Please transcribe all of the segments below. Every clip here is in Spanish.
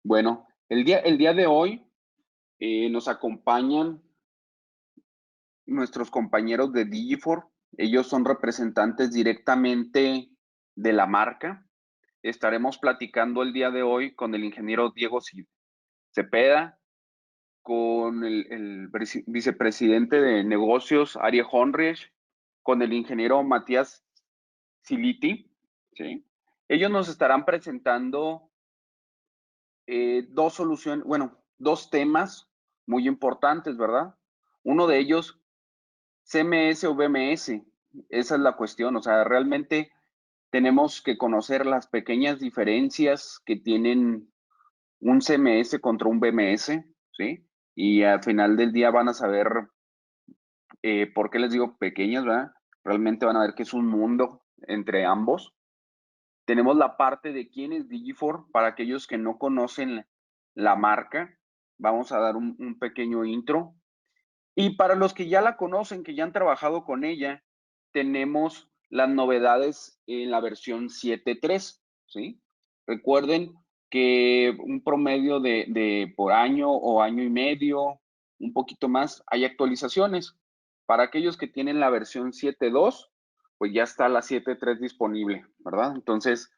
Bueno, el día de hoy nos acompañan nuestros compañeros de Digifor. Ellos son representantes directamente de la marca. Estaremos platicando el día de hoy con el ingeniero Diego Cepeda, con el vicepresidente de negocios, Arie Honrich, con el ingeniero Matías Siliti, ¿sí? Ellos nos estarán presentando dos temas muy importantes, ¿verdad? Uno de ellos, CMS o BMS. Esa es la cuestión. O sea, realmente tenemos que conocer las pequeñas diferencias que tienen un CMS contra un BMS, ¿sí? Y al final del día van a saber por qué les digo pequeñas, ¿verdad? Realmente van a ver que es un mundo entre ambos. Tenemos la parte de quién es Digifor, para aquellos que no conocen la marca. Vamos a dar un pequeño intro. Y para los que ya la conocen, que ya han trabajado con ella, tenemos las novedades en la versión 7.3, ¿sí? Recuerden que un promedio de por año o año y medio, un poquito más, hay actualizaciones. Para aquellos que tienen la versión 7.2, pues ya está la 7.3 disponible, ¿verdad? Entonces,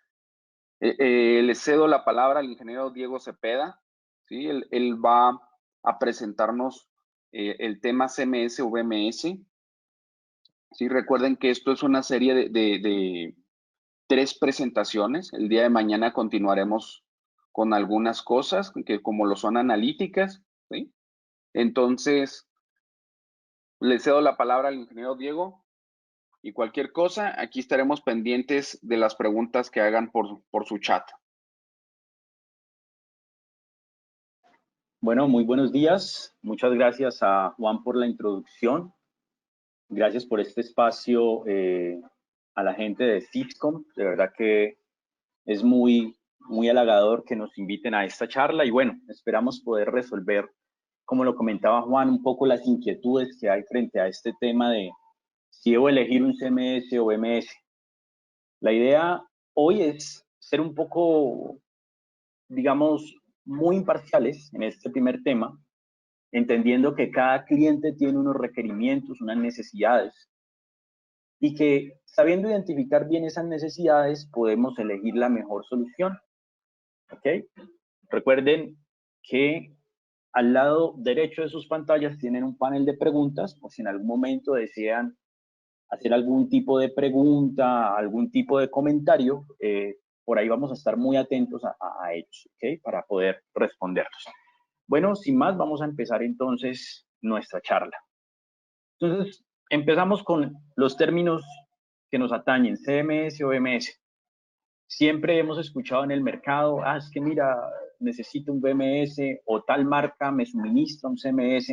le cedo la palabra al ingeniero Diego Cepeda, ¿sí? Él va a presentarnos el tema CMS o VMS. ¿Sí? Recuerden que esto es una serie de 3 presentaciones. El día de mañana continuaremos con algunas cosas que como lo son analíticas, ¿sí? Entonces, le cedo la palabra al ingeniero Diego y cualquier cosa, aquí estaremos pendientes de las preguntas que hagan por su chat. Bueno, muy buenos días. Muchas gracias a Juan por la introducción. Gracias por este espacio a la gente de Citcom. De verdad que es muy halagador que nos inviten a esta charla y bueno, esperamos poder resolver, como lo comentaba Juan, un poco las inquietudes que hay frente a este tema de si debo elegir un CMS o BMS. La idea hoy es ser un poco, digamos, muy imparciales en este primer tema, entendiendo que cada cliente tiene unos requerimientos, unas necesidades, y que sabiendo identificar bien esas necesidades podemos elegir la mejor solución. ¿Ok? Recuerden que al lado derecho de sus pantallas tienen un panel de preguntas, por si en algún momento desean hacer algún tipo de pregunta, algún tipo de comentario, por ahí vamos a estar muy atentos a ellos, ¿ok? Para poder responderlos. Bueno, sin más, vamos a empezar entonces nuestra charla. Entonces, empezamos con los términos que nos atañen, CMS o BMS. Siempre hemos escuchado en el mercado, es que mira, necesito un BMS o tal marca me suministra un CMS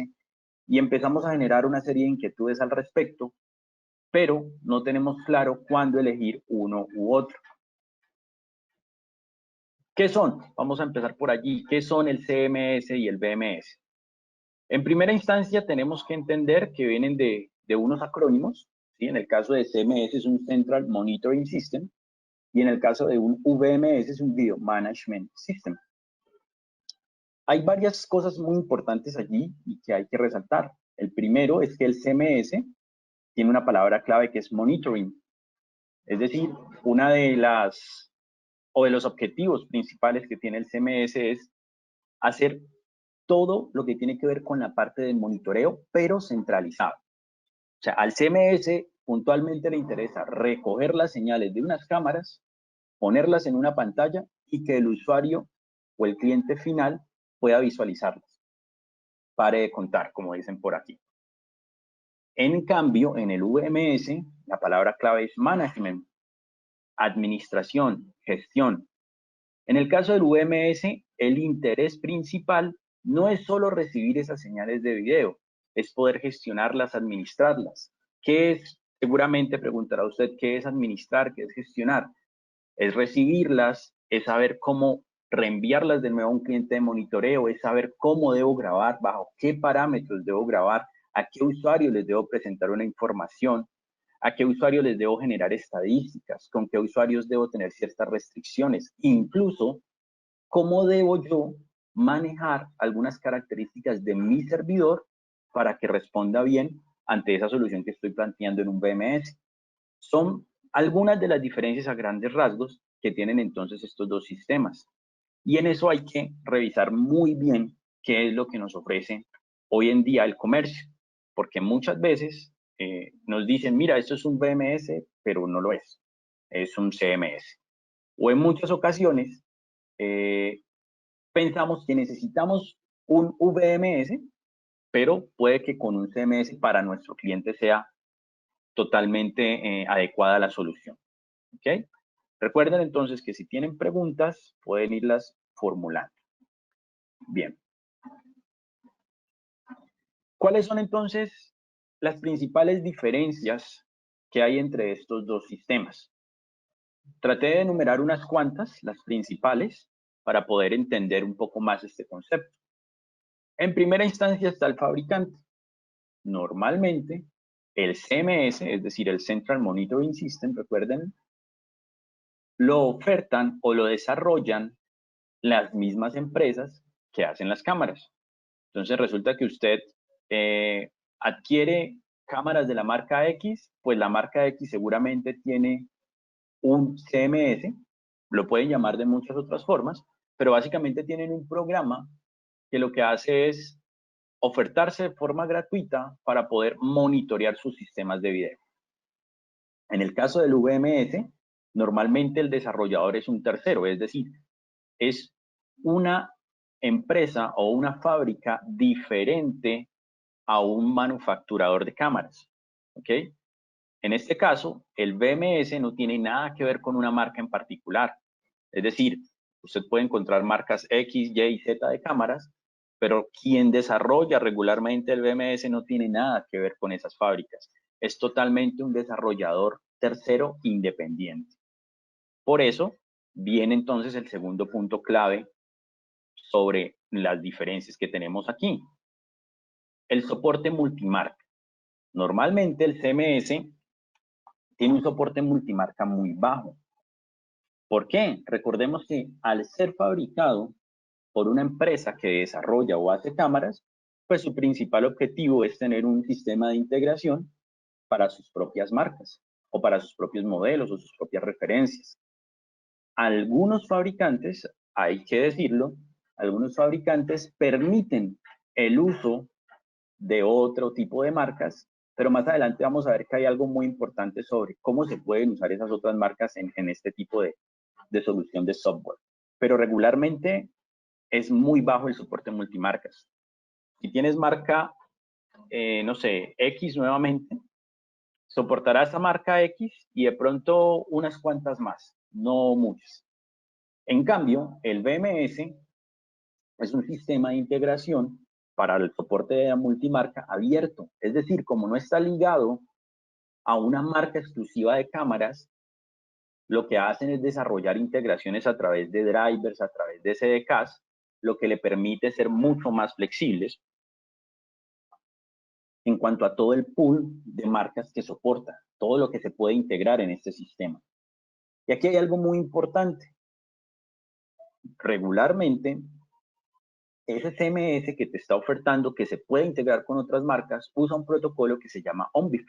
y empezamos a generar una serie de inquietudes al respecto, pero no tenemos claro cuándo elegir uno u otro. ¿Qué son? Vamos a empezar por allí. ¿Qué son el CMS y el BMS? En primera instancia, tenemos que entender que vienen de unos acrónimos, ¿sí? En el caso de CMS es un Central Monitoring System y en el caso de un VMS es un Video Management System. Hay varias cosas muy importantes allí y que hay que resaltar. El primero es que el CMS tiene una palabra clave que es monitoring. Es decir, una de las o de los objetivos principales que tiene el CMS es hacer todo lo que tiene que ver con la parte de monitoreo, pero centralizado. O sea, al CMS puntualmente le interesa recoger las señales de unas cámaras, ponerlas en una pantalla y que el usuario o el cliente final pueda visualizarlas. Pare de contar, como dicen por aquí. En cambio, en el VMS, la palabra clave es management, administración, gestión. En el caso del VMS, el interés principal no es solo recibir esas señales de video, es poder gestionarlas, administrarlas. ¿Qué es? Seguramente preguntará usted, ¿qué es administrar? ¿Qué es gestionar? Es recibirlas, es saber cómo reenviarlas de nuevo a un cliente de monitoreo, es saber cómo debo grabar, bajo qué parámetros debo grabar, a qué usuario les debo presentar una información, a qué usuario les debo generar estadísticas, con qué usuarios debo tener ciertas restricciones, incluso cómo debo yo manejar algunas características de mi servidor para que responda bien ante esa solución que estoy planteando en un VMS. Son algunas de las diferencias a grandes rasgos que tienen entonces estos dos sistemas. Y en eso hay que revisar muy bien qué es lo que nos ofrece hoy en día el comercio, porque muchas veces nos dicen, mira, esto es un VMS, pero no lo es un CMS. O en muchas ocasiones pensamos que necesitamos un VMS, pero puede que con un CMS para nuestro cliente sea totalmente adecuada la solución. ¿Ok? Recuerden entonces que si tienen preguntas, pueden irlas formulando. Bien. ¿Cuáles son entonces las principales diferencias que hay entre estos dos sistemas? Traté de enumerar unas cuantas, las principales, para poder entender un poco más este concepto. En primera instancia está el fabricante. Normalmente, el CMS, es decir, el Central Monitoring System, recuerden, lo ofertan o lo desarrollan las mismas empresas que hacen las cámaras. Entonces resulta que usted adquiere cámaras de la marca X, pues la marca X seguramente tiene un CMS, lo pueden llamar de muchas otras formas, pero básicamente tienen un programa que lo que hace es ofertarse de forma gratuita para poder monitorear sus sistemas de video. En el caso del VMS, normalmente el desarrollador es un tercero, es decir, es una empresa o una fábrica diferente a un manufacturador de cámaras. ¿Ok? En este caso, el VMS no tiene nada que ver con una marca en particular. Es decir, usted puede encontrar marcas X, Y y Z de cámaras, pero quien desarrolla regularmente el VMS no tiene nada que ver con esas fábricas. Es totalmente un desarrollador tercero independiente. Por eso viene entonces el segundo punto clave sobre las diferencias que tenemos aquí. El soporte multimarca. Normalmente el CMS tiene un soporte multimarca muy bajo. ¿Por qué? Recordemos que al ser fabricado por una empresa que desarrolla o hace cámaras, pues su principal objetivo es tener un sistema de integración para sus propias marcas o para sus propios modelos o sus propias referencias. Algunos fabricantes, hay que decirlo, algunos fabricantes permiten el uso de otro tipo de marcas, pero más adelante vamos a ver que hay algo muy importante sobre cómo se pueden usar esas otras marcas en este tipo de solución de software. Pero regularmente es muy bajo el soporte multimarcas. Si tienes marca, no sé, X nuevamente, soportará esa marca X y de pronto unas cuantas más, no muchas. En cambio, el BMS es un sistema de integración para el soporte de multimarca abierto. Es decir, como no está ligado a una marca exclusiva de cámaras, lo que hacen es desarrollar integraciones a través de drivers, a través de SDKs, lo que le permite ser mucho más flexibles en cuanto a todo el pool de marcas que soporta, todo lo que se puede integrar en este sistema. Y aquí hay algo muy importante. Regularmente, ese CMS que te está ofertando, que se puede integrar con otras marcas, usa un protocolo que se llama ONBIF.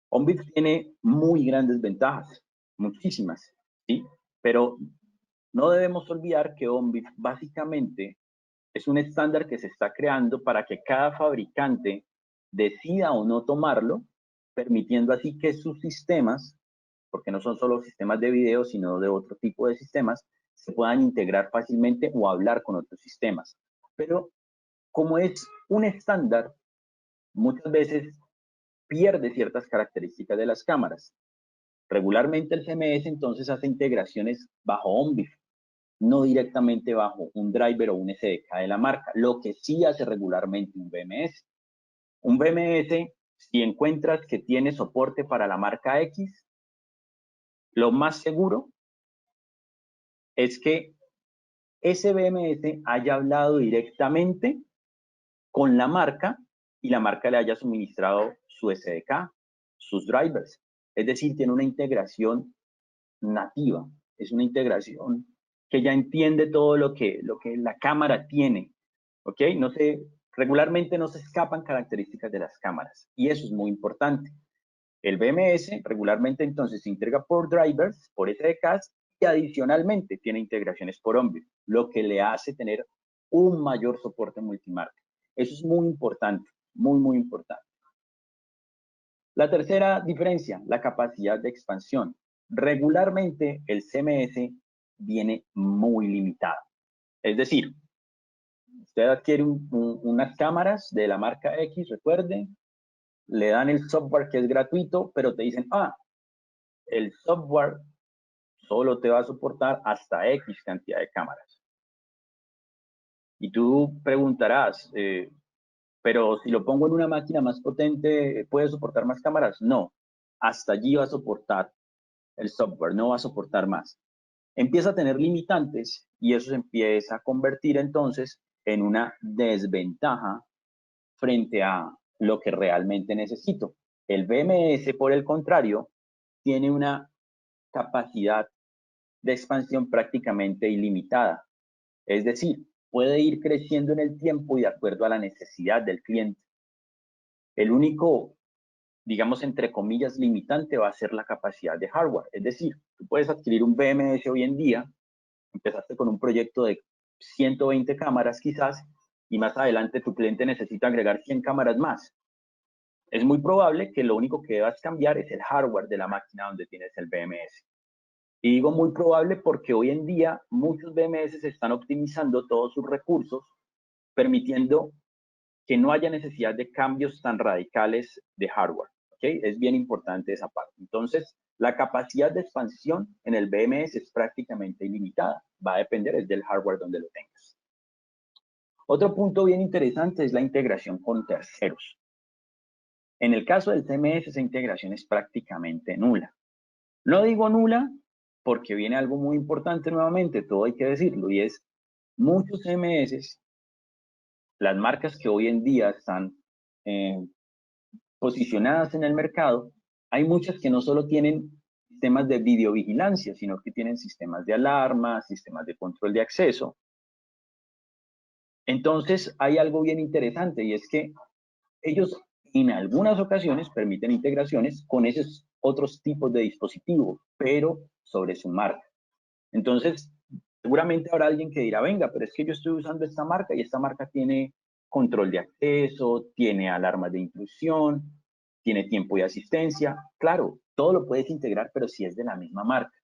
ONBIF tiene muy grandes ventajas, muchísimas, ¿sí? Pero no debemos olvidar que ONBIF básicamente es un estándar que se está creando para que cada fabricante decida o no tomarlo, permitiendo así que sus sistemas, porque no son solo sistemas de video, sino de otro tipo de sistemas, se puedan integrar fácilmente o hablar con otros sistemas. Pero como es un estándar, muchas veces pierde ciertas características de las cámaras. Regularmente el CMS entonces hace integraciones bajo ONBIF, no directamente bajo un driver o un SDK de la marca, lo que sí hace regularmente un VMS. Un VMS, si encuentras que tiene soporte para la marca X, lo más seguro es que ese VMS haya hablado directamente con la marca y la marca le haya suministrado su SDK, sus drivers. Es decir, tiene una integración nativa, es una integración que ya entiende todo lo que la cámara tiene, ¿ok? Regularmente no se escapan características de las cámaras, y eso es muy importante. El BMS regularmente entonces se integra por drivers, por SDKs, y adicionalmente tiene integraciones por Onboard, lo que le hace tener un mayor soporte multimarca. Eso es muy importante, muy, muy importante. La tercera diferencia, la capacidad de expansión. Regularmente el CMS viene muy limitado. Es decir, usted adquiere unas cámaras de la marca X, recuerde, le dan el software que es gratuito, pero te dicen, el software solo te va a soportar hasta X cantidad de cámaras. Y tú preguntarás, pero si lo pongo en una máquina más potente, ¿puede soportar más cámaras? No, hasta allí va a soportar el software, no va a soportar más. Empieza a tener limitantes y eso se empieza a convertir entonces en una desventaja frente a lo que realmente necesito. El BMS, por el contrario, tiene una capacidad de expansión prácticamente ilimitada. Es decir, puede ir creciendo en el tiempo y de acuerdo a la necesidad del cliente. El único, digamos, entre comillas, limitante va a ser la capacidad de hardware. Es decir, tú puedes adquirir un BMS hoy en día, empezaste con un proyecto de 120 cámaras quizás, y más adelante tu cliente necesita agregar 100 cámaras más. Es muy probable que lo único que debas cambiar es el hardware de la máquina donde tienes el BMS. Y digo muy probable porque hoy en día muchos BMS están optimizando todos sus recursos, permitiendo que no haya necesidad de cambios tan radicales de hardware. ¿Okay? Es bien importante esa parte. Entonces, la capacidad de expansión en el BMS es prácticamente ilimitada. Va a depender del hardware donde lo tengas. Otro punto bien interesante es la integración con terceros. En el caso del CMS, esa integración es prácticamente nula. No digo nula porque viene algo muy importante nuevamente, todo hay que decirlo, y es muchos CMS, las marcas que hoy en día están posicionadas en el mercado, hay muchas que no solo tienen sistemas de videovigilancia, sino que tienen sistemas de alarma, sistemas de control de acceso. Entonces, hay algo bien interesante y es que ellos en algunas ocasiones permiten integraciones con esos otros tipos de dispositivos, pero sobre su marca. Entonces, seguramente habrá alguien que dirá, venga, pero es que yo estoy usando esta marca y esta marca tiene control de acceso, tiene alarmas de intrusión, tiene tiempo de asistencia. Claro, todo lo puedes integrar, pero si es de la misma marca.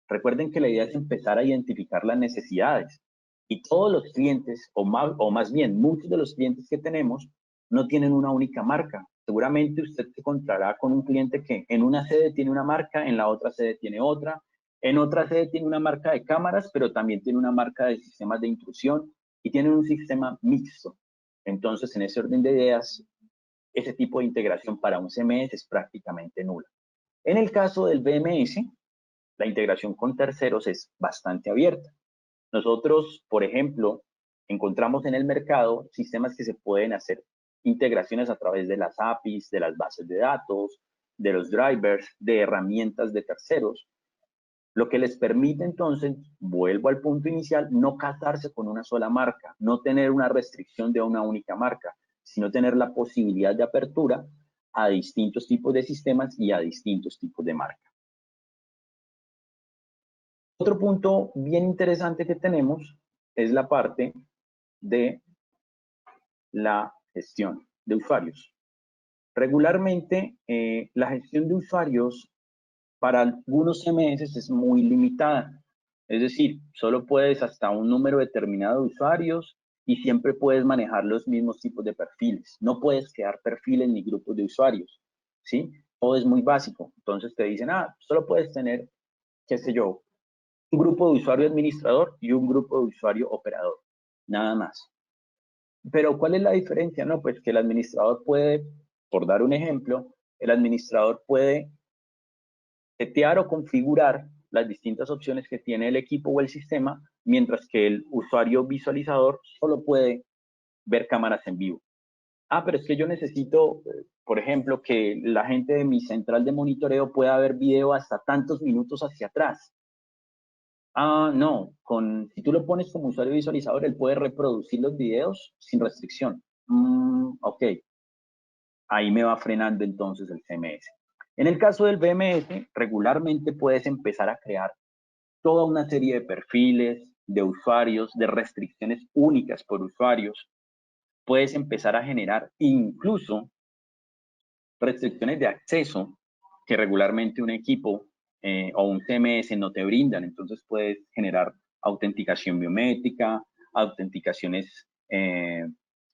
Recuerden que la idea es empezar a identificar las necesidades y todos los clientes, o más bien muchos de los clientes que tenemos, no tienen una única marca. Seguramente usted se encontrará con un cliente que en una sede tiene una marca, en la otra sede tiene otra, en otra sede tiene una marca de cámaras, pero también tiene una marca de sistemas de intrusión y tiene un sistema mixto. Entonces, en ese orden de ideas, ese tipo de integración para un CMS es prácticamente nula. En el caso del BMS, la integración con terceros es bastante abierta. Nosotros, por ejemplo, encontramos en el mercado sistemas que se pueden hacer integraciones a través de las APIs, de las bases de datos, de los drivers, de herramientas de terceros, lo que les permite entonces, vuelvo al punto inicial, no casarse con una sola marca, no tener una restricción de una única marca, sino tener la posibilidad de apertura a distintos tipos de sistemas y a distintos tipos de marca. Otro punto bien interesante que tenemos es la parte de la gestión de usuarios. Regularmente, la gestión de usuarios para algunos CMS es muy limitada. Es decir, solo puedes hasta un número determinado de usuarios y siempre puedes manejar los mismos tipos de perfiles. No puedes crear perfiles ni grupos de usuarios, ¿sí? Todo es muy básico. Entonces te dicen, solo puedes tener, qué sé yo, un grupo de usuario administrador y un grupo de usuario operador. Nada más. Pero ¿cuál es la diferencia? No, pues que el administrador puede, por dar un ejemplo, el administrador puede setear o configurar las distintas opciones que tiene el equipo o el sistema, mientras que el usuario visualizador solo puede ver cámaras en vivo. Pero es que yo necesito, por ejemplo, que la gente de mi central de monitoreo pueda ver video hasta tantos minutos hacia atrás. No, si tú lo pones como usuario visualizador, él puede reproducir los videos sin restricción. Ok, ahí me va frenando entonces el CMS. En el caso del VMS, regularmente puedes empezar a crear toda una serie de perfiles, de usuarios, de restricciones únicas por usuarios. Puedes empezar a generar incluso restricciones de acceso que regularmente un equipo o un CMS no te brindan. Entonces puedes generar autenticación biométrica, autenticaciones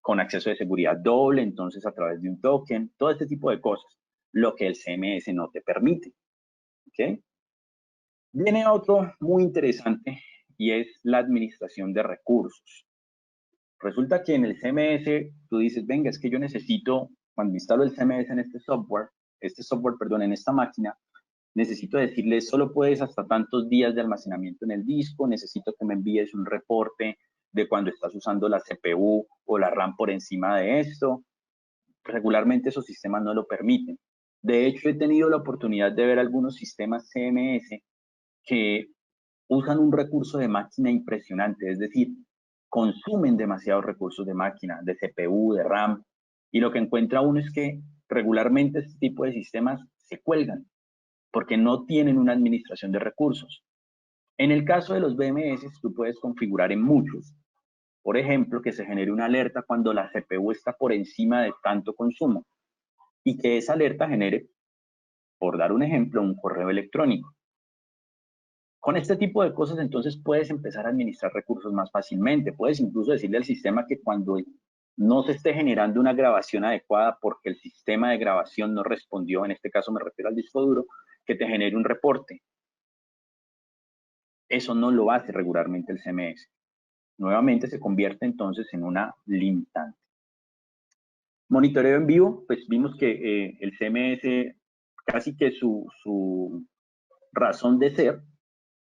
con acceso de seguridad doble, entonces a través de un token, todo este tipo de cosas, lo que el CMS no te permite. ¿Okay? Viene otro muy interesante y es la administración de recursos. Resulta que en el CMS tú dices, venga, es que yo necesito, cuando instalo el CMS en este software, perdón, en esta máquina, necesito decirle, solo puedes hasta tantos días de almacenamiento en el disco, necesito que me envíes un reporte de cuando estás usando la CPU o la RAM por encima de esto. Regularmente esos sistemas no lo permiten. De hecho, he tenido la oportunidad de ver algunos sistemas CMS que usan un recurso de máquina impresionante, es decir, consumen demasiados recursos de máquina, de CPU, de RAM, y lo que encuentra uno es que regularmente este tipo de sistemas se cuelgan porque no tienen una administración de recursos. En el caso de los BMS, tú puedes configurar en muchos, por ejemplo, que se genere una alerta cuando la CPU está por encima de tanto consumo y que esa alerta genere, por dar un ejemplo, un correo electrónico. Con este tipo de cosas, entonces puedes empezar a administrar recursos más fácilmente. Puedes incluso decirle al sistema que cuando no se esté generando una grabación adecuada porque el sistema de grabación no respondió, en este caso me refiero al disco duro, que te genere un reporte. Eso no lo hace regularmente el CMS. Nuevamente se convierte entonces en una limitante. Monitoreo en vivo, pues vimos que el CMS casi que su razón de ser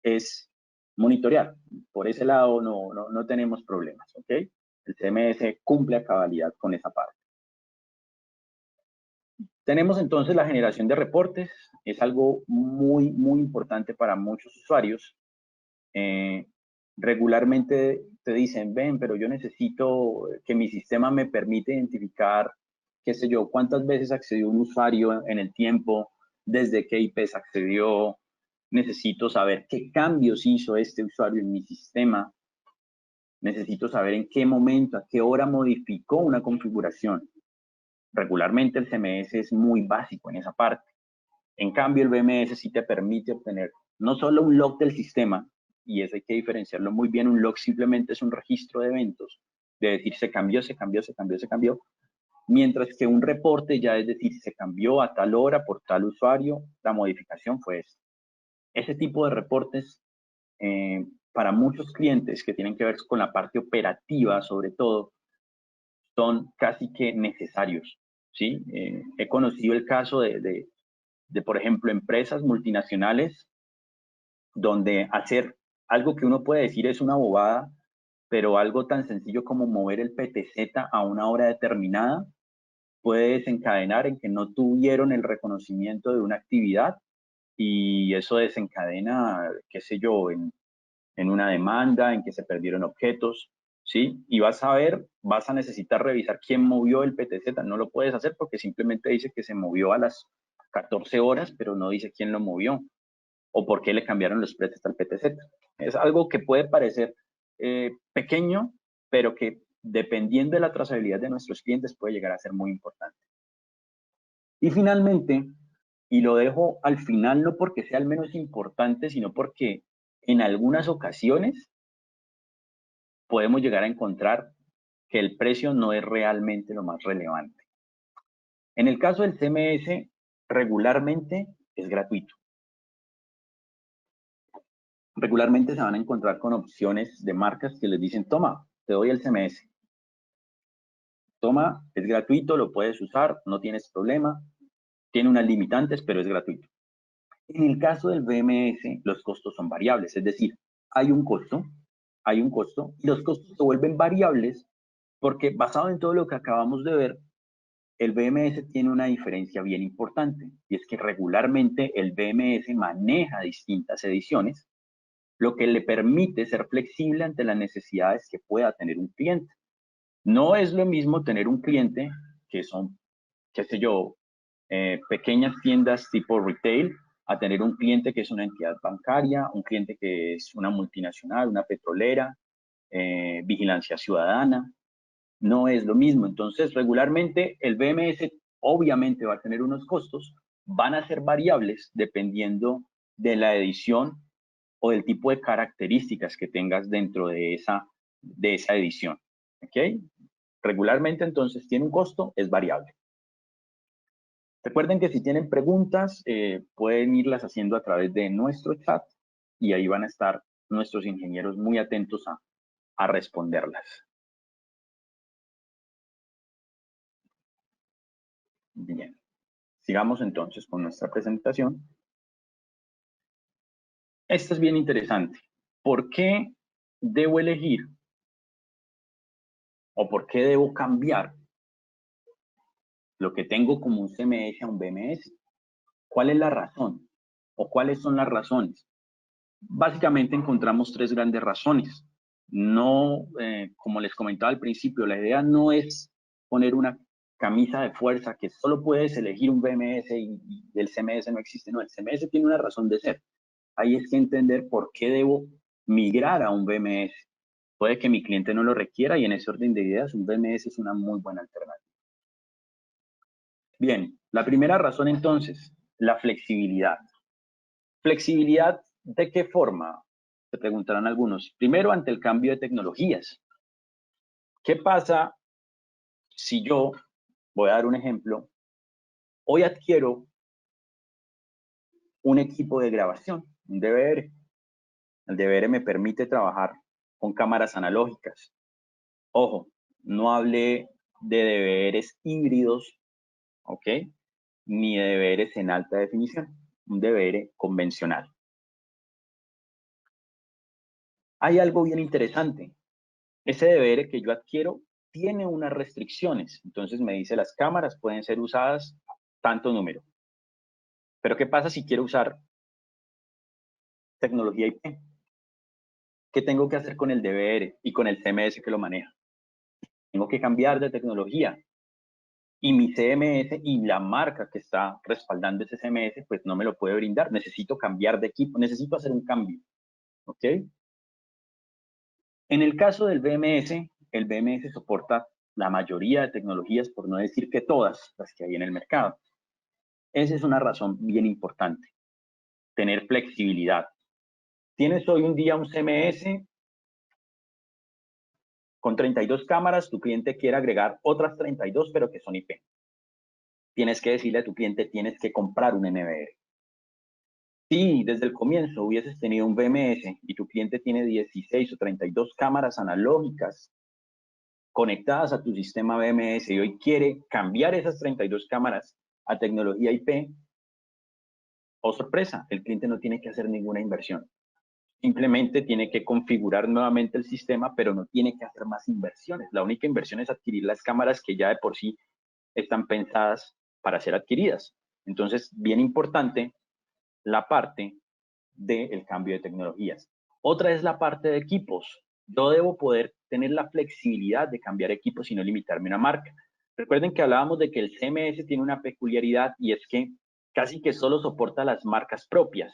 es monitorear. Por ese lado no tenemos problemas, ¿ok? El CMS cumple a cabalidad con esa parte. Tenemos entonces la generación de reportes, es algo muy importante para muchos usuarios. Regularmente te dicen, ven, pero yo necesito que mi sistema me permita identificar, qué sé yo, cuántas veces accedió un usuario en el tiempo, desde qué IPs accedió, necesito saber qué cambios hizo este usuario en mi sistema, necesito saber en qué momento, a qué hora modificó una configuración. Regularmente el CMS es muy básico en esa parte. En cambio, el BMS sí te permite obtener no solo un log del sistema, y eso hay que diferenciarlo muy bien, un log simplemente es un registro de eventos, de decir se cambió, se cambió, se cambió, se cambió, mientras que un reporte ya es decir se cambió a tal hora por tal usuario, la modificación fue esta. Ese tipo de reportes para muchos clientes que tienen que ver con la parte operativa sobre todo, son casi que necesarios, ¿sí? He conocido el caso de, por ejemplo, empresas multinacionales donde hacer algo que uno puede decir es una bobada, pero algo tan sencillo como mover el PTZ a una hora determinada puede desencadenar en que no tuvieron el reconocimiento de una actividad y eso desencadena, qué sé yo, en una demanda, en que se perdieron objetos, ¿sí? Y vas a ver, vas a necesitar revisar quién movió el PTZ. No lo puedes hacer porque simplemente dice que se movió a las 14 horas, pero no dice quién lo movió o por qué le cambiaron los precios al PTZ. Es algo que puede parecer pequeño, pero que dependiendo de la trazabilidad de nuestros clientes puede llegar a ser muy importante. Y finalmente, y lo dejo al final no porque sea el menos importante, sino porque en algunas ocasiones podemos llegar a encontrar que el precio no es realmente lo más relevante. En el caso del CMS, regularmente es gratuito. Regularmente se van a encontrar con opciones de marcas que les dicen, toma, te doy el CMS. Toma, es gratuito, lo puedes usar, no tienes problema. Tiene unas limitantes, pero es gratuito. En el caso del BMS, los costos son variables, es decir, hay un costo, y los costos se vuelven variables porque basado en todo lo que acabamos de ver, el BMS tiene una diferencia bien importante y es que regularmente el BMS maneja distintas ediciones lo que le permite ser flexible ante las necesidades que pueda tener un cliente. No es lo mismo tener un cliente que son, qué sé yo, pequeñas tiendas tipo retail, a tener un cliente que es una entidad bancaria, un cliente que es una multinacional, una petrolera, vigilancia ciudadana. No es lo mismo. Entonces, regularmente el BMS obviamente va a tener unos costos, van a ser variables dependiendo de la edición o del tipo de características que tengas dentro de esa edición. ¿Ok? Regularmente, entonces, tiene un costo, es variable. Recuerden que si tienen preguntas, pueden irlas haciendo a través de nuestro chat y ahí van a estar nuestros ingenieros muy atentos a responderlas. Bien, sigamos entonces con nuestra presentación. Esto es bien interesante. ¿Por qué debo elegir o por qué debo cambiar lo que tengo como un CMS a un BMS? ¿Cuál es la razón? ¿O cuáles son las razones? Básicamente encontramos tres grandes razones. No, como les comentaba al principio, la idea no es poner una camisa de fuerza que solo puedes elegir un BMS y el CMS no existe. No, el CMS tiene una razón de ser. Ahí es que entender por qué debo migrar a un BMS. Puede que mi cliente no lo requiera y en ese orden de ideas un BMS es una muy buena alternativa. Bien, la primera razón entonces, la flexibilidad. ¿Flexibilidad de qué forma? Se preguntarán algunos. Primero, ante el cambio de tecnologías. ¿Qué pasa si yo, voy a dar un ejemplo, hoy adquiero un equipo de grabación, un DVR? El DVR me permite trabajar con cámaras analógicas. Ojo, no hablé de DVRs híbridos, ¿ok? Ni de DVRs en alta definición, un DVR convencional. Hay algo bien interesante. Ese DVR que yo adquiero tiene unas restricciones. Entonces me dice las cámaras pueden ser usadas tanto número. Pero ¿qué pasa si quiero usar tecnología IP? ¿Qué tengo que hacer con el DVR y con el CMS que lo maneja? Tengo que cambiar de tecnología. Y mi CMS y la marca que está respaldando ese CMS, pues no me lo puede brindar. Necesito cambiar de equipo, necesito hacer un cambio. ¿Ok? En el caso del BMS, el BMS soporta la mayoría de tecnologías, por no decir que todas las que hay en el mercado. Esa es una razón bien importante, tener flexibilidad. Tienes hoy un día un CMS con 32 cámaras, tu cliente quiere agregar otras 32, pero que son IP. Tienes que decirle a tu cliente, tienes que comprar un NVR. Si desde el comienzo hubieses tenido un BMS y tu cliente tiene 16 o 32 cámaras analógicas conectadas a tu sistema BMS y hoy quiere cambiar esas 32 cámaras a tecnología IP, oh sorpresa, el cliente no tiene que hacer ninguna inversión. Simplemente tiene que configurar nuevamente el sistema, pero no tiene que hacer más inversiones. La única inversión es adquirir las cámaras que ya de por sí están pensadas para ser adquiridas. Entonces, bien importante la parte del cambio de tecnologías. Otra es la parte de equipos. Yo debo poder tener la flexibilidad de cambiar equipos y no limitarme a una marca. Recuerden que hablábamos de que el CMS tiene una peculiaridad y es que casi que solo soporta las marcas propias.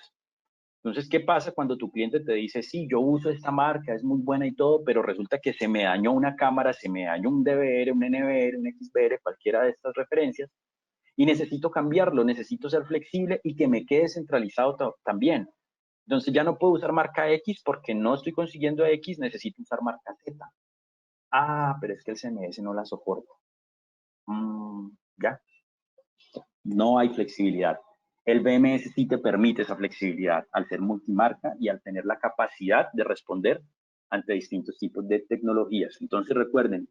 Entonces, ¿qué pasa cuando tu cliente te dice, sí, yo uso esta marca, es muy buena y todo, pero resulta que se me dañó una cámara, se me dañó un DVR, un NVR, un XVR, cualquiera de estas referencias, y necesito cambiarlo, necesito ser flexible y que me quede centralizado también. Entonces ya no puedo usar marca X porque no estoy consiguiendo X, necesito usar marca Z. Ah, pero es que el CMS no la soporta. Ya, no hay flexibilidad. El BMS sí te permite esa flexibilidad al ser multimarca y al tener la capacidad de responder ante distintos tipos de tecnologías. Entonces recuerden,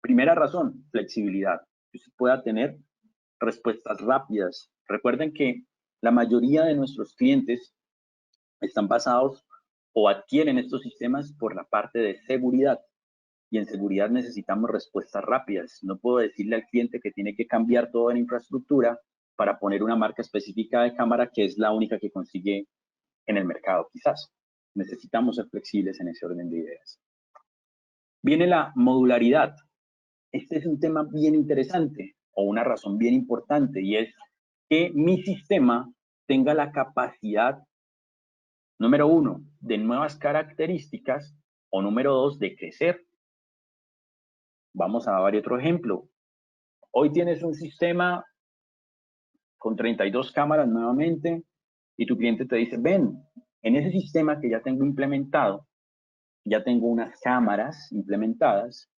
primera razón, flexibilidad. Que usted pueda tener respuestas rápidas. Recuerden que la mayoría de nuestros clientes están basados o adquieren estos sistemas por la parte de seguridad. Y en seguridad necesitamos respuestas rápidas. No puedo decirle al cliente que tiene que cambiar toda la infraestructura para poner una marca específica de cámara que es la única que consigue en el mercado, quizás. Necesitamos ser flexibles en ese orden de ideas. Viene la modularidad. Este es un tema bien interesante o una razón bien importante, y es que mi sistema tenga la capacidad, número 1, de nuevas características, o número 2, de crecer. Vamos a dar otro ejemplo. Hoy tienes un sistema con 32 cámaras nuevamente y tu cliente te dice, ven, en ese sistema que ya tengo implementado, ya tengo unas cámaras implementadas,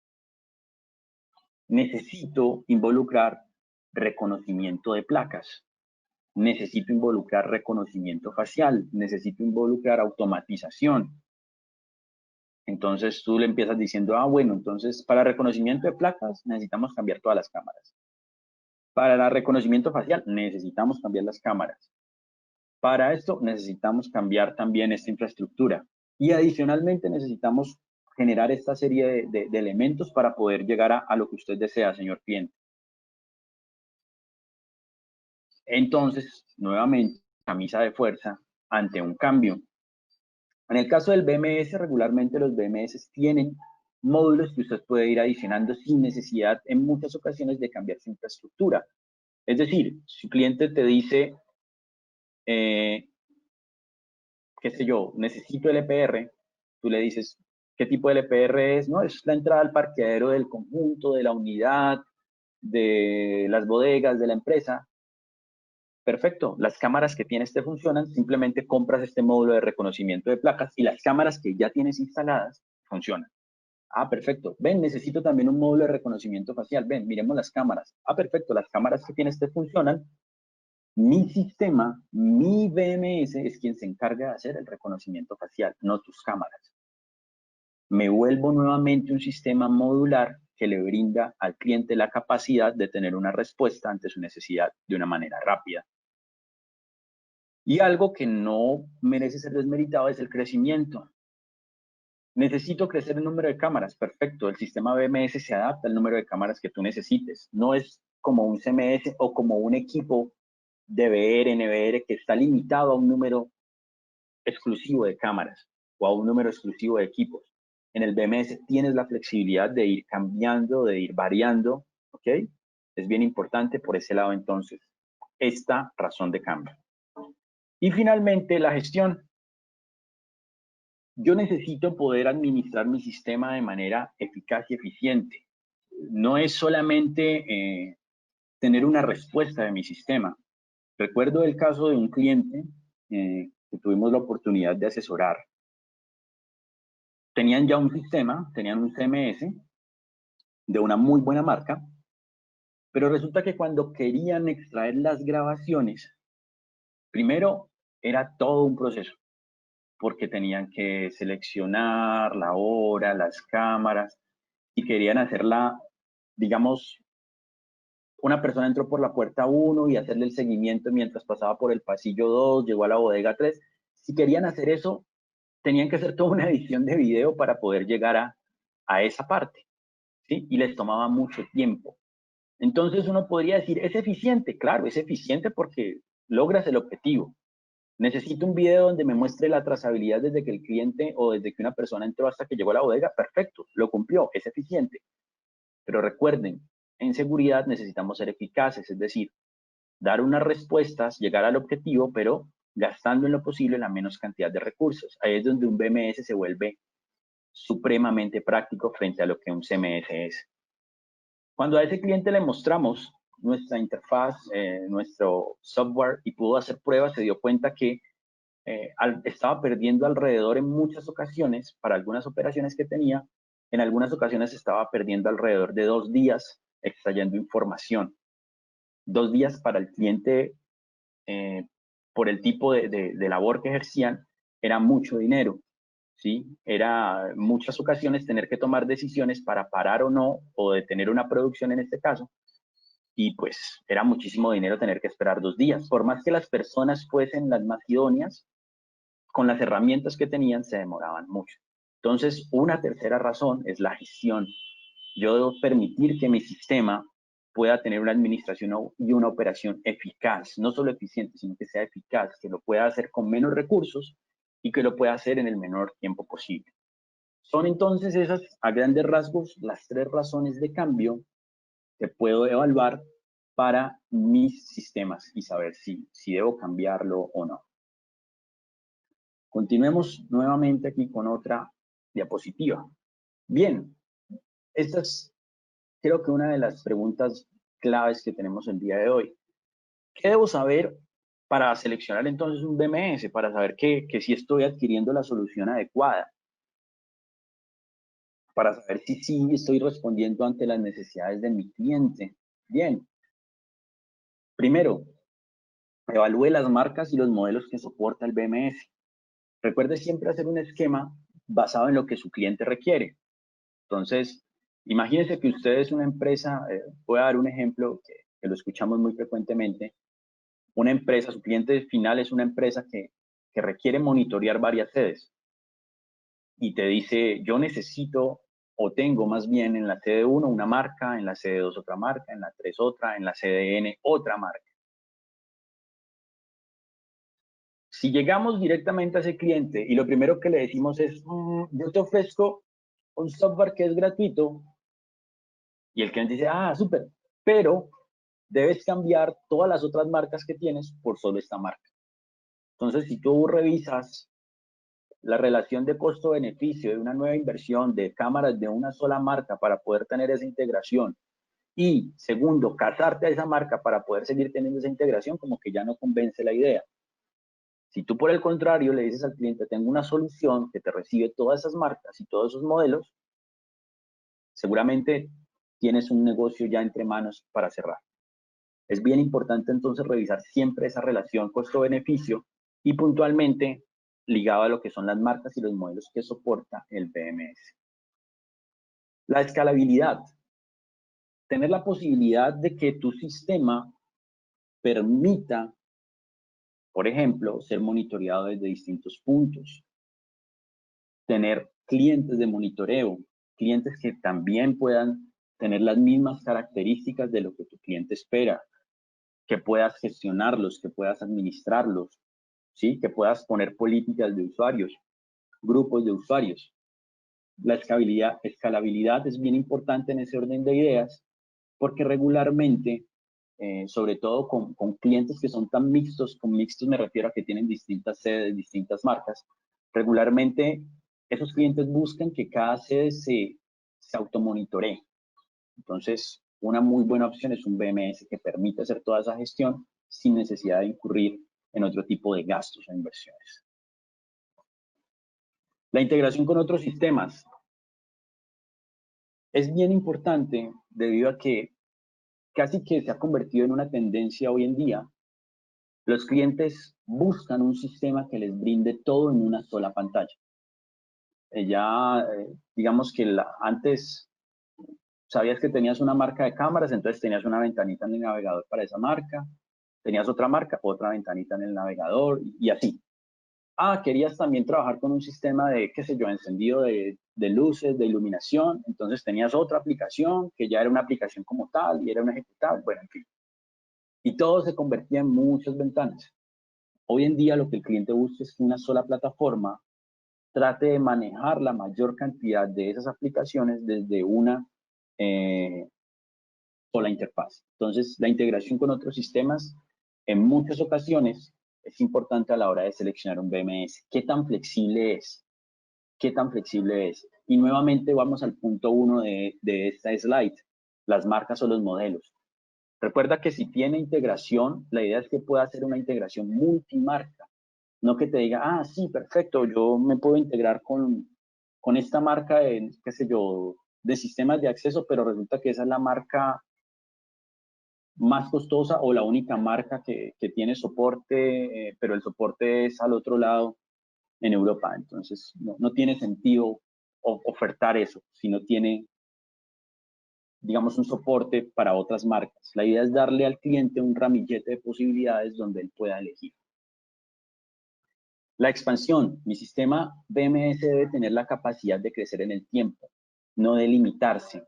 necesito involucrar reconocimiento de placas, necesito involucrar reconocimiento facial, necesito involucrar automatización. Entonces tú le empiezas diciendo, bueno, entonces para reconocimiento de placas necesitamos cambiar todas las cámaras. Para el reconocimiento facial necesitamos cambiar las cámaras. Para esto necesitamos cambiar también esta infraestructura. Y adicionalmente necesitamos generar esta serie de elementos para poder llegar a lo que usted desea, señor cliente. Entonces, nuevamente, camisa de fuerza ante un cambio. En el caso del BMS, regularmente los BMS tienen módulos que usted puede ir adicionando sin necesidad en muchas ocasiones de cambiar su infraestructura. Es decir, si un cliente te dice, qué sé yo, necesito LPR, tú le dices, ¿qué tipo de LPR es? No, es la entrada al parqueadero del conjunto, de la unidad, de las bodegas, de la empresa. Perfecto, las cámaras que tienes te funcionan, simplemente compras este módulo de reconocimiento de placas y las cámaras que ya tienes instaladas funcionan. Perfecto. Ven, necesito también un módulo de reconocimiento facial. Ven, miremos las cámaras. Perfecto, las cámaras que tienes te funcionan. Mi sistema, mi BMS es quien se encarga de hacer el reconocimiento facial, no tus cámaras. Me vuelvo nuevamente un sistema modular que le brinda al cliente la capacidad de tener una respuesta ante su necesidad de una manera rápida. Y algo que no merece ser desmeritado es el crecimiento. Necesito crecer el número de cámaras. Perfecto, el sistema BMS se adapta al número de cámaras que tú necesites. No es como un CMS o como un equipo de VR, NVR, que está limitado a un número exclusivo de cámaras o a un número exclusivo de equipos. En el BMS tienes la flexibilidad de ir cambiando, de ir variando, ¿ok? Es bien importante por ese lado entonces esta razón de cambio. Y finalmente la gestión. Yo necesito poder administrar mi sistema de manera eficaz y eficiente. No es solamente tener una respuesta de mi sistema. Recuerdo el caso de un cliente que tuvimos la oportunidad de asesorar. Tenían ya un sistema, tenían un CMS de una muy buena marca, pero resulta que cuando querían extraer las grabaciones, primero era todo un proceso, porque tenían que seleccionar la hora, las cámaras, y querían hacerla, digamos, una persona entró por la puerta 1 y hacerle el seguimiento mientras pasaba por el pasillo 2, llegó a la bodega 3. Si querían hacer eso, tenían que hacer toda una edición de video para poder llegar a esa parte, ¿sí? Y les tomaba mucho tiempo. Entonces uno podría decir, ¿es eficiente? Claro, es eficiente porque logras el objetivo. Necesito un video donde me muestre la trazabilidad desde que el cliente o desde que una persona entró hasta que llegó a la bodega. Perfecto, lo cumplió, es eficiente. Pero recuerden, en seguridad necesitamos ser eficaces, es decir, dar unas respuestas, llegar al objetivo, pero gastando en lo posible la menos cantidad de recursos. Ahí es donde un BMS se vuelve supremamente práctico frente a lo que un CMS es. Cuando a ese cliente le mostramos nuestra interfaz, nuestro software y pudo hacer pruebas, se dio cuenta que estaba perdiendo alrededor en muchas ocasiones, para algunas operaciones que tenía, en algunas ocasiones estaba perdiendo alrededor de 2 días extrayendo información. 2 días para el cliente, por el tipo de labor que ejercían, era mucho dinero, ¿sí? Era muchas ocasiones tener que tomar decisiones para parar o no, o detener una producción en este caso, y pues era muchísimo dinero tener que esperar 2 días. Por más que las personas fuesen las más idóneas, con las herramientas que tenían se demoraban mucho. Entonces, una tercera razón es la gestión. Yo debo permitir que mi sistema pueda tener una administración y una operación eficaz, no solo eficiente, sino que sea eficaz, que lo pueda hacer con menos recursos y que lo pueda hacer en el menor tiempo posible. Son entonces esas, a grandes rasgos, las 3 razones de cambio que puedo evaluar para mis sistemas y saber si debo cambiarlo o no. Continuemos nuevamente aquí con otra diapositiva. Bien, esta es creo que una de las preguntas claves que tenemos el día de hoy. ¿Qué debo saber para seleccionar entonces un BMS? Para saber que sí estoy adquiriendo la solución adecuada. Para saber si sí estoy respondiendo ante las necesidades de mi cliente. Bien. Primero, evalúe las marcas y los modelos que soporta el BMS. Recuerde siempre hacer un esquema basado en lo que su cliente requiere. Entonces, imagínense que usted es una empresa, voy a dar un ejemplo que lo escuchamos muy frecuentemente. Una empresa, su cliente final es una empresa que requiere monitorear varias sedes y te dice, yo necesito o tengo más bien en la sede 1 una marca, en la sede 2 otra marca, en la 3 otra, en la sede N otra marca. Si llegamos directamente a ese cliente y lo primero que le decimos es, yo te ofrezco un software que es gratuito, y el cliente dice, ah, súper, pero debes cambiar todas las otras marcas que tienes por solo esta marca. Entonces, si tú revisas la relación de costo-beneficio de una nueva inversión de cámaras de una sola marca para poder tener esa integración, y segundo, casarte a esa marca para poder seguir teniendo esa integración, como que ya no convence la idea. Si tú, por el contrario, le dices al cliente, tengo una solución que te recibe todas esas marcas y todos esos modelos, seguramente tienes un negocio ya entre manos para cerrar. Es bien importante entonces revisar siempre esa relación costo-beneficio y puntualmente ligado a lo que son las marcas y los modelos que soporta el BMS. La escalabilidad. Tener la posibilidad de que tu sistema permita, por ejemplo, ser monitoreado desde distintos puntos. Tener clientes de monitoreo, clientes que también puedan tener las mismas características de lo que tu cliente espera, que puedas gestionarlos, que puedas administrarlos, ¿sí? Que puedas poner políticas de usuarios, grupos de usuarios. La escalabilidad es bien importante en ese orden de ideas porque regularmente, sobre todo con clientes que son tan mixtos, con mixtos me refiero a que tienen distintas sedes, distintas marcas, regularmente esos clientes buscan que cada sede se automonitoree. Entonces, una muy buena opción es un BMS que permite hacer toda esa gestión sin necesidad de incurrir en otro tipo de gastos o inversiones. La integración con otros sistemas es bien importante debido a que casi que se ha convertido en una tendencia hoy en día. Los clientes buscan un sistema que les brinde todo en una sola pantalla. Digamos que antes sabías que tenías una marca de cámaras, entonces tenías una ventanita en el navegador para esa marca, tenías otra marca, otra ventanita en el navegador y así. Ah, querías también trabajar con un sistema de, qué sé yo, encendido de luces, de iluminación, entonces tenías otra aplicación que ya era una aplicación como tal y era una ejecutable, bueno, en fin. Y todo se convertía en muchas ventanas. Hoy en día lo que el cliente busca es que una sola plataforma trate de manejar la mayor cantidad de esas aplicaciones desde una sola interfaz. Entonces, la integración con otros sistemas en muchas ocasiones es importante a la hora de seleccionar un BMS. ¿Qué tan flexible es? ¿Qué tan flexible es? Y nuevamente vamos al punto 1 de esta slide, las marcas o los modelos. Recuerda que si tiene integración, la idea es que pueda hacer una integración multimarca. No que te diga, ah, sí, perfecto, yo me puedo integrar con esta marca de, qué sé yo, de sistemas de acceso, pero resulta que esa es la marca más costosa o la única marca que tiene soporte, pero el soporte es al otro lado en Europa. Entonces, no tiene sentido ofertar eso si no tiene, digamos, un soporte para otras marcas. La idea es darle al cliente un ramillete de posibilidades donde él pueda elegir. La expansión. Mi sistema BMS debe tener la capacidad de crecer en el tiempo, no de limitarse.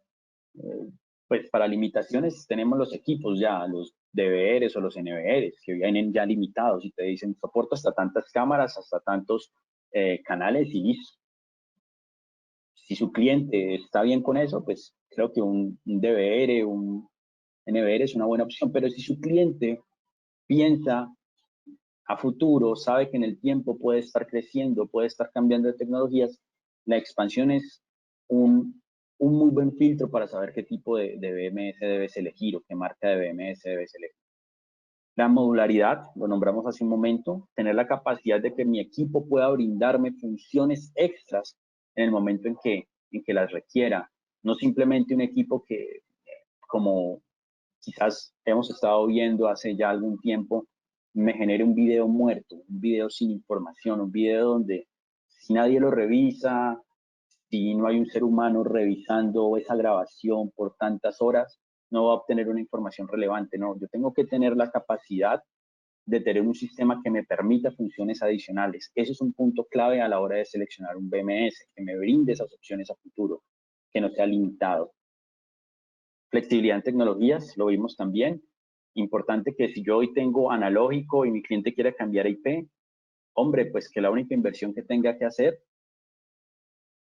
Pues para limitaciones tenemos los equipos ya, los DVRs o los NVRs, que vienen ya limitados y te dicen soporto hasta tantas cámaras, hasta tantos canales y listo. Si su cliente está bien con eso, pues creo que un DVR, un NVR es una buena opción, pero si su cliente piensa a futuro, sabe que en el tiempo puede estar creciendo, puede estar cambiando de tecnologías, la expansión es un muy buen filtro para saber qué tipo de BMS debes elegir o qué marca de BMS debes elegir. La modularidad, lo nombramos hace un momento, tener la capacidad de que mi equipo pueda brindarme funciones extras en el momento en que las requiera. No simplemente un equipo que, como quizás hemos estado viendo hace ya algún tiempo, me genere un video muerto, un video sin información, un video donde si nadie lo revisa, si no hay un ser humano revisando esa grabación por tantas horas, no va a obtener una información relevante. No, yo tengo que tener la capacidad de tener un sistema que me permita funciones adicionales. Ese es un punto clave a la hora de seleccionar un BMS, que me brinde esas opciones a futuro, que no sea limitado. Flexibilidad en tecnologías, lo vimos también. Importante que si yo hoy tengo analógico y mi cliente quiere cambiar a IP, hombre, pues que la única inversión que tenga que hacer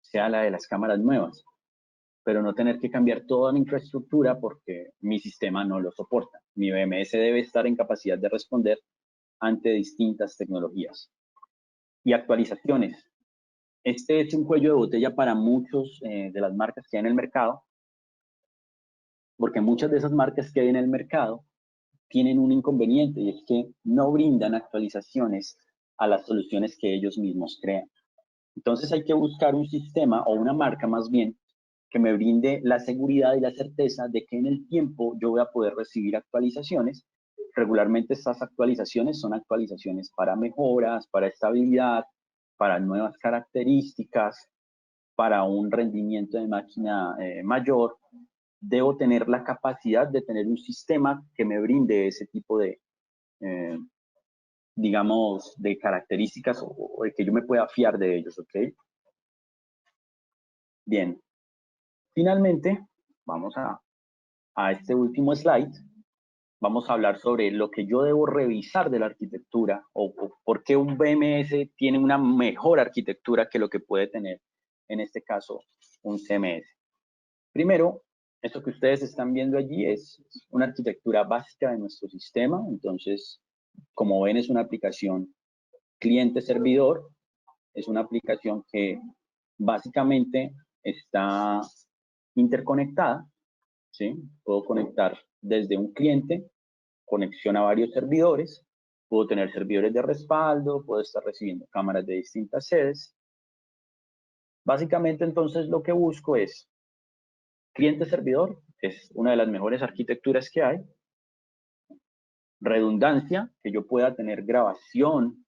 sea la de las cámaras nuevas, pero no tener que cambiar toda mi infraestructura porque mi sistema no lo soporta. Mi BMS debe estar en capacidad de responder ante distintas tecnologías. Y actualizaciones. Este es un cuello de botella para muchos de las marcas que hay en el mercado, porque muchas de esas marcas que hay en el mercado tienen un inconveniente y es que no brindan actualizaciones a las soluciones que ellos mismos crean. Entonces hay que buscar un sistema o una marca más bien que me brinde la seguridad y la certeza de que en el tiempo yo voy a poder recibir actualizaciones. Regularmente estas actualizaciones son actualizaciones para mejoras, para estabilidad, para nuevas características, para un rendimiento de máquina mayor. Debo tener la capacidad de tener un sistema que me brinde ese tipo de, eh, digamos, de características o de que yo me pueda fiar de ellos, ¿ok? Bien, finalmente, vamos a este último slide. Vamos a hablar sobre lo que yo debo revisar de la arquitectura o por qué un BMS tiene una mejor arquitectura que lo que puede tener, en este caso, un CMS. Primero, esto que ustedes están viendo allí es una arquitectura básica de nuestro sistema. Entonces, como ven, es una aplicación cliente-servidor. Es una aplicación que básicamente está interconectada, ¿sí? Puedo conectar desde un cliente, conexión a varios servidores, puedo tener servidores de respaldo, puedo estar recibiendo cámaras de distintas sedes. Básicamente, entonces, lo que busco es cliente-servidor, es una de las mejores arquitecturas que hay. Redundancia, que yo pueda tener grabación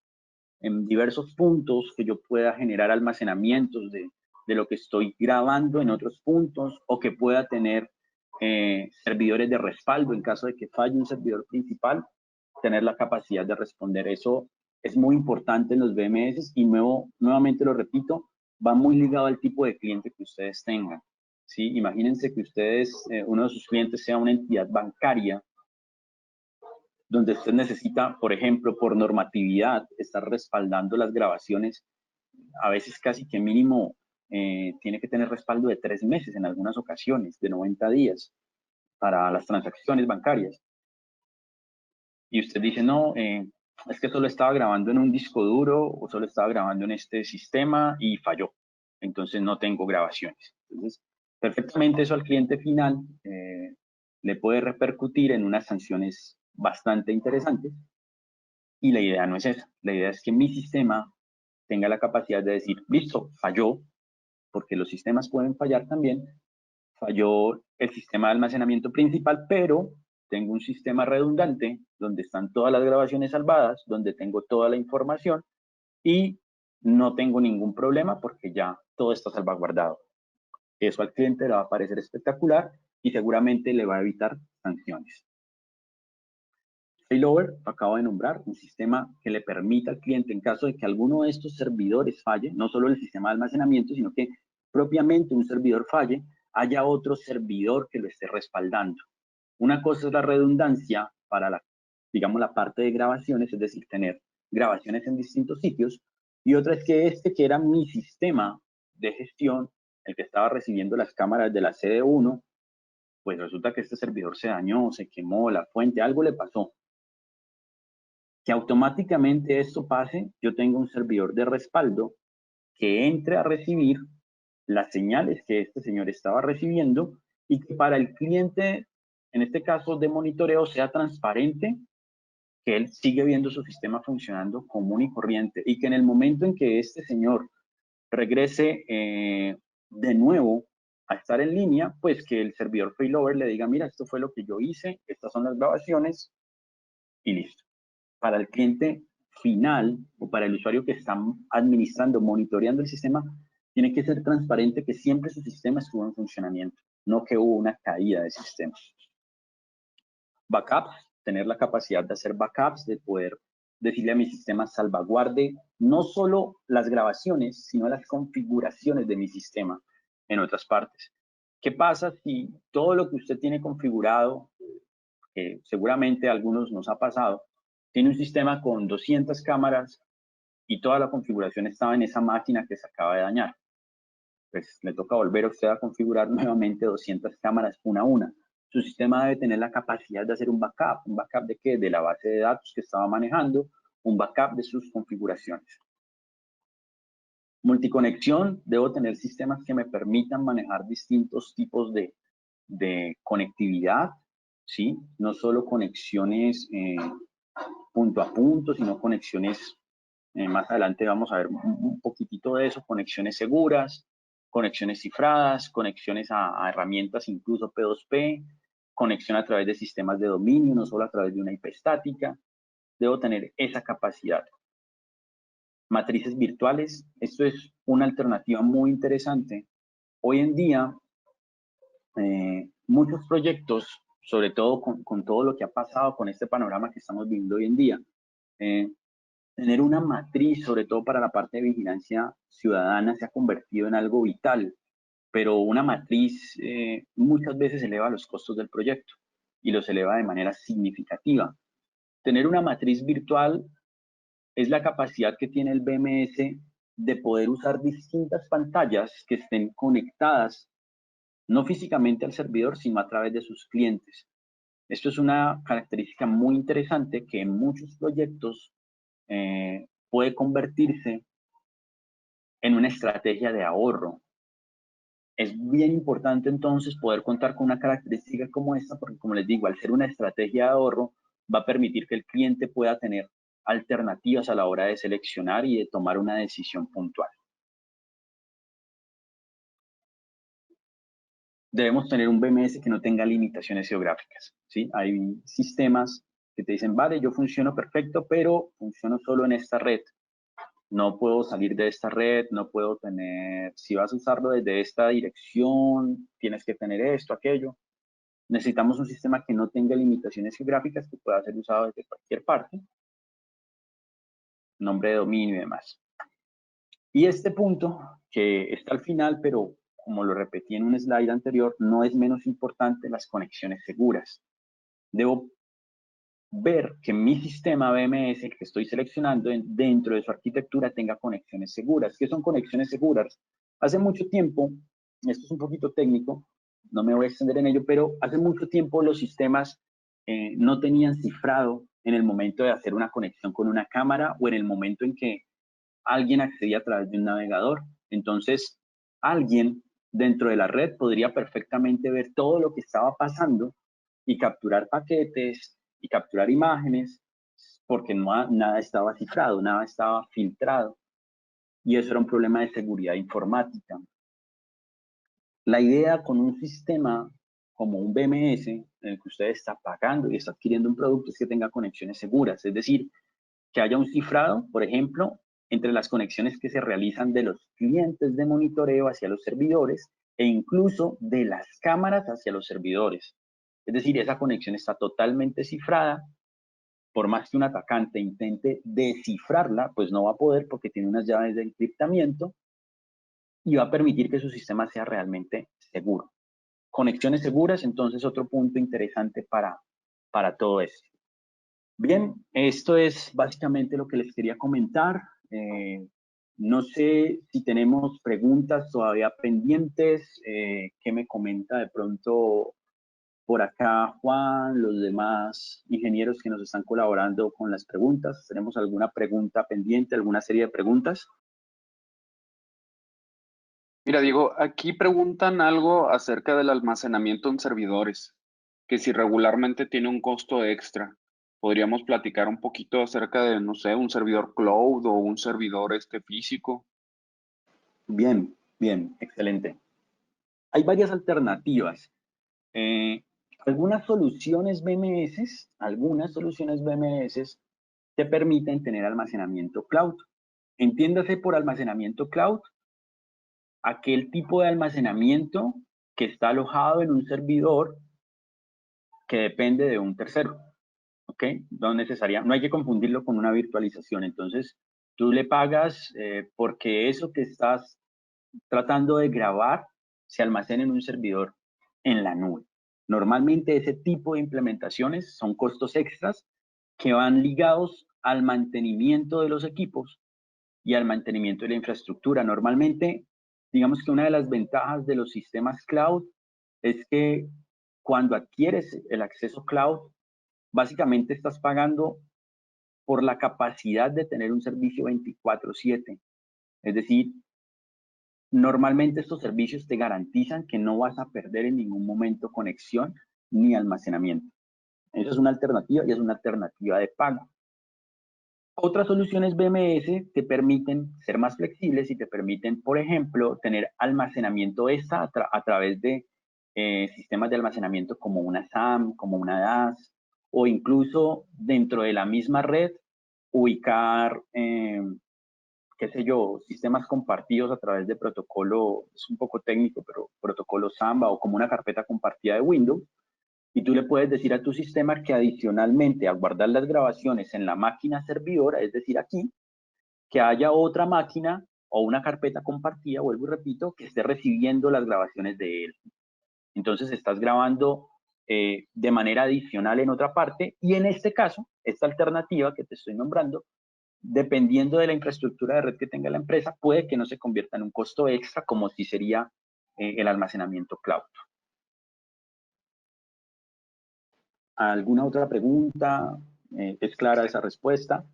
en diversos puntos, que yo pueda generar almacenamientos de lo que estoy grabando en otros puntos, o que pueda tener servidores de respaldo en caso de que falle un servidor principal, tener la capacidad de responder. Eso es muy importante en los BMS y nuevamente lo repito, va muy ligado al tipo de cliente que ustedes tengan. ¿Sí? Imagínense que ustedes, uno de sus clientes sea una entidad bancaria donde usted necesita, por ejemplo, por normatividad, estar respaldando las grabaciones, a veces casi que mínimo tiene que tener respaldo de 3 meses en algunas ocasiones, de 90 días para las transacciones bancarias. Y usted dice, no, es que solo estaba grabando en un disco duro o solo estaba grabando en este sistema y falló. Entonces no tengo grabaciones. Entonces, perfectamente eso al cliente final le puede repercutir en unas sanciones bastante interesantes. Y la idea no es esa. La idea es que mi sistema tenga la capacidad de decir, listo, falló, porque los sistemas pueden fallar también. Falló el sistema de almacenamiento principal, pero tengo un sistema redundante donde están todas las grabaciones salvadas, donde tengo toda la información y no tengo ningún problema porque ya todo está salvaguardado. Eso al cliente le va a parecer espectacular y seguramente le va a evitar sanciones. Failover, acabo de nombrar, un sistema que le permita al cliente, en caso de que alguno de estos servidores falle, no solo el sistema de almacenamiento, sino que propiamente un servidor falle, haya otro servidor que lo esté respaldando. Una cosa es la redundancia para digamos, la parte de grabaciones, es decir, tener grabaciones en distintos sitios. Y otra es que que era mi sistema de gestión, el que estaba recibiendo las cámaras de la CD1, pues resulta que este servidor se dañó, se quemó, la fuente, algo le pasó. Que automáticamente esto pase, yo tengo un servidor de respaldo que entre a recibir las señales que este señor estaba recibiendo y que para el cliente, en este caso de monitoreo, sea transparente, que él sigue viendo su sistema funcionando común y corriente y que en el momento en que este señor regrese de nuevo a estar en línea, pues que el servidor failover le diga, mira, esto fue lo que yo hice, estas son las grabaciones y listo. Para el cliente final o para el usuario que está administrando, monitoreando el sistema, tiene que ser transparente que siempre su sistema estuvo en funcionamiento, no que hubo una caída de sistema. Backups, tener la capacidad de hacer backups, de poder decirle a mi sistema salvaguarde no solo las grabaciones, sino las configuraciones de mi sistema en otras partes. ¿Qué pasa si todo lo que usted tiene configurado, que seguramente a algunos nos ha pasado, tiene un sistema con 200 cámaras y toda la configuración estaba en esa máquina que se acaba de dañar? Pues le toca volver a usted a configurar nuevamente 200 cámaras una a una. Su sistema debe tener la capacidad de hacer un backup de qué, de la base de datos que estaba manejando, un backup de sus configuraciones. Multiconexión, debo tener sistemas que me permitan manejar distintos tipos de conectividad, ¿sí? No solo conexiones punto a punto, sino conexiones, más adelante vamos a ver un poquitito de eso, conexiones seguras, conexiones cifradas, conexiones a herramientas incluso P2P, conexión a través de sistemas de dominio, no solo a través de una IP estática. Debo tener esa capacidad. Matrices virtuales, esto es una alternativa muy interesante. Hoy en día, muchos proyectos, sobre todo con todo lo que ha pasado con este panorama que estamos viviendo hoy en día, tener una matriz, sobre todo para la parte de vigilancia ciudadana, se ha convertido en algo vital, pero una matriz muchas veces eleva los costos del proyecto y los eleva de manera significativa. Tener una matriz virtual es la capacidad que tiene el BMS de poder usar distintas pantallas que estén conectadas, no físicamente al servidor, sino a través de sus clientes. Esto es una característica muy interesante que en muchos proyectos puede convertirse en una estrategia de ahorro. Es bien importante entonces poder contar con una característica como esta, porque como les digo, al ser una estrategia de ahorro, va a permitir que el cliente pueda tener alternativas a la hora de seleccionar y de tomar una decisión puntual. Debemos tener un BMS que no tenga limitaciones geográficas, ¿sí? Hay sistemas que te dicen, vale, yo funciono perfecto, pero funciono solo en esta red. No puedo salir de esta red, no puedo tener, si vas a usarlo desde esta dirección, tienes que tener esto, aquello. Necesitamos un sistema que no tenga limitaciones geográficas, que pueda ser usado desde cualquier parte, nombre de dominio y demás. Y este punto, que está al final, pero como lo repetí en un slide anterior, no es menos importante, las conexiones seguras. Debo ver que mi sistema BMS que estoy seleccionando dentro de su arquitectura tenga conexiones seguras. ¿Qué son conexiones seguras? Hace mucho tiempo, esto es un poquito técnico, no me voy a extender en ello, pero hace mucho tiempo los sistemas no tenían cifrado en el momento de hacer una conexión con una cámara o en el momento en que alguien accedía a través de un navegador. Entonces, alguien dentro de la red podría perfectamente ver todo lo que estaba pasando y capturar paquetes y capturar imágenes, porque nada estaba cifrado, nada estaba filtrado. Y eso era un problema de seguridad informática. La idea con un sistema como un BMS, en el que usted está pagando y está adquiriendo un producto, es que tenga conexiones seguras. Es decir, que haya un cifrado, por ejemplo, entre las conexiones que se realizan de los clientes de monitoreo hacia los servidores e incluso de las cámaras hacia los servidores. Es decir, esa conexión está totalmente cifrada. Por más que un atacante intente descifrarla, pues no va a poder porque tiene unas llaves de encriptamiento y va a permitir que su sistema sea realmente seguro. Conexiones seguras, entonces, otro punto interesante para todo esto. Bien, esto es básicamente lo que les quería comentar. No sé si tenemos preguntas todavía pendientes. ¿Qué me comenta de pronto por acá Juan, los demás ingenieros que nos están colaborando con las preguntas? ¿Tenemos alguna pregunta pendiente, alguna serie de preguntas? Mira, Diego, aquí preguntan algo acerca del almacenamiento en servidores, que si regularmente tiene un costo extra. Podríamos platicar un poquito acerca de, no sé, un servidor cloud o un servidor físico. Bien, bien, excelente. Hay varias alternativas. Eh, algunas soluciones BMS te permiten tener almacenamiento cloud. Entiéndase por almacenamiento cloud aquel tipo de almacenamiento que está alojado en un servidor que depende de un tercero, ¿ok? No hay que confundirlo con una virtualización. Entonces, tú le pagas porque eso que estás tratando de grabar se almacena en un servidor en la nube. Normalmente ese tipo de implementaciones son costos extras que van ligados al mantenimiento de los equipos y al mantenimiento de la infraestructura. Normalmente, digamos que una de las ventajas de los sistemas cloud es que cuando adquieres el acceso cloud, básicamente estás pagando por la capacidad de tener un servicio 24/7. Es decir, normalmente estos servicios te garantizan que no vas a perder en ningún momento conexión ni almacenamiento. Esa es una alternativa y es una alternativa de pago. Otras soluciones BMS te permiten ser más flexibles y te permiten, por ejemplo, tener almacenamiento extra a través de sistemas de almacenamiento como una SAM, como una DAS, o incluso dentro de la misma red ubicar, qué sé yo, sistemas compartidos a través de protocolo, es un poco técnico, pero protocolo Samba o como una carpeta compartida de Windows, y tú le puedes decir a tu sistema que adicionalmente a guardar las grabaciones en la máquina servidora, es decir, aquí, que haya otra máquina o una carpeta compartida, vuelvo y repito, que esté recibiendo las grabaciones de él. Entonces estás grabando de manera adicional en otra parte y en este caso, esta alternativa que te estoy nombrando, dependiendo de la infraestructura de red que tenga la empresa, puede que no se convierta en un costo extra como si sería el almacenamiento cloud. ¿Alguna otra pregunta? ¿Es clara esa respuesta?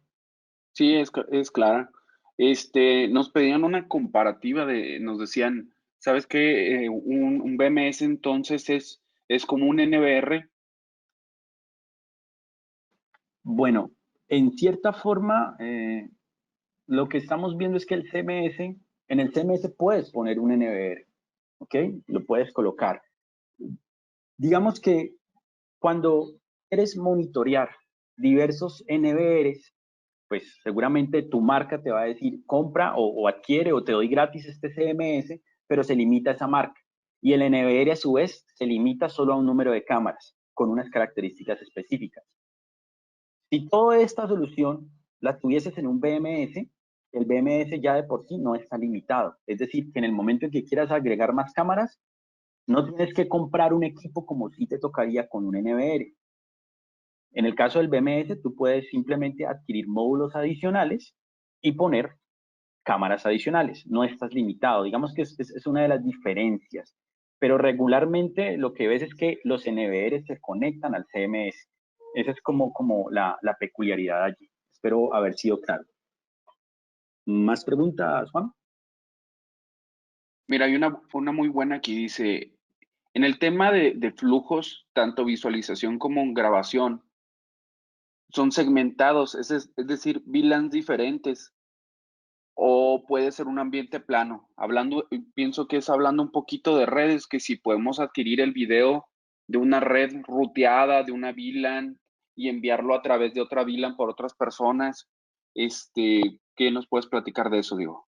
Sí, es clara. Nos pedían una comparativa nos decían, ¿sabes qué? Un BMS entonces es como un NVR. Bueno, en cierta forma, lo que estamos viendo es que en el CMS puedes poner un NVR, ¿ok? Lo puedes colocar. Digamos que cuando quieres monitorear diversos NVRs, pues seguramente tu marca te va a decir compra o adquiere o te doy gratis este CMS, pero se limita a esa marca. Y el NVR a su vez se limita solo a un número de cámaras con unas características específicas. Si toda esta solución la tuvieses en un BMS, el BMS ya de por sí no está limitado. Es decir, que en el momento en que quieras agregar más cámaras, no tienes que comprar un equipo como si te tocaría con un NVR. En el caso del BMS, tú puedes simplemente adquirir módulos adicionales y poner cámaras adicionales. No estás limitado. Digamos que es una de las diferencias. Pero regularmente lo que ves es que los NVR se conectan al CMS. Esa es como la peculiaridad allí. Espero haber sido claro. ¿Más preguntas, Juan? Mira, hay una muy buena aquí, dice, en el tema de flujos, tanto visualización como en grabación, son segmentados, es decir, VLANs diferentes, o puede ser un ambiente plano. Pienso que es hablando un poquito de redes, que si podemos adquirir el video de una red ruteada, de una VLAN, y enviarlo a través de otra VLAN por otras personas, ¿qué nos puedes platicar de eso, Diego?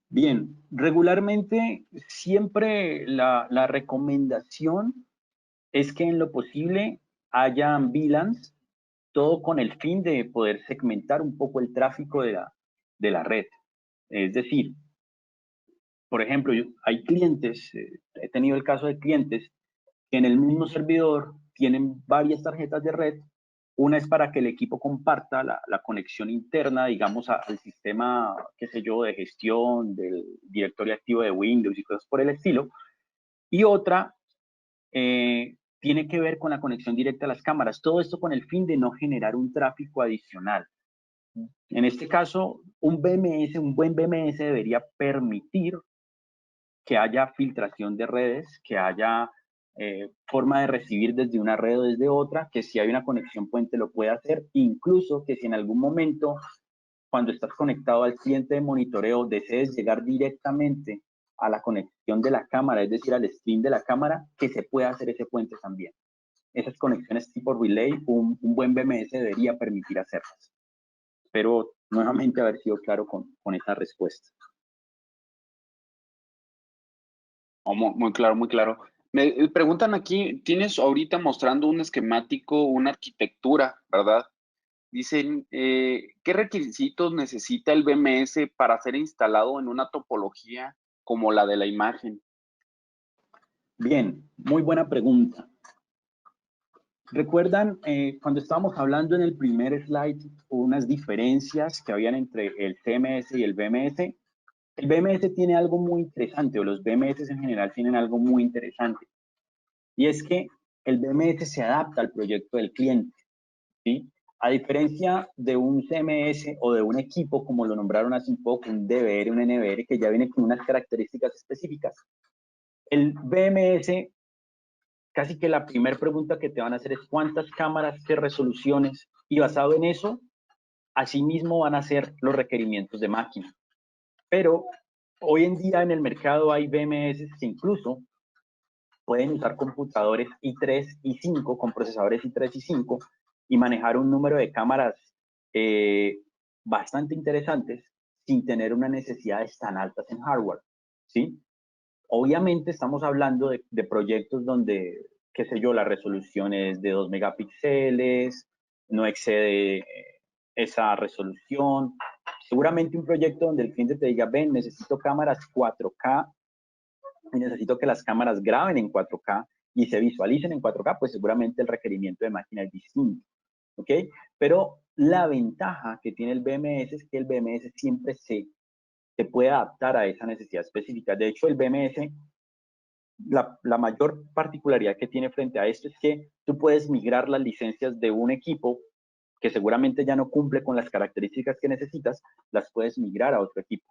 Bien, regularmente siempre la recomendación es que en lo posible hayan VLANs, todo con el fin de poder segmentar un poco el tráfico de la red. Es decir, por ejemplo, hay clientes, he tenido el caso de clientes que en el mismo servidor tienen varias tarjetas de red Una es para que el equipo comparta la conexión interna, digamos, al sistema, qué sé yo, de gestión, del directorio activo de Windows y cosas por el estilo. Y otra tiene que ver con la conexión directa a las cámaras. Todo esto con el fin de no generar un tráfico adicional. En este caso, un BMS, un buen BMS debería permitir que haya filtración de redes, que haya forma de recibir desde una red o desde otra, que si hay una conexión puente lo puede hacer, incluso que si en algún momento, cuando estás conectado al cliente de monitoreo, desees llegar directamente a la conexión de la cámara, es decir, al stream de la cámara, que se pueda hacer ese puente también. Esas conexiones tipo relay, un buen BMS debería permitir hacerlas. Espero nuevamente haber sido claro con esta respuesta. Oh, muy claro, muy claro. Me preguntan aquí, tienes ahorita mostrando un esquemático, una arquitectura, ¿verdad? Dicen, ¿qué requisitos necesita el BMS para ser instalado en una topología como la de la imagen? Bien, muy buena pregunta. ¿Recuerdan cuando estábamos hablando en el primer slide unas diferencias que habían entre el CMS y el BMS? El BMS tiene algo muy interesante, o los BMS en general tienen algo muy interesante, y es que el BMS se adapta al proyecto del cliente, ¿sí? A diferencia de un CMS o de un equipo, como lo nombraron hace un poco, un DVR, un NVR, que ya viene con unas características específicas. El BMS, casi que la primera pregunta que te van a hacer es cuántas cámaras, qué resoluciones, y basado en eso, asimismo van a ser los requerimientos de máquina. Pero hoy en día en el mercado hay BMS que incluso pueden usar computadores i3, i5, con procesadores i3, i5, y manejar un número de cámaras bastante interesantes sin tener unas necesidades tan altas en hardware, ¿sí? Obviamente estamos hablando de proyectos donde, qué sé yo, la resolución es de 2 megapíxeles, no excede esa resolución. Seguramente un proyecto donde el cliente te diga, ven, necesito cámaras 4K y necesito que las cámaras graben en 4K y se visualicen en 4K, pues seguramente el requerimiento de máquina es distinto, ¿ok? Pero la ventaja que tiene el BMS es que el BMS siempre se puede adaptar a esa necesidad específica. De hecho, el BMS, la mayor particularidad que tiene frente a esto es que tú puedes migrar las licencias de un equipo que seguramente ya no cumple con las características que necesitas, las puedes migrar a otro equipo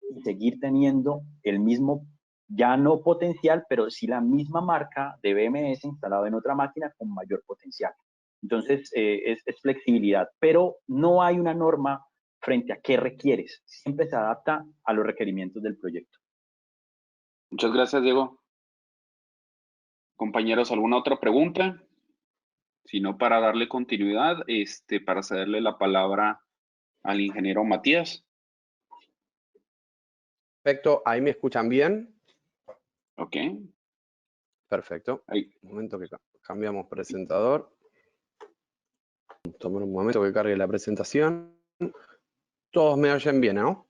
y seguir teniendo el mismo, ya no potencial, pero sí la misma marca de BMS instalado en otra máquina con mayor potencial. Entonces, es flexibilidad, pero no hay una norma frente a qué requieres. Siempre se adapta a los requerimientos del proyecto. Muchas gracias, Diego. Compañeros, ¿alguna otra pregunta? Si no, para darle continuidad, para cederle la palabra al ingeniero Matías. Perfecto, ¿ahí me escuchan bien? Ok. Perfecto. Ahí. Un momento que cambiamos presentador. Tomar un momento que cargue la presentación. Todos me oyen bien, ¿no?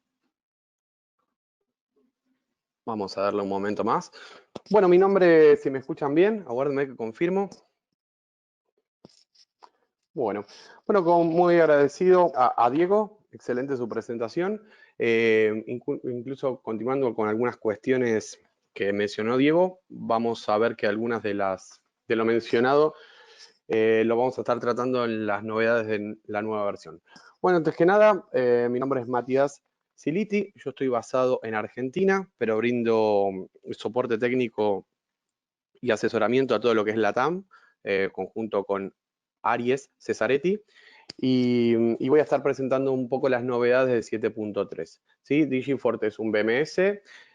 Vamos a darle un momento más. Bueno, mi nombre, si me escuchan bien, aguárdenme que confirmo. Bueno, muy agradecido a Diego, excelente su presentación. Incluso continuando con algunas cuestiones que mencionó Diego, vamos a ver que algunas de lo mencionado lo vamos a estar tratando en las novedades de la nueva versión. Bueno, antes que nada, mi nombre es Matías Siliti, yo estoy basado en Argentina, pero brindo soporte técnico y asesoramiento a todo lo que es LATAM, conjunto con Aries Cesaretti, y voy a estar presentando un poco las novedades de 7.3. ¿Sí? DigiForte es un BMS,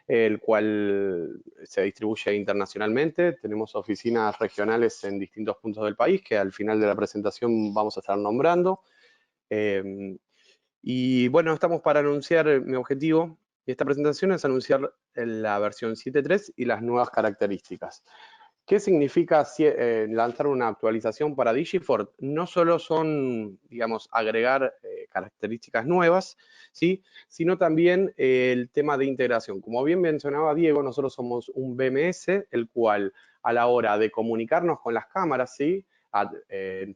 el cual se distribuye internacionalmente. Tenemos oficinas regionales en distintos puntos del país que al final de la presentación vamos a estar nombrando. Y bueno, estamos para anunciar mi objetivo de esta presentación es anunciar la versión 7.3 y las nuevas características. ¿Qué significa lanzar una actualización para DigiForte? No solo son, digamos, agregar características nuevas, ¿sí? Sino también el tema de integración. Como bien mencionaba Diego, nosotros somos un BMS, el cual a la hora de comunicarnos con las cámaras, ¿sí?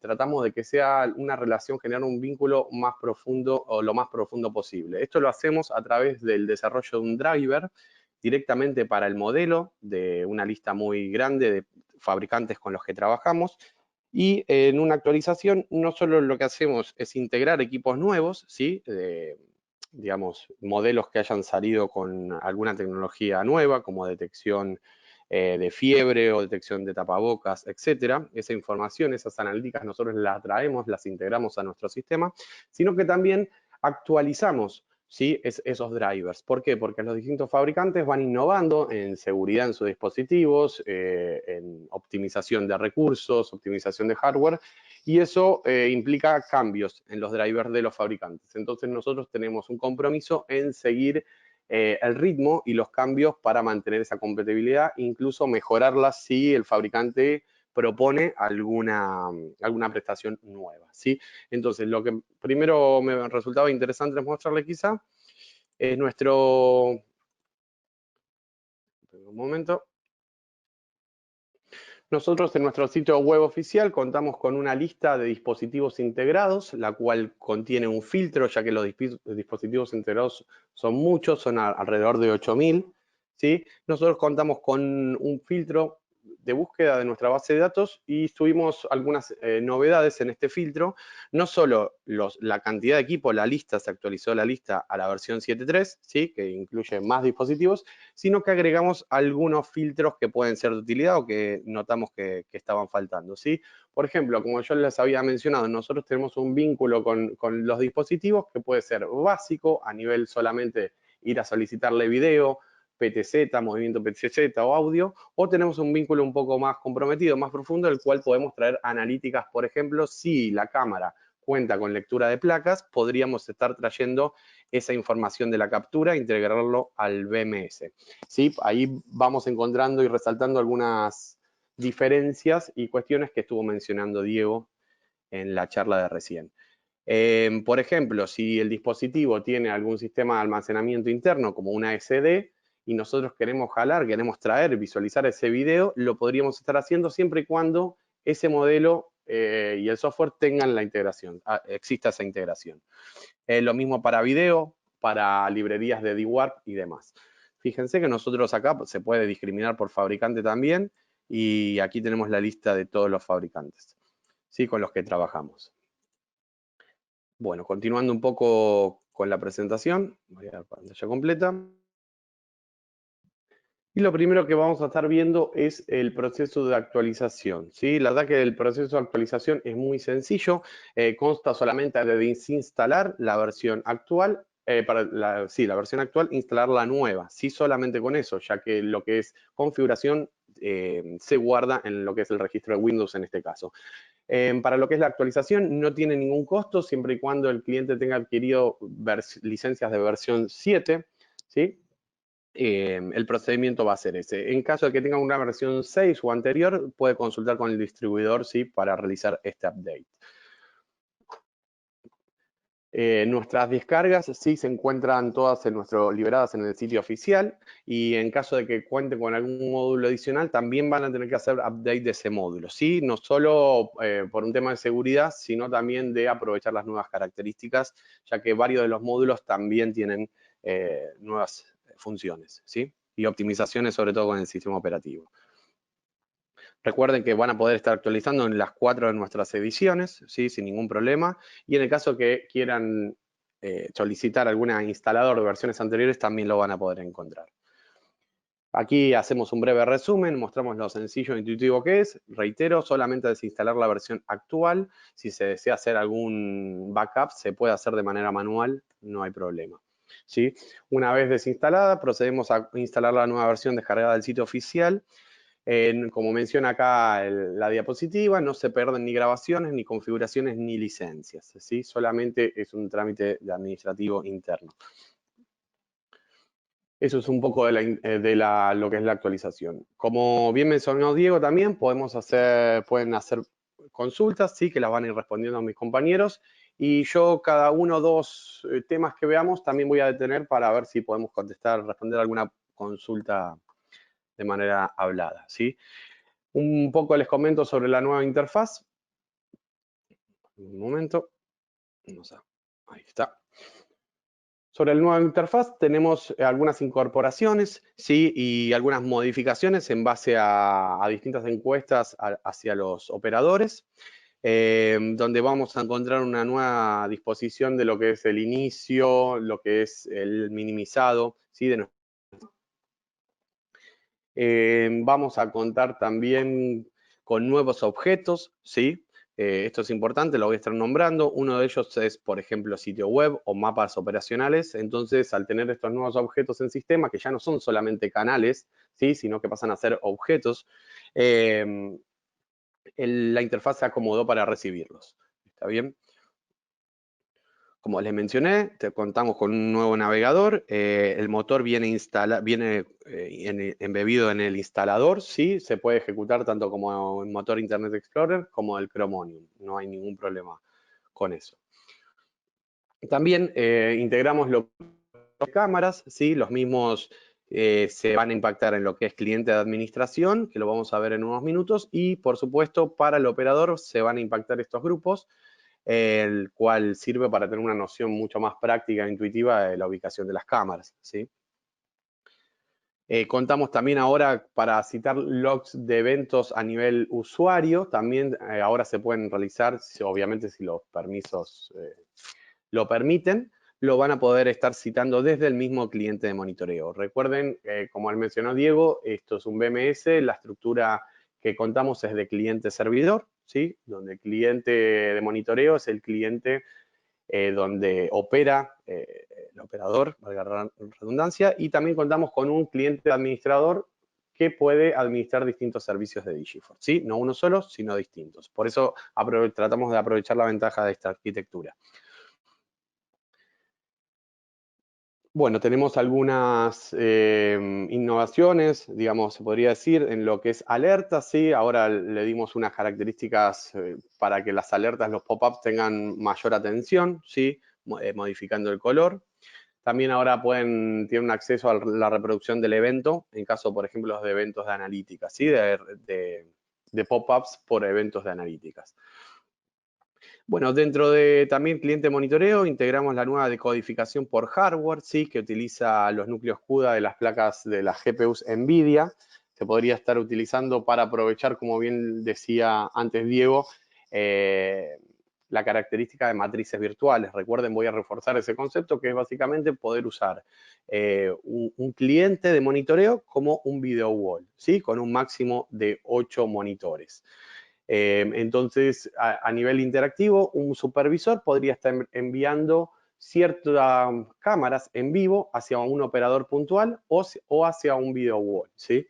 tratamos de que sea una relación, generar un vínculo más profundo o lo más profundo posible. Esto lo hacemos a través del desarrollo de un driver directamente para el modelo de una lista muy grande de fabricantes con los que trabajamos. Y en una actualización no solo lo que hacemos es integrar equipos nuevos, ¿sí? Digamos, modelos que hayan salido con alguna tecnología nueva, como detección de fiebre o detección de tapabocas, etcétera. Esa información, esas analíticas, nosotros las traemos, las integramos a nuestro sistema, sino que también actualizamos, ¿sí? Esos drivers. ¿Por qué? Porque los distintos fabricantes van innovando en seguridad en sus dispositivos, en optimización de recursos, optimización de hardware, y eso implica cambios en los drivers de los fabricantes. Entonces nosotros tenemos un compromiso en seguir el ritmo y los cambios para mantener esa compatibilidad, incluso mejorarla si el fabricante propone alguna prestación nueva, ¿sí? Entonces, lo que primero me resultaba interesante mostrarle quizá es nuestro... Un momento. Nosotros en nuestro sitio web oficial contamos con una lista de dispositivos integrados, la cual contiene un filtro, ya que los dispositivos integrados son muchos, son alrededor de 8.000, ¿sí? Nosotros contamos con un filtro de búsqueda de nuestra base de datos y tuvimos algunas novedades en este filtro. No solo la cantidad de equipos, la lista, se actualizó la lista a la versión 7.3, ¿sí? Que incluye más dispositivos, sino que agregamos algunos filtros que pueden ser de utilidad o que notamos que estaban faltando, ¿sí? Por ejemplo, como yo les había mencionado, nosotros tenemos un vínculo con los dispositivos que puede ser básico, a nivel solamente ir a solicitarle video, PTZ, movimiento PTZ o audio, o tenemos un vínculo un poco más comprometido, más profundo, el cual podemos traer analíticas, por ejemplo, si la cámara cuenta con lectura de placas, podríamos estar trayendo esa información de la captura e integrarlo al BMS. ¿Sí? Ahí vamos encontrando y resaltando algunas diferencias y cuestiones que estuvo mencionando Diego en la charla de recién. Por ejemplo, si el dispositivo tiene algún sistema de almacenamiento interno como una SD y nosotros queremos jalar, queremos traer, visualizar ese video, lo podríamos estar haciendo siempre y cuando ese modelo y el software tengan la integración, exista esa integración. Lo mismo para video, para librerías de DWARP y demás. Fíjense que nosotros acá se puede discriminar por fabricante también y aquí tenemos la lista de todos los fabricantes, ¿sí? Con los que trabajamos. Bueno, continuando un poco con la presentación, voy a dar pantalla completa. Y lo primero que vamos a estar viendo es el proceso de actualización, ¿sí? La verdad que el proceso de actualización es muy sencillo, consta solamente de desinstalar la versión actual, la versión actual, instalar la nueva, sí, solamente con eso, ya que lo que es configuración se guarda en lo que es el registro de Windows en este caso. Para lo que es la actualización no tiene ningún costo, siempre y cuando el cliente tenga adquirido licencias de versión 7, ¿sí? El procedimiento va a ser ese. En caso de que tenga una versión 6 o anterior, puede consultar con el distribuidor, ¿sí? Para realizar este update. Nuestras descargas sí se encuentran todas liberadas en el sitio oficial y en caso de que cuenten con algún módulo adicional también van a tener que hacer update de ese módulo, ¿sí? No solo por un tema de seguridad, sino también de aprovechar las nuevas características, ya que varios de los módulos también tienen nuevas funciones, ¿sí? Y optimizaciones sobre todo con el sistema operativo. Recuerden que van a poder estar actualizando en las 4 de nuestras ediciones, ¿sí? Sin ningún problema. Y en el caso que quieran solicitar algún instalador de versiones anteriores, también lo van a poder encontrar. Aquí hacemos un breve resumen, mostramos lo sencillo e intuitivo que es. Reitero, solamente desinstalar la versión actual. Si se desea hacer algún backup, se puede hacer de manera manual, no hay problema, ¿sí? Una vez desinstalada, procedemos a instalar la nueva versión descargada del sitio oficial. Como menciona acá la diapositiva, no se pierden ni grabaciones, ni configuraciones, ni licencias, ¿sí? Solamente es un trámite administrativo interno. Eso es un poco lo que es la actualización. Como bien mencionó Diego también, pueden hacer consultas, sí, que las van a ir respondiendo a mis compañeros. Y yo cada uno o dos temas que veamos también voy a detener para ver si podemos responder alguna consulta de manera hablada, ¿sí? Un poco les comento sobre la nueva interfaz. Un momento. Ahí está. Sobre el nuevo interfaz tenemos algunas incorporaciones, ¿sí? Y algunas modificaciones en base a distintas encuestas hacia los operadores, donde vamos a encontrar una nueva disposición de lo que es el inicio, lo que es el minimizado, ¿sí? Vamos a contar también con nuevos objetos, ¿sí? Esto es importante, lo voy a estar nombrando. Uno de ellos es, por ejemplo, sitio web o mapas operacionales. Entonces, al tener estos nuevos objetos en sistema, que ya no son solamente canales, ¿sí? Sino que pasan a ser objetos, la interfaz se acomodó para recibirlos. ¿Está bien? Como les mencioné, contamos con un nuevo navegador. El motor viene embebido en el instalador, sí, se puede ejecutar tanto como el motor Internet Explorer como el Chromium. No hay ningún problema con eso. También integramos los cámaras, sí, los mismos se van a impactar en lo que es cliente de administración, que lo vamos a ver en unos minutos, y por supuesto para el operador se van a impactar estos grupos, el cual sirve para tener una noción mucho más práctica e intuitiva de la ubicación de las cámaras, ¿sí? Contamos también ahora para citar logs de eventos a nivel usuario, también ahora se pueden realizar, obviamente si los permisos lo permiten, lo van a poder estar citando desde el mismo cliente de monitoreo. Recuerden, como mencionó Diego, esto es un BMS, la estructura que contamos es de cliente-servidor, ¿sí? Donde el cliente de monitoreo es el cliente donde opera el operador, valga la redundancia, y también contamos con un cliente administrador que puede administrar distintos servicios de Digiforce, ¿sí? No uno solo, sino distintos. Por eso tratamos de aprovechar la ventaja de esta arquitectura. Bueno, tenemos algunas innovaciones, digamos, se podría decir, en lo que es alertas, ¿sí? Ahora le dimos unas características para que las alertas, los pop-ups tengan mayor atención, ¿sí? Modificando el color. También ahora tienen acceso a la reproducción del evento, en caso, por ejemplo, de eventos de analítica, ¿sí? De pop-ups por eventos de analíticas. Bueno, dentro de también cliente monitoreo integramos la nueva decodificación por hardware, ¿sí? Que utiliza los núcleos CUDA de las placas de las GPUs NVIDIA. Se podría estar utilizando para aprovechar, como bien decía antes Diego, la característica de matrices virtuales. Recuerden, voy a reforzar ese concepto, que es básicamente poder usar un cliente de monitoreo como un video wall, ¿sí? Con un máximo de 8 monitores. Entonces, a nivel interactivo, un supervisor podría estar enviando ciertas cámaras en vivo hacia un operador puntual o hacia un video wall, ¿sí?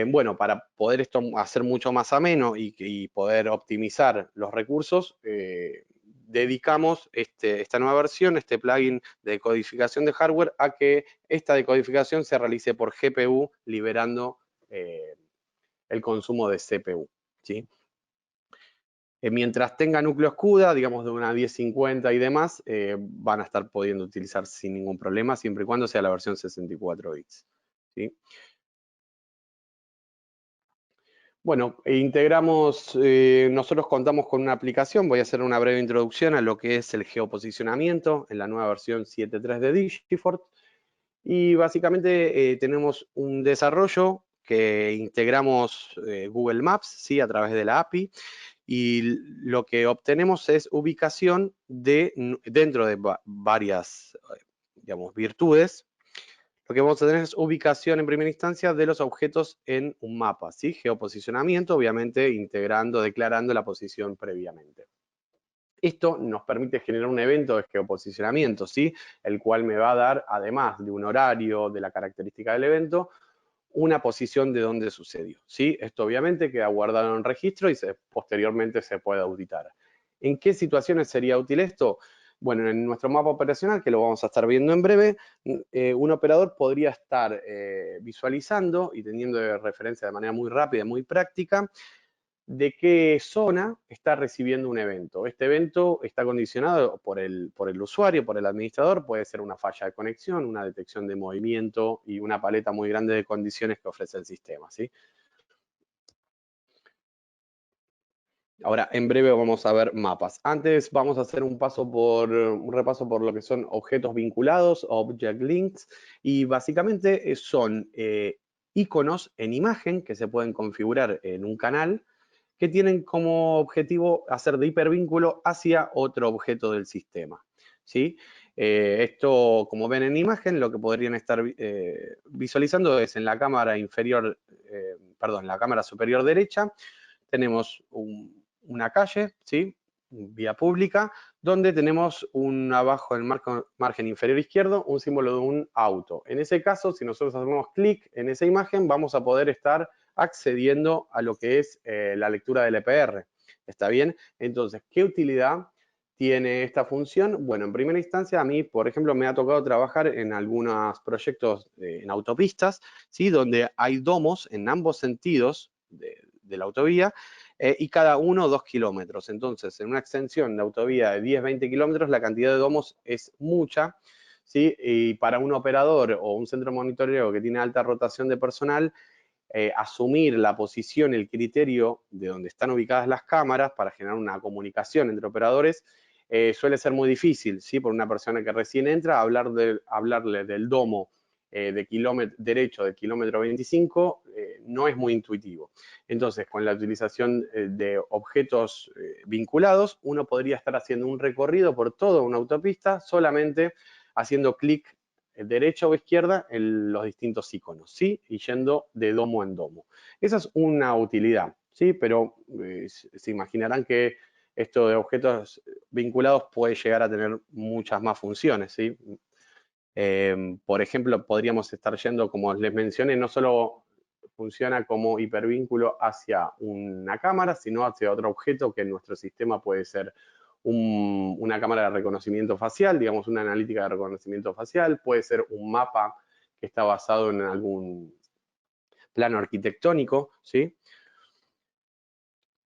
Bueno, para poder esto hacer mucho más ameno y poder optimizar los recursos, dedicamos esta nueva versión, este plugin de decodificación de hardware, a que esta decodificación se realice por GPU, liberando el consumo de CPU, ¿sí? Mientras tenga núcleos CUDA, digamos de una 1050 y demás, van a estar pudiendo utilizar sin ningún problema, siempre y cuando sea la versión 64 bits, ¿sí? Bueno, integramos, nosotros contamos con una aplicación, voy a hacer una breve introducción a lo que es el geoposicionamiento en la nueva versión 7.3 de Digiforce, y básicamente tenemos un desarrollo que integramos Google Maps, ¿sí? A través de la API, y lo que obtenemos es ubicación dentro de varias, digamos, virtudes. Lo que vamos a tener es ubicación en primera instancia de los objetos en un mapa, ¿sí? Geoposicionamiento, obviamente integrando, declarando la posición previamente. Esto nos permite generar un evento de geoposicionamiento, ¿sí? El cual me va a dar, además de un horario, de la característica del evento, una posición de dónde sucedió, ¿sí? Esto obviamente queda guardado en registro y posteriormente se puede auditar. ¿En qué situaciones sería útil esto? Bueno, en nuestro mapa operacional, que lo vamos a estar viendo en breve, un operador podría estar visualizando y teniendo de referencia de manera muy rápida, muy práctica, de qué zona está recibiendo un evento. Este evento está condicionado por el usuario, por el administrador, puede ser una falla de conexión, una detección de movimiento y una paleta muy grande de condiciones que ofrece el sistema, ¿sí? Ahora, en breve vamos a ver mapas. Antes vamos a hacer un repaso por lo que son objetos vinculados, object links, y básicamente son iconos en imagen que se pueden configurar en un canal que tienen como objetivo hacer de hipervínculo hacia otro objeto del sistema, ¿sí? Esto, como ven en imagen, lo que podrían estar visualizando es en la cámara inferior, la cámara superior derecha, tenemos una calle, ¿sí? Vía pública, donde tenemos abajo en el margen inferior izquierdo un símbolo de un auto. En ese caso, si nosotros hacemos clic en esa imagen, vamos a poder estar accediendo a lo que es la lectura del EPR. ¿Está bien? Entonces, ¿qué utilidad tiene esta función? Bueno, en primera instancia, a mí, por ejemplo, me ha tocado trabajar en algunos proyectos en autopistas, ¿sí? Donde hay domos en ambos sentidos de la autovía, y cada uno 2 kilómetros. Entonces, en una extensión de autovía de 10-20 kilómetros, la cantidad de domos es mucha, ¿sí? Y para un operador o un centro de monitoreo que tiene alta rotación de personal, asumir la posición, el criterio de donde están ubicadas las cámaras para generar una comunicación entre operadores, suele ser muy difícil, ¿sí? Por una persona que recién entra, hablarle del domo de kilómetro derecho de kilómetro 25 no es muy intuitivo. Entonces, con la utilización de objetos vinculados, uno podría estar haciendo un recorrido por toda una autopista solamente haciendo clic derecha o izquierda en los distintos iconos, ¿sí? Y yendo de domo en domo. Esa es una utilidad, ¿sí? Pero se imaginarán que esto de objetos vinculados puede llegar a tener muchas más funciones, ¿sí? Por ejemplo, podríamos estar yendo, como les mencioné, no solo funciona como hipervínculo hacia una cámara, sino hacia otro objeto que en nuestro sistema puede ser una cámara de reconocimiento facial, digamos una analítica de reconocimiento facial, puede ser un mapa que está basado en algún plano arquitectónico, ¿sí?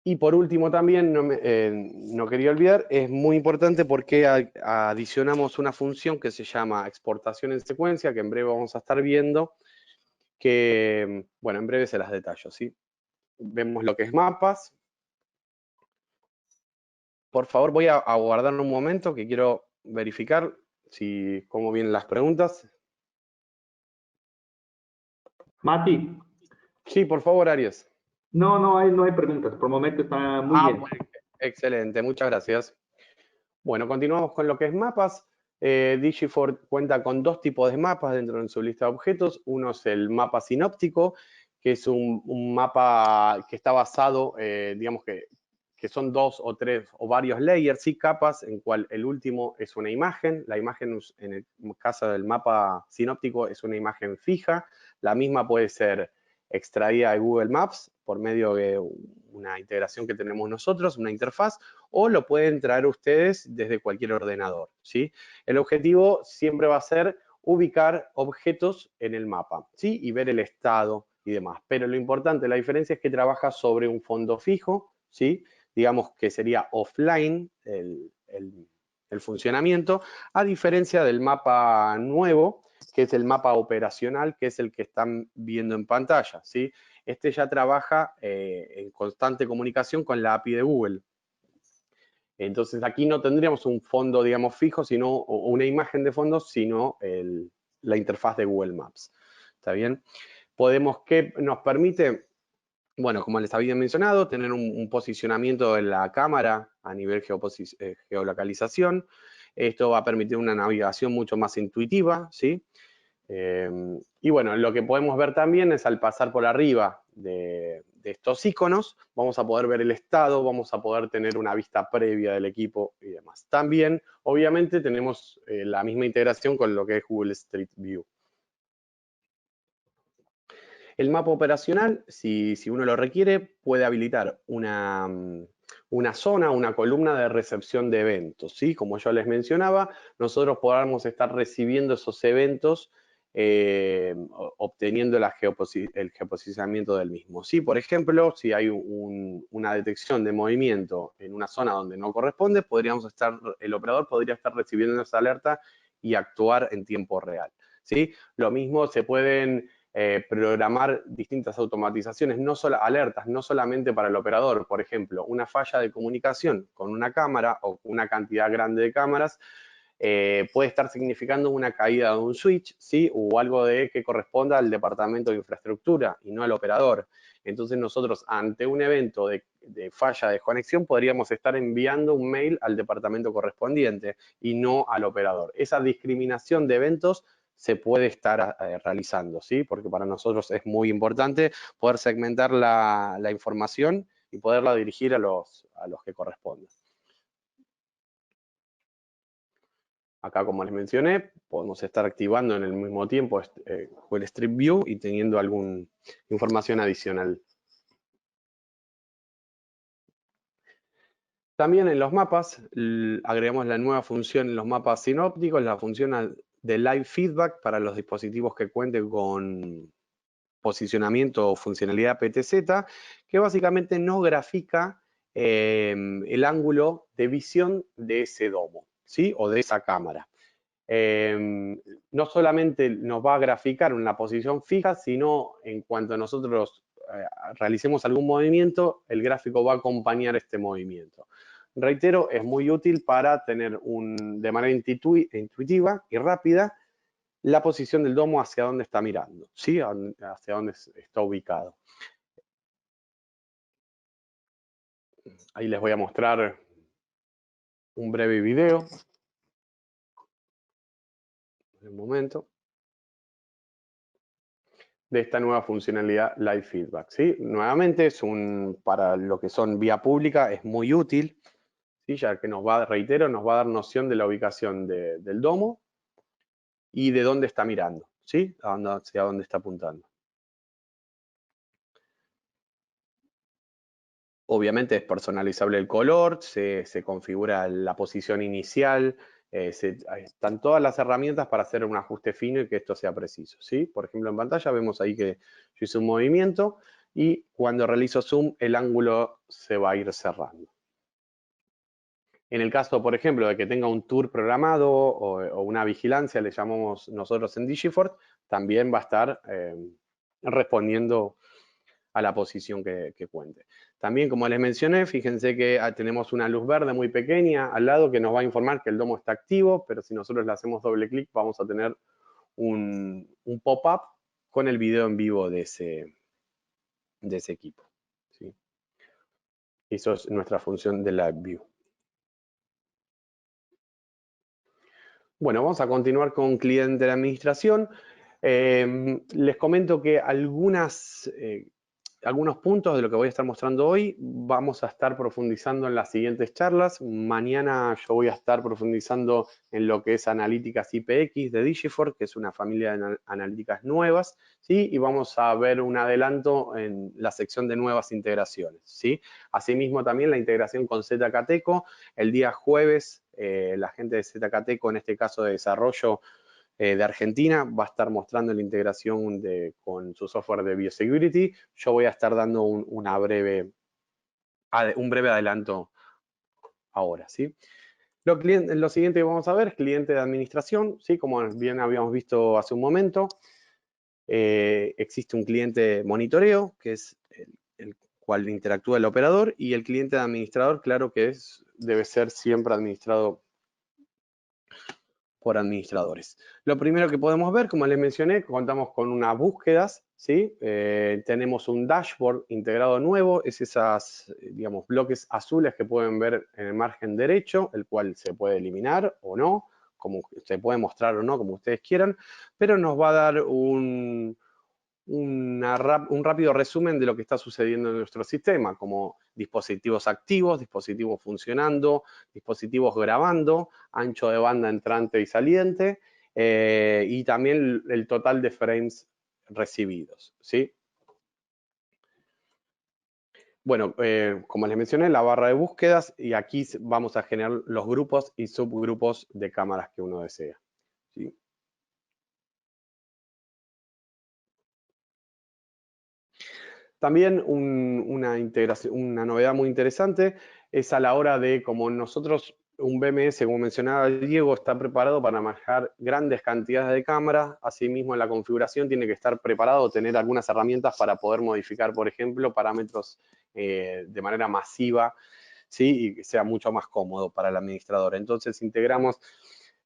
Y por último también, no quería olvidar, es muy importante porque adicionamos una función que se llama exportación en secuencia, que en breve vamos a estar viendo, que, bueno, en breve se las detallo, ¿sí? Vemos lo que es mapas. Por favor, voy a aguardar un momento que quiero verificar cómo vienen las preguntas. Mati. Sí, por favor, Aries. No hay preguntas. Por el momento está muy bien. Bueno, excelente, muchas gracias. Bueno, continuamos con lo que es mapas. Digiforce cuenta con dos tipos de mapas dentro de su lista de objetos. Uno es el mapa sinóptico, que es un mapa que está basado, digamos que son 2 o 3 o varios layers y capas, en cual el último es una imagen. La imagen, en el caso del mapa sinóptico, es una imagen fija. La misma puede ser extraída de Google Maps por medio de una integración que tenemos nosotros, una interfaz, o lo pueden traer ustedes desde cualquier ordenador, ¿sí? El objetivo siempre va a ser ubicar objetos en el mapa, ¿sí? Y ver el estado y demás. Pero lo importante, la diferencia es que trabaja sobre un fondo fijo, ¿sí? Digamos que sería offline el funcionamiento, a diferencia del mapa nuevo, que es el mapa operacional, que es el que están viendo en pantalla, ¿sí? Este ya trabaja en constante comunicación con la API de Google. Entonces aquí no tendríamos un fondo, digamos, fijo, sino una imagen de fondo, sino la interfaz de Google Maps. ¿Está bien? ¿Qué nos permite? Bueno, como les había mencionado, tener un posicionamiento de la cámara a nivel geolocalización. Esto va a permitir una navegación mucho más intuitiva, ¿sí? Y bueno, lo que podemos ver también es al pasar por arriba de estos iconos, vamos a poder ver el estado, vamos a poder tener una vista previa del equipo y demás. También, obviamente, tenemos la misma integración con lo que es Google Street View. El mapa operacional, si uno lo requiere, puede habilitar una zona, una columna de recepción de eventos, ¿sí? Como yo les mencionaba, nosotros podamos estar recibiendo esos eventos obteniendo el geoposicionamiento del mismo. ¿Sí? Por ejemplo, si hay una detección de movimiento en una zona donde no corresponde, el operador podría estar recibiendo esa alerta y actuar en tiempo real. ¿Sí? Lo mismo se pueden programar distintas automatizaciones, no solo alertas, no solamente para el operador. Por ejemplo, una falla de comunicación con una cámara o una cantidad grande de cámaras puede estar significando una caída de un switch, ¿sí? O algo que corresponda al departamento de infraestructura y no al operador. Entonces nosotros ante un evento de falla de conexión podríamos estar enviando un mail al departamento correspondiente y no al operador. Esa discriminación de eventos se puede estar realizando, ¿sí? Porque para nosotros es muy importante poder segmentar la información y poderla dirigir a los que corresponden. Acá, como les mencioné, podemos estar activando en el mismo tiempo el Street View y teniendo alguna información adicional. También en los mapas agregamos la nueva función en los mapas sinópticos, la función de Live Feedback para los dispositivos que cuenten con posicionamiento o funcionalidad PTZ, que básicamente nos grafica el ángulo de visión de ese domo, ¿sí? O de esa cámara. No solamente nos va a graficar una posición fija, sino en cuanto nosotros realicemos algún movimiento, el gráfico va a acompañar este movimiento. Reitero, es muy útil para tener de manera intuitiva y rápida la posición del domo hacia dónde está mirando, ¿sí? Hacia dónde está ubicado. Ahí les voy a mostrar un breve video. Un momento. De esta nueva funcionalidad Live Feedback, ¿sí? Nuevamente, para lo que son vía pública, es muy útil, ¿sí? Ya que reitero, nos va a dar noción de la ubicación del domo y de dónde está mirando, ¿sí? Hacia dónde está apuntando. Obviamente es personalizable el color, se configura la posición inicial, están todas las herramientas para hacer un ajuste fino y que esto sea preciso, ¿sí? Por ejemplo, en pantalla vemos ahí que yo hice un movimiento y cuando realizo zoom el ángulo se va a ir cerrando. En el caso, por ejemplo, de que tenga un tour programado o una vigilancia, le llamamos nosotros en Digifort, también va a estar respondiendo a la posición que cuente. También, como les mencioné, fíjense que tenemos una luz verde muy pequeña al lado que nos va a informar que el domo está activo, pero si nosotros le hacemos doble clic vamos a tener un pop-up con el video en vivo de ese equipo, ¿sí? Eso es nuestra función de Live View. Bueno, vamos a continuar con cliente de administración. Les comento que algunos puntos de lo que voy a estar mostrando hoy vamos a estar profundizando en las siguientes charlas. Mañana yo voy a estar profundizando en lo que es analíticas IPX de Digifort, que es una familia de analíticas nuevas, ¿sí? Y vamos a ver un adelanto en la sección de nuevas integraciones, ¿sí? Asimismo también la integración con ZKTeco. El día jueves la gente de ZKTeco, en este caso de desarrollo, de Argentina, va a estar mostrando la integración con su software de biosecurity. Yo voy a estar dando un breve adelanto ahora, ¿sí? Lo siguiente que vamos a ver es cliente de administración, ¿sí? Como bien habíamos visto hace un momento, existe un cliente de monitoreo, que es el cual interactúa el operador, y el cliente de administrador, claro que debe ser siempre administrado por administradores. Lo primero que podemos ver, como les mencioné, contamos con unas búsquedas, ¿sí? Tenemos un dashboard integrado nuevo, es esas, digamos, bloques azules que pueden ver en el margen derecho, el cual se puede eliminar o no, como se puede mostrar o no, como ustedes quieran, pero nos va a dar un rápido resumen de lo que está sucediendo en nuestro sistema, como dispositivos activos, dispositivos funcionando, dispositivos grabando, ancho de banda entrante y saliente, y también el total de frames recibidos, ¿sí? Bueno, como les mencioné, la barra de búsquedas, y aquí vamos a generar los grupos y subgrupos de cámaras que uno desea, ¿sí? También una novedad muy interesante es a la hora de, como nosotros un BMS, como mencionaba Diego, está preparado para manejar grandes cantidades de cámaras. Asimismo, en la configuración tiene que estar preparado, tener algunas herramientas para poder modificar, por ejemplo, parámetros de manera masiva, ¿sí? Y que sea mucho más cómodo para el administrador. Entonces, integramos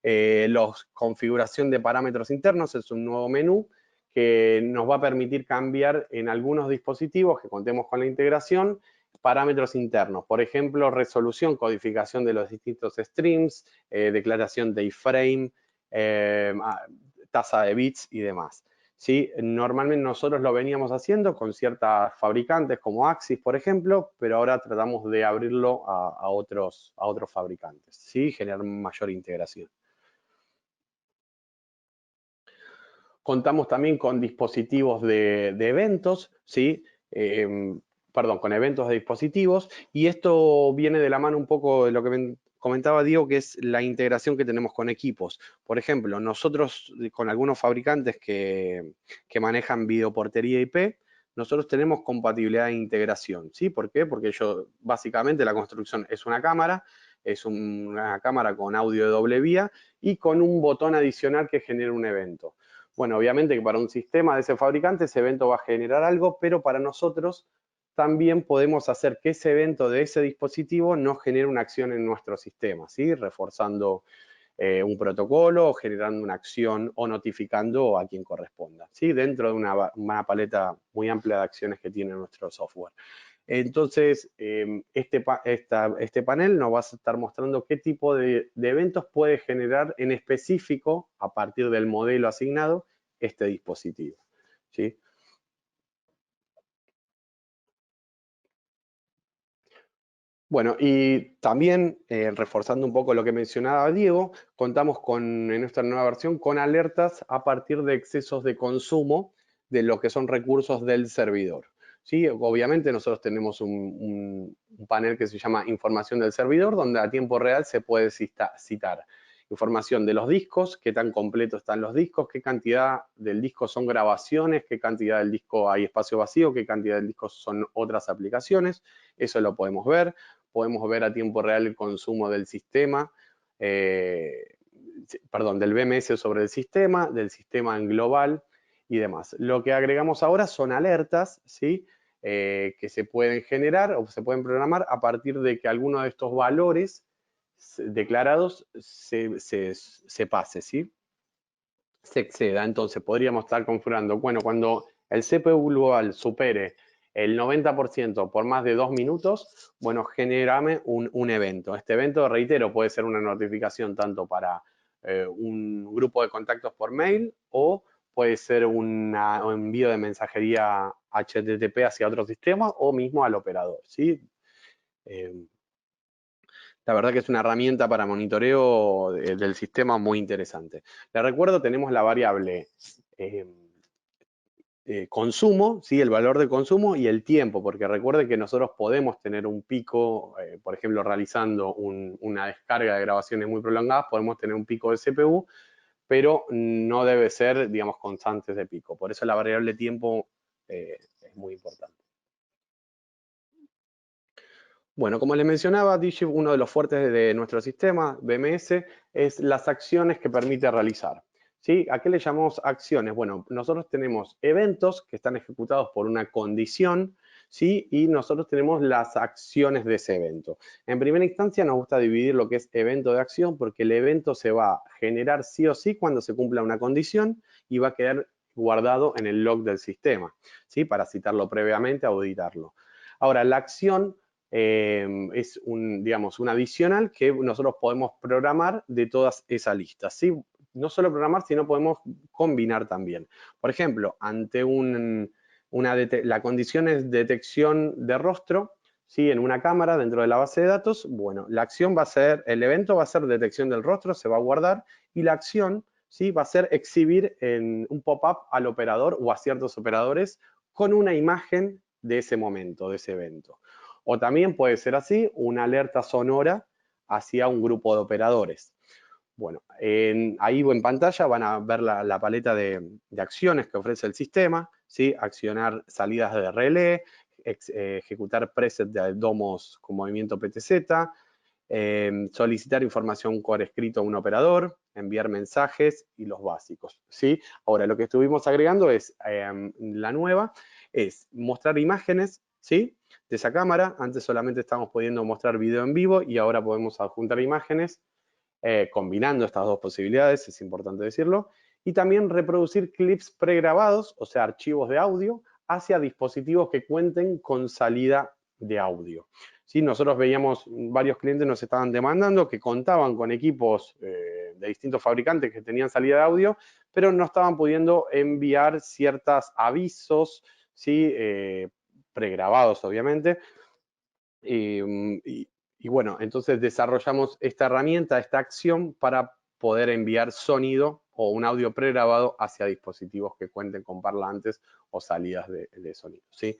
la configuración de parámetros internos, es un nuevo menú que nos va a permitir cambiar en algunos dispositivos que contemos con la integración, parámetros internos, por ejemplo, resolución, codificación de los distintos streams, declaración de iframe, tasa de bits y demás. ¿Sí? Normalmente nosotros lo veníamos haciendo con ciertas fabricantes como Axis, por ejemplo, pero ahora tratamos de abrirlo a otros fabricantes, ¿sí? Generar mayor integración. Contamos también con dispositivos de eventos, ¿sí? Con eventos de dispositivos, y esto viene de la mano un poco de lo que comentaba Diego, que es la integración que tenemos con equipos. Por ejemplo, nosotros con algunos fabricantes que manejan videoportería IP, nosotros tenemos compatibilidad de integración, ¿sí? ¿Por qué? Porque básicamente la construcción es una cámara con audio de doble vía y con un botón adicional que genera un evento. Bueno, obviamente que para un sistema de ese fabricante ese evento va a generar algo, pero para nosotros también podemos hacer que ese evento de ese dispositivo no genere una acción en nuestro sistema, ¿sí? Reforzando un protocolo o generando una acción o notificando a quien corresponda, ¿sí? Dentro de una paleta muy amplia de acciones que tiene nuestro software. Entonces, este panel nos va a estar mostrando qué tipo de eventos puede generar en específico, a partir del modelo asignado, este dispositivo, ¿sí? Bueno, y también, reforzando un poco lo que mencionaba Diego, contamos en nuestra nueva versión con alertas a partir de excesos de consumo de lo que son recursos del servidor. ¿Sí? Obviamente nosotros tenemos un panel que se llama información del servidor, donde a tiempo real se puede citar información de los discos, qué tan completos están los discos, qué cantidad del disco son grabaciones, qué cantidad del disco hay espacio vacío, qué cantidad del disco son otras aplicaciones. Eso lo podemos ver. Podemos ver a tiempo real el consumo del sistema, del BMS sobre el sistema, del sistema en global y demás. Lo que agregamos ahora son alertas, ¿sí? Que se pueden generar o se pueden programar a partir de que alguno de estos valores declarados se pase, ¿sí? Se exceda. Entonces podríamos estar configurando, bueno, cuando el CPU global supere el 90% por más de 2 minutos, bueno, genérame un evento. Este evento, reitero, puede ser una notificación tanto para un grupo de contactos por mail o puede ser un envío de mensajería HTTP hacia otro sistema o mismo al operador, ¿sí? La verdad que es una herramienta para monitoreo del sistema muy interesante. Les recuerdo, tenemos la variable consumo, ¿sí? El valor de consumo y el tiempo, porque recuerden que nosotros podemos tener un pico, por ejemplo, realizando una descarga de grabaciones muy prolongadas, podemos tener un pico de CPU, pero no debe ser, digamos, constantes de pico. Por eso la variable tiempo es muy importante. Bueno, como les mencionaba, Digib, uno de los fuertes de nuestro sistema, BMS, es las acciones que permite realizar. ¿Sí? ¿A qué le llamamos acciones? Bueno, nosotros tenemos eventos que están ejecutados por una condición, ¿sí? Y nosotros tenemos las acciones de ese evento. En primera instancia nos gusta dividir lo que es evento de acción porque el evento se va a generar sí o sí cuando se cumpla una condición y va a quedar guardado en el log del sistema, ¿sí? Para citarlo previamente, auditarlo. Ahora, la acción es un adicional que nosotros podemos programar de todas esas listas, ¿sí? No solo programar, sino podemos combinar también. Por ejemplo, ante la condición es detección de rostro, ¿sí? En una cámara dentro de la base de datos, bueno, la acción va a ser, el evento va a ser detección del rostro, se va a guardar, y la acción, ¿sí? Va a ser exhibir en un pop-up al operador o a ciertos operadores con una imagen de ese momento, de ese evento. O también puede ser así, una alerta sonora hacia un grupo de operadores. Bueno, ahí en pantalla van a ver la paleta de acciones que ofrece el sistema, ¿sí? Accionar salidas de relé, ejecutar presets de domos con movimiento PTZ, solicitar información por escrito a un operador, enviar mensajes y los básicos, ¿sí? Ahora, lo que estuvimos agregando es, la nueva, es mostrar imágenes, ¿sí? De esa cámara. Antes solamente estábamos pudiendo mostrar video en vivo y ahora podemos adjuntar imágenes combinando estas dos posibilidades, es importante decirlo. Y también reproducir clips pregrabados, o sea, archivos de audio, hacia dispositivos que cuenten con salida de audio. ¿Sí? Nosotros veíamos, varios clientes nos estaban demandando que contaban con equipos de distintos fabricantes que tenían salida de audio, pero no estaban pudiendo enviar ciertos avisos, ¿sí? Pregrabados, obviamente. Y bueno, entonces desarrollamos esta herramienta, esta acción para poder enviar sonido o un audio pregrabado hacia dispositivos que cuenten con parlantes o salidas de sonido, ¿sí?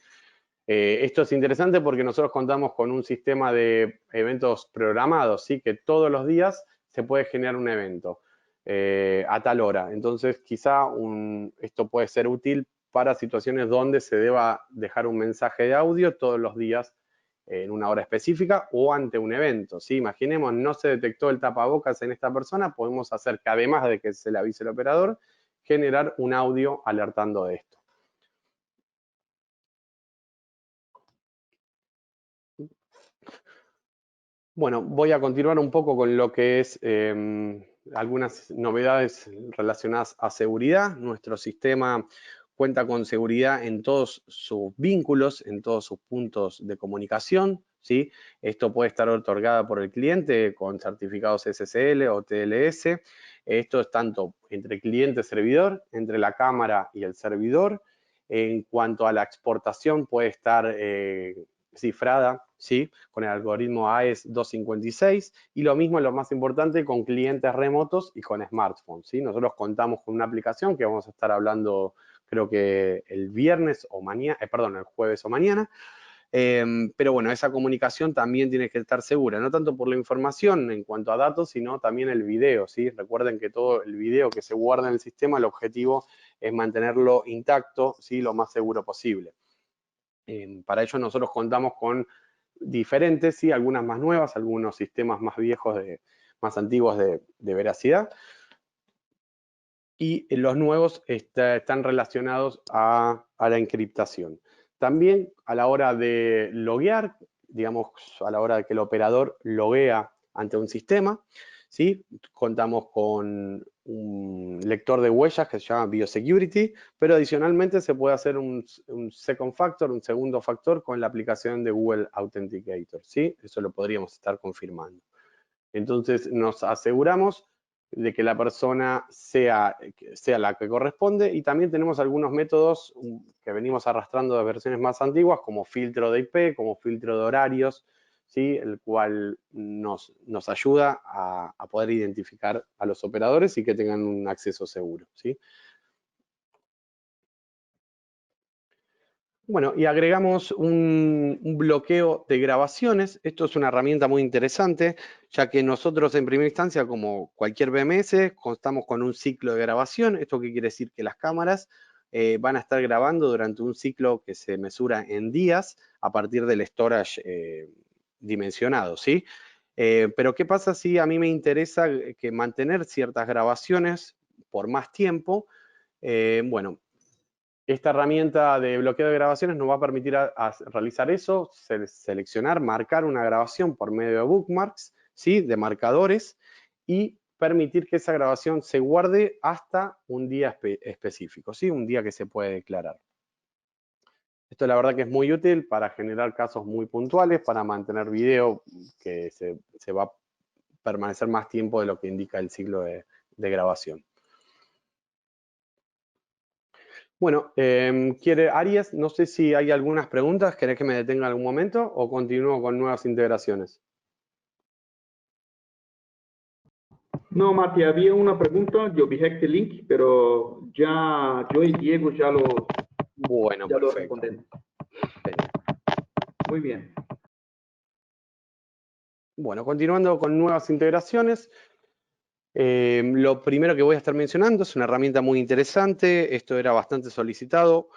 Esto es interesante porque nosotros contamos con un sistema de eventos programados, ¿sí? Que todos los días se puede generar un evento a tal hora. Entonces, quizá esto puede ser útil para situaciones donde se deba dejar un mensaje de audio todos los días en una hora específica o ante un evento, ¿sí? Imaginemos, no se detectó el tapabocas en esta persona, podemos hacer que además de que se le avise el operador, generar un audio alertando de esto. Bueno, voy a continuar un poco con lo que es algunas novedades relacionadas a seguridad. Nuestro sistema cuenta con seguridad en todos sus vínculos, en todos sus puntos de comunicación, ¿sí? Esto puede estar otorgado por el cliente con certificados SSL o TLS. Esto es tanto entre cliente-servidor, entre la cámara y el servidor. En cuanto a la exportación, puede estar cifrada, ¿sí? Con el algoritmo AES 256 y lo mismo, lo más importante, con clientes remotos y con smartphones, ¿sí? Nosotros contamos con una aplicación que vamos a estar hablando, creo que el viernes o mañana, perdón, el jueves o mañana. Pero bueno, esa comunicación también tiene que estar segura, no tanto por la información en cuanto a datos, sino también el video, ¿sí? Recuerden que todo el video que se guarda en el sistema, el objetivo es mantenerlo intacto, ¿sí? Lo más seguro posible. Para ello nosotros contamos con diferentes, ¿sí? Algunas más nuevas, algunos sistemas más viejos, más antiguos de veracidad. Y los nuevos están relacionados a la encriptación. También a la hora de loguear, digamos, a la hora de que el operador loguea ante un sistema, ¿sí? Contamos con un lector de huellas que se llama Biosecurity, pero adicionalmente se puede hacer un second factor, un segundo factor con la aplicación de Google Authenticator, ¿sí? Eso lo podríamos estar confirmando. Entonces nos aseguramos de que la persona sea la que corresponde y también tenemos algunos métodos que venimos arrastrando de versiones más antiguas como filtro de IP, como filtro de horarios, ¿sí? El cual nos ayuda a poder identificar a los operadores y que tengan un acceso seguro, ¿sí? Bueno, y agregamos un bloqueo de grabaciones. Esto es una herramienta muy interesante, ya que nosotros en primera instancia, como cualquier BMS, contamos con un ciclo de grabación. ¿Esto qué quiere decir? Que las cámaras van a estar grabando durante un ciclo que se mesura en días a partir del storage dimensionado, ¿sí? Pero ¿qué pasa si a mí me interesa que mantener ciertas grabaciones por más tiempo? Bueno, esta herramienta de bloqueo de grabaciones nos va a permitir realizar eso, seleccionar, marcar una grabación por medio de bookmarks, ¿sí? De marcadores, y permitir que esa grabación se guarde hasta un día específico, ¿sí? Un día que se puede declarar. Esto la verdad que es muy útil para generar casos muy puntuales, para mantener video que se va a permanecer más tiempo de lo que indica el ciclo de grabación. Bueno, Arias, no sé si hay algunas preguntas, ¿querés que me detenga en algún momento o continúo con nuevas integraciones? No, Mati, había una pregunta, yo vi el link, pero ya yo y Diego ya lo respondemos. Muy bien. Bueno, continuando con nuevas integraciones, lo primero que voy a estar mencionando es una herramienta muy interesante, esto era bastante solicitado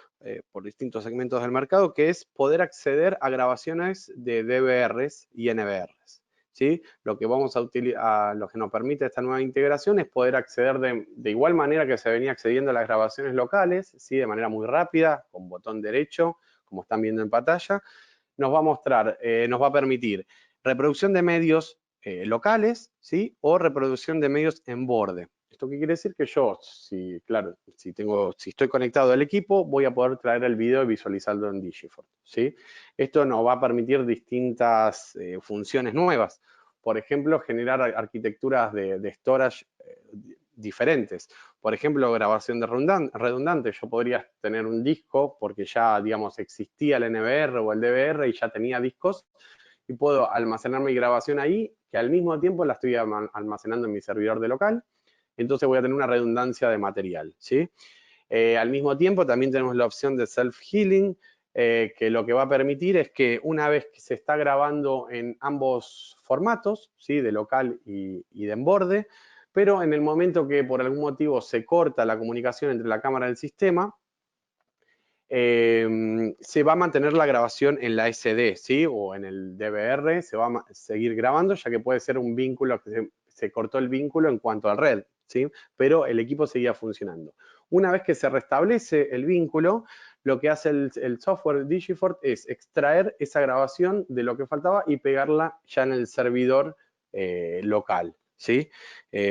por distintos segmentos del mercado, que es poder acceder a grabaciones de DVRs y NVRs, ¿sí? Lo que vamos a utilizar, lo que nos permite esta nueva integración es poder acceder de igual manera que se venía accediendo a las grabaciones locales, ¿sí? De manera muy rápida, con botón derecho, como están viendo en pantalla. Nos va a mostrar, nos va a permitir reproducción de medios locales, ¿sí? O reproducción de medios en borde. ¿Esto qué quiere decir? Que yo, si estoy conectado al equipo, voy a poder traer el video y visualizarlo en Digifort, ¿sí? Esto nos va a permitir distintas funciones nuevas. Por ejemplo, generar arquitecturas de storage diferentes. Por ejemplo, grabación de redundante. Yo podría tener un disco porque ya, digamos, existía el NVR o el DVR y ya tenía discos y puedo almacenar mi grabación ahí, que al mismo tiempo la estoy almacenando en mi servidor de local. Entonces voy a tener una redundancia de material, ¿sí? Al mismo tiempo también tenemos la opción de self-healing, que lo que va a permitir es que una vez que se está grabando en ambos formatos, ¿sí? De local y de en borde, pero en el momento que por algún motivo se corta la comunicación entre la cámara y el sistema, se va a mantener la grabación en la SD, ¿sí? O en el DVR, se va a seguir grabando, ya que puede ser un vínculo que se cortó el vínculo en cuanto a red, ¿sí? Pero el equipo seguía funcionando. Una vez que se restablece el vínculo, lo que hace el software Digifort es extraer esa grabación de lo que faltaba y pegarla ya en el servidor local, ¿sí?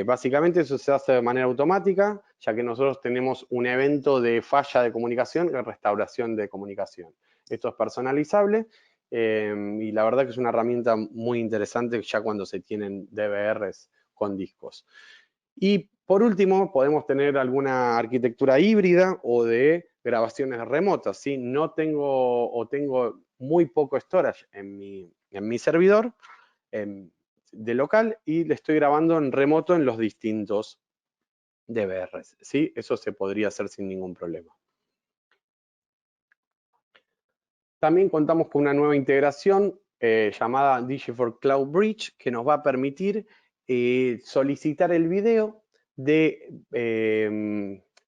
Básicamente eso se hace de manera automática, ya que nosotros tenemos un evento de falla de comunicación y restauración de comunicación. Esto es personalizable y la verdad que es una herramienta muy interesante ya cuando se tienen DVRs con discos. Y por último, podemos tener alguna arquitectura híbrida o de grabaciones remotas. ¿Sí? No tengo o tengo muy poco storage en mi servidor de local y le estoy grabando en remoto en los distintos DVRs. ¿Sí? Eso se podría hacer sin ningún problema. También contamos con una nueva integración llamada Digifort Cloud Bridge que nos va a permitir solicitar el video de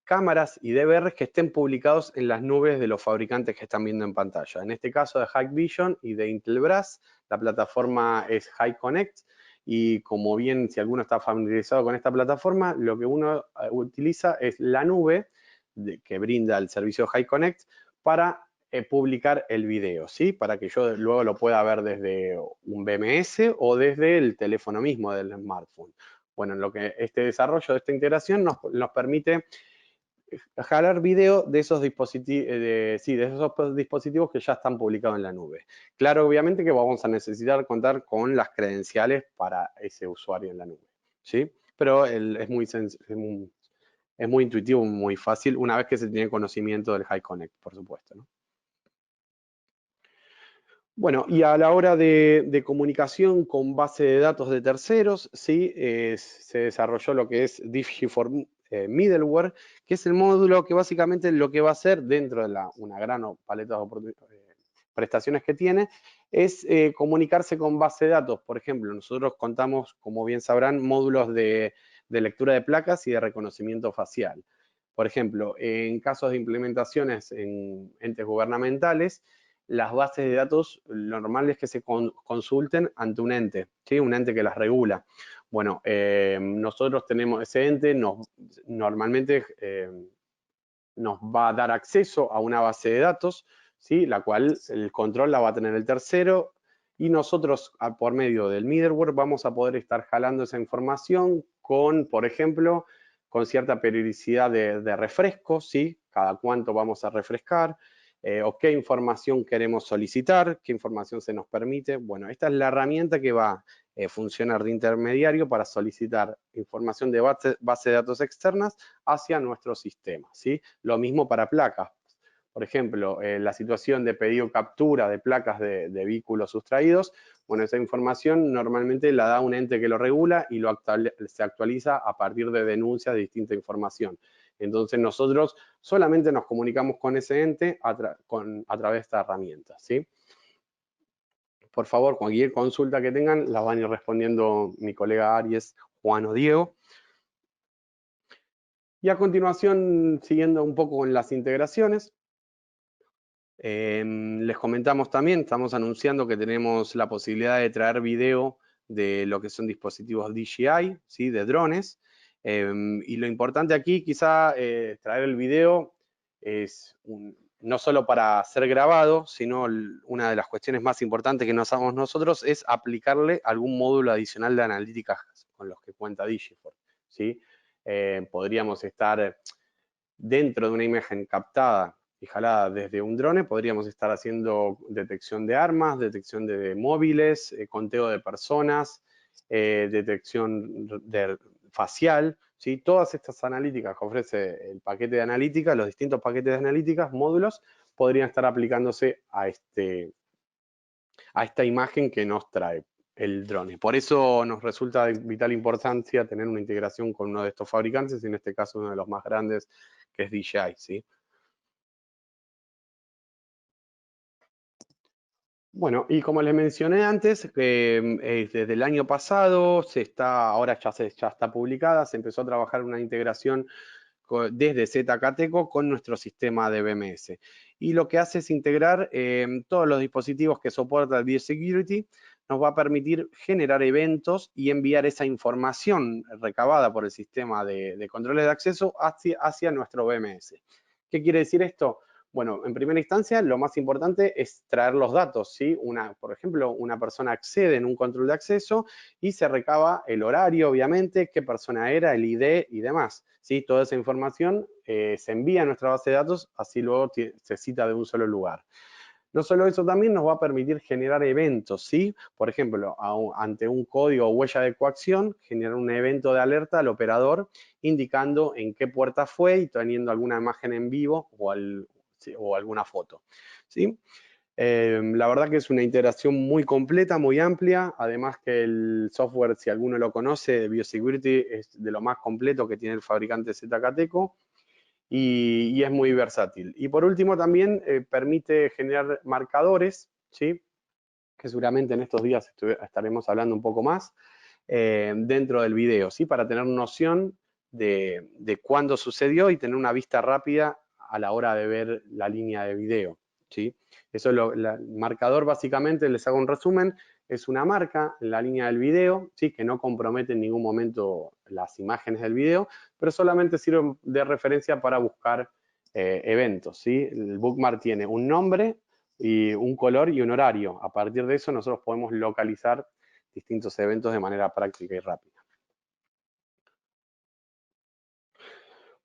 cámaras y DVRs que estén publicados en las nubes de los fabricantes que están viendo en pantalla. En este caso de Hikvision y de Intelbras, la plataforma es HiConnect y como bien si alguno está familiarizado con esta plataforma, lo que uno utiliza es la nube que brinda el servicio HiConnect para publicar el video, ¿sí? Para que yo luego lo pueda ver desde un BMS o desde el teléfono mismo del smartphone. Bueno, en lo que este desarrollo de esta integración nos permite jalar video de esos dispositivos, de esos dispositivos que ya están publicados en la nube. Claro, obviamente que vamos a necesitar contar con las credenciales para ese usuario en la nube, ¿sí? Pero es muy intuitivo, muy fácil, una vez que se tiene conocimiento del HiConnect, por supuesto, ¿no? Bueno, y a la hora de comunicación con base de datos de terceros, ¿sí? Se desarrolló lo que es Digifort Middleware, que es el módulo que básicamente lo que va a hacer dentro de una gran paleta de prestaciones que tiene, es comunicarse con base de datos. Por ejemplo, nosotros contamos, como bien sabrán, módulos de lectura de placas y de reconocimiento facial. Por ejemplo, en casos de implementaciones en entes gubernamentales, las bases de datos lo normal es que se consulten ante un ente, ¿sí? Un ente que las regula. Bueno, nosotros tenemos ese ente, normalmente nos va a dar acceso a una base de datos, ¿sí? La cual el control la va a tener el tercero y nosotros por medio del middleware vamos a poder estar jalando esa información con, por ejemplo, con cierta periodicidad de refresco, ¿sí? Cada cuánto vamos a refrescar, o qué información queremos solicitar, qué información se nos permite. Bueno, esta es la herramienta que va a funcionar de intermediario para solicitar información de base de datos externas hacia nuestro sistema, ¿sí? Lo mismo para placas. Por ejemplo, la situación de pedido captura de placas de vehículos sustraídos, bueno, esa información normalmente la da un ente que lo regula y se actualiza a partir de denuncias de distinta información. Entonces nosotros solamente nos comunicamos con ese ente a través de esta herramienta, ¿sí? Por favor, cualquier consulta que tengan, la van a ir respondiendo mi colega Aries, Juan o Diego. Y a continuación, siguiendo un poco con las integraciones, les comentamos también, estamos anunciando que tenemos la posibilidad de traer video de lo que son dispositivos DJI, ¿sí? De drones. Y lo importante aquí, quizá traer el video es no solo para ser grabado, sino una de las cuestiones más importantes que nos hagamos nosotros es aplicarle algún módulo adicional de analítica con los que cuenta Digiforce, ¿sí? Podríamos estar dentro de una imagen captada y jalada desde un drone, podríamos estar haciendo detección de armas, detección de móviles, conteo de personas, detección facial, ¿sí? Todas estas analíticas que ofrece el paquete de analítica, los distintos paquetes de analíticas, módulos, podrían estar aplicándose a esta imagen que nos trae el drone. Por eso nos resulta de vital importancia tener una integración con uno de estos fabricantes, en este caso uno de los más grandes, que es DJI, ¿sí? Bueno, y como les mencioné antes, desde el año pasado ahora ya está publicada, se empezó a trabajar una integración desde ZKTeco con nuestro sistema de BMS. Y lo que hace es integrar todos los dispositivos que soporta el Biosecurity, nos va a permitir generar eventos y enviar esa información recabada por el sistema de controles de acceso hacia nuestro BMS. ¿Qué quiere decir esto? Bueno, en primera instancia, lo más importante es traer los datos, ¿sí? Por ejemplo, una persona accede en un control de acceso y se recaba el horario, obviamente, qué persona era, el ID y demás, ¿sí? Toda esa información se envía a nuestra base de datos, así luego se cita de un solo lugar. No solo eso, también nos va a permitir generar eventos, ¿sí? Por ejemplo, ante un código o huella de coacción, generar un evento de alerta al operador indicando en qué puerta fue y teniendo alguna imagen en vivo o alguna foto, ¿sí? La verdad que es una integración muy completa, muy amplia, además que el software, si alguno lo conoce, de Biosecurity, es de lo más completo que tiene el fabricante ZKTeco y es muy versátil. Y por último también permite generar marcadores, ¿sí? Que seguramente en estos días estaremos hablando un poco más, dentro del video, ¿sí? Para tener noción de cuándo sucedió y tener una vista rápida a la hora de ver la línea de video, ¿sí? Eso el marcador básicamente, les hago un resumen, es una marca en la línea del video, ¿sí? Que no compromete en ningún momento las imágenes del video, pero solamente sirve de referencia para buscar eventos, ¿sí? El bookmark tiene un nombre y un color y un horario. A partir de eso nosotros podemos localizar distintos eventos de manera práctica y rápida.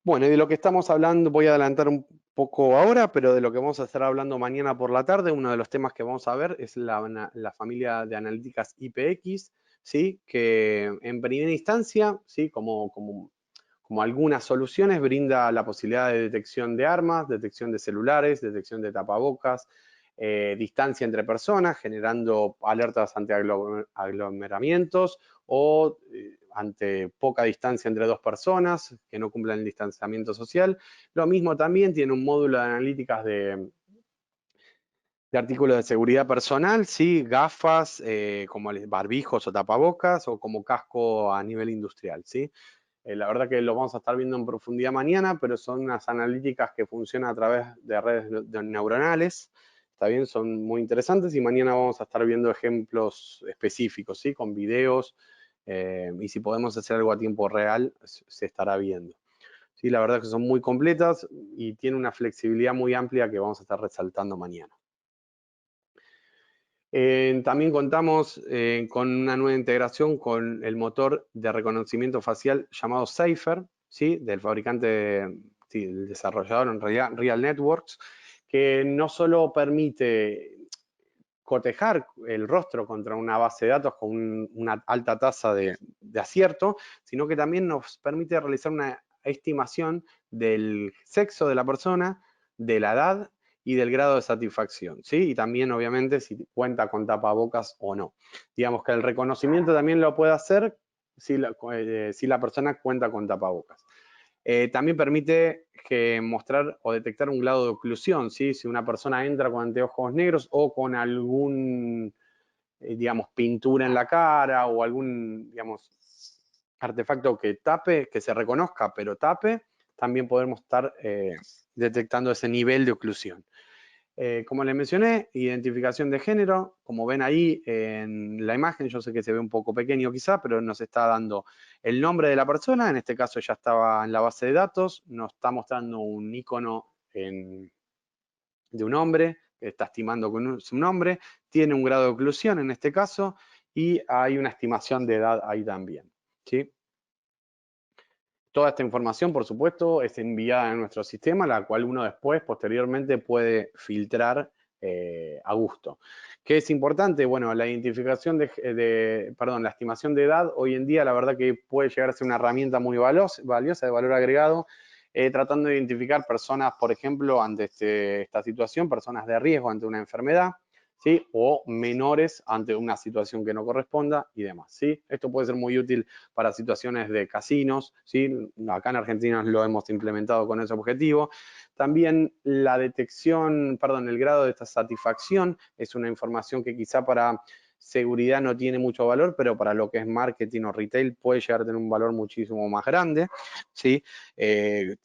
Bueno, y de lo que estamos hablando, voy a adelantar un poco ahora, pero de lo que vamos a estar hablando mañana por la tarde, uno de los temas que vamos a ver es la familia de analíticas IPX, ¿sí? Que en primera instancia, ¿sí? Como algunas soluciones, brinda la posibilidad de detección de armas, detección de celulares, detección de tapabocas, distancia entre personas, generando alertas ante aglomeramientos o ante poca distancia entre dos personas que no cumplan el distanciamiento social. Lo mismo también tiene un módulo de analíticas de artículos de seguridad personal, ¿sí? Gafas, como barbijos o tapabocas, o como casco a nivel industrial, ¿sí? La verdad que lo vamos a estar viendo en profundidad mañana, pero son unas analíticas que funcionan a través de redes neuronales, ¿está bien? Son muy interesantes y mañana vamos a estar viendo ejemplos específicos, ¿sí? Con videos, y si podemos hacer algo a tiempo real, se estará viendo. Sí, la verdad que son muy completas y tienen una flexibilidad muy amplia que vamos a estar resaltando mañana. También contamos con una nueva integración con el motor de reconocimiento facial llamado Safer, ¿sí? Del fabricante, sí, del desarrollador en realidad, Real Networks, que no solo permite cotejar el rostro contra una base de datos con una alta tasa de acierto, sino que también nos permite realizar una estimación del sexo de la persona, de la edad y del grado de satisfacción, ¿sí? Y también, obviamente, si cuenta con tapabocas o no. Digamos que el reconocimiento también lo puede hacer si la persona cuenta con tapabocas. También permite mostrar o detectar un grado de oclusión, ¿sí? Si una persona entra con anteojos negros o con algún, digamos, pintura en la cara o algún, digamos, artefacto que tape, que se reconozca, pero tape, también podemos estar detectando ese nivel de oclusión. como les mencioné, identificación de género, como ven ahí en la imagen, yo sé que se ve un poco pequeño quizá, pero nos está dando el nombre de la persona, en este caso ya estaba en la base de datos, nos está mostrando un icono de un hombre, que está estimando con su nombre, tiene un grado de oclusión en este caso, y hay una estimación de edad ahí también, ¿sí? Toda esta información, por supuesto, es enviada a nuestro sistema, la cual uno después, posteriormente, puede filtrar a gusto. ¿Qué es importante? Bueno, la identificación la estimación de edad, hoy en día, la verdad que puede llegar a ser una herramienta muy valiosa de valor agregado, tratando de identificar personas, por ejemplo, ante esta situación, personas de riesgo ante una enfermedad, ¿sí? O menores ante una situación que no corresponda y demás, ¿sí? Esto puede ser muy útil para situaciones de casinos, ¿sí? Acá en Argentina lo hemos implementado con ese objetivo. También la detección, el grado de satisfacción es una información que quizá para seguridad no tiene mucho valor, pero para lo que es marketing o retail puede llegar a tener un valor muchísimo más grande, ¿sí?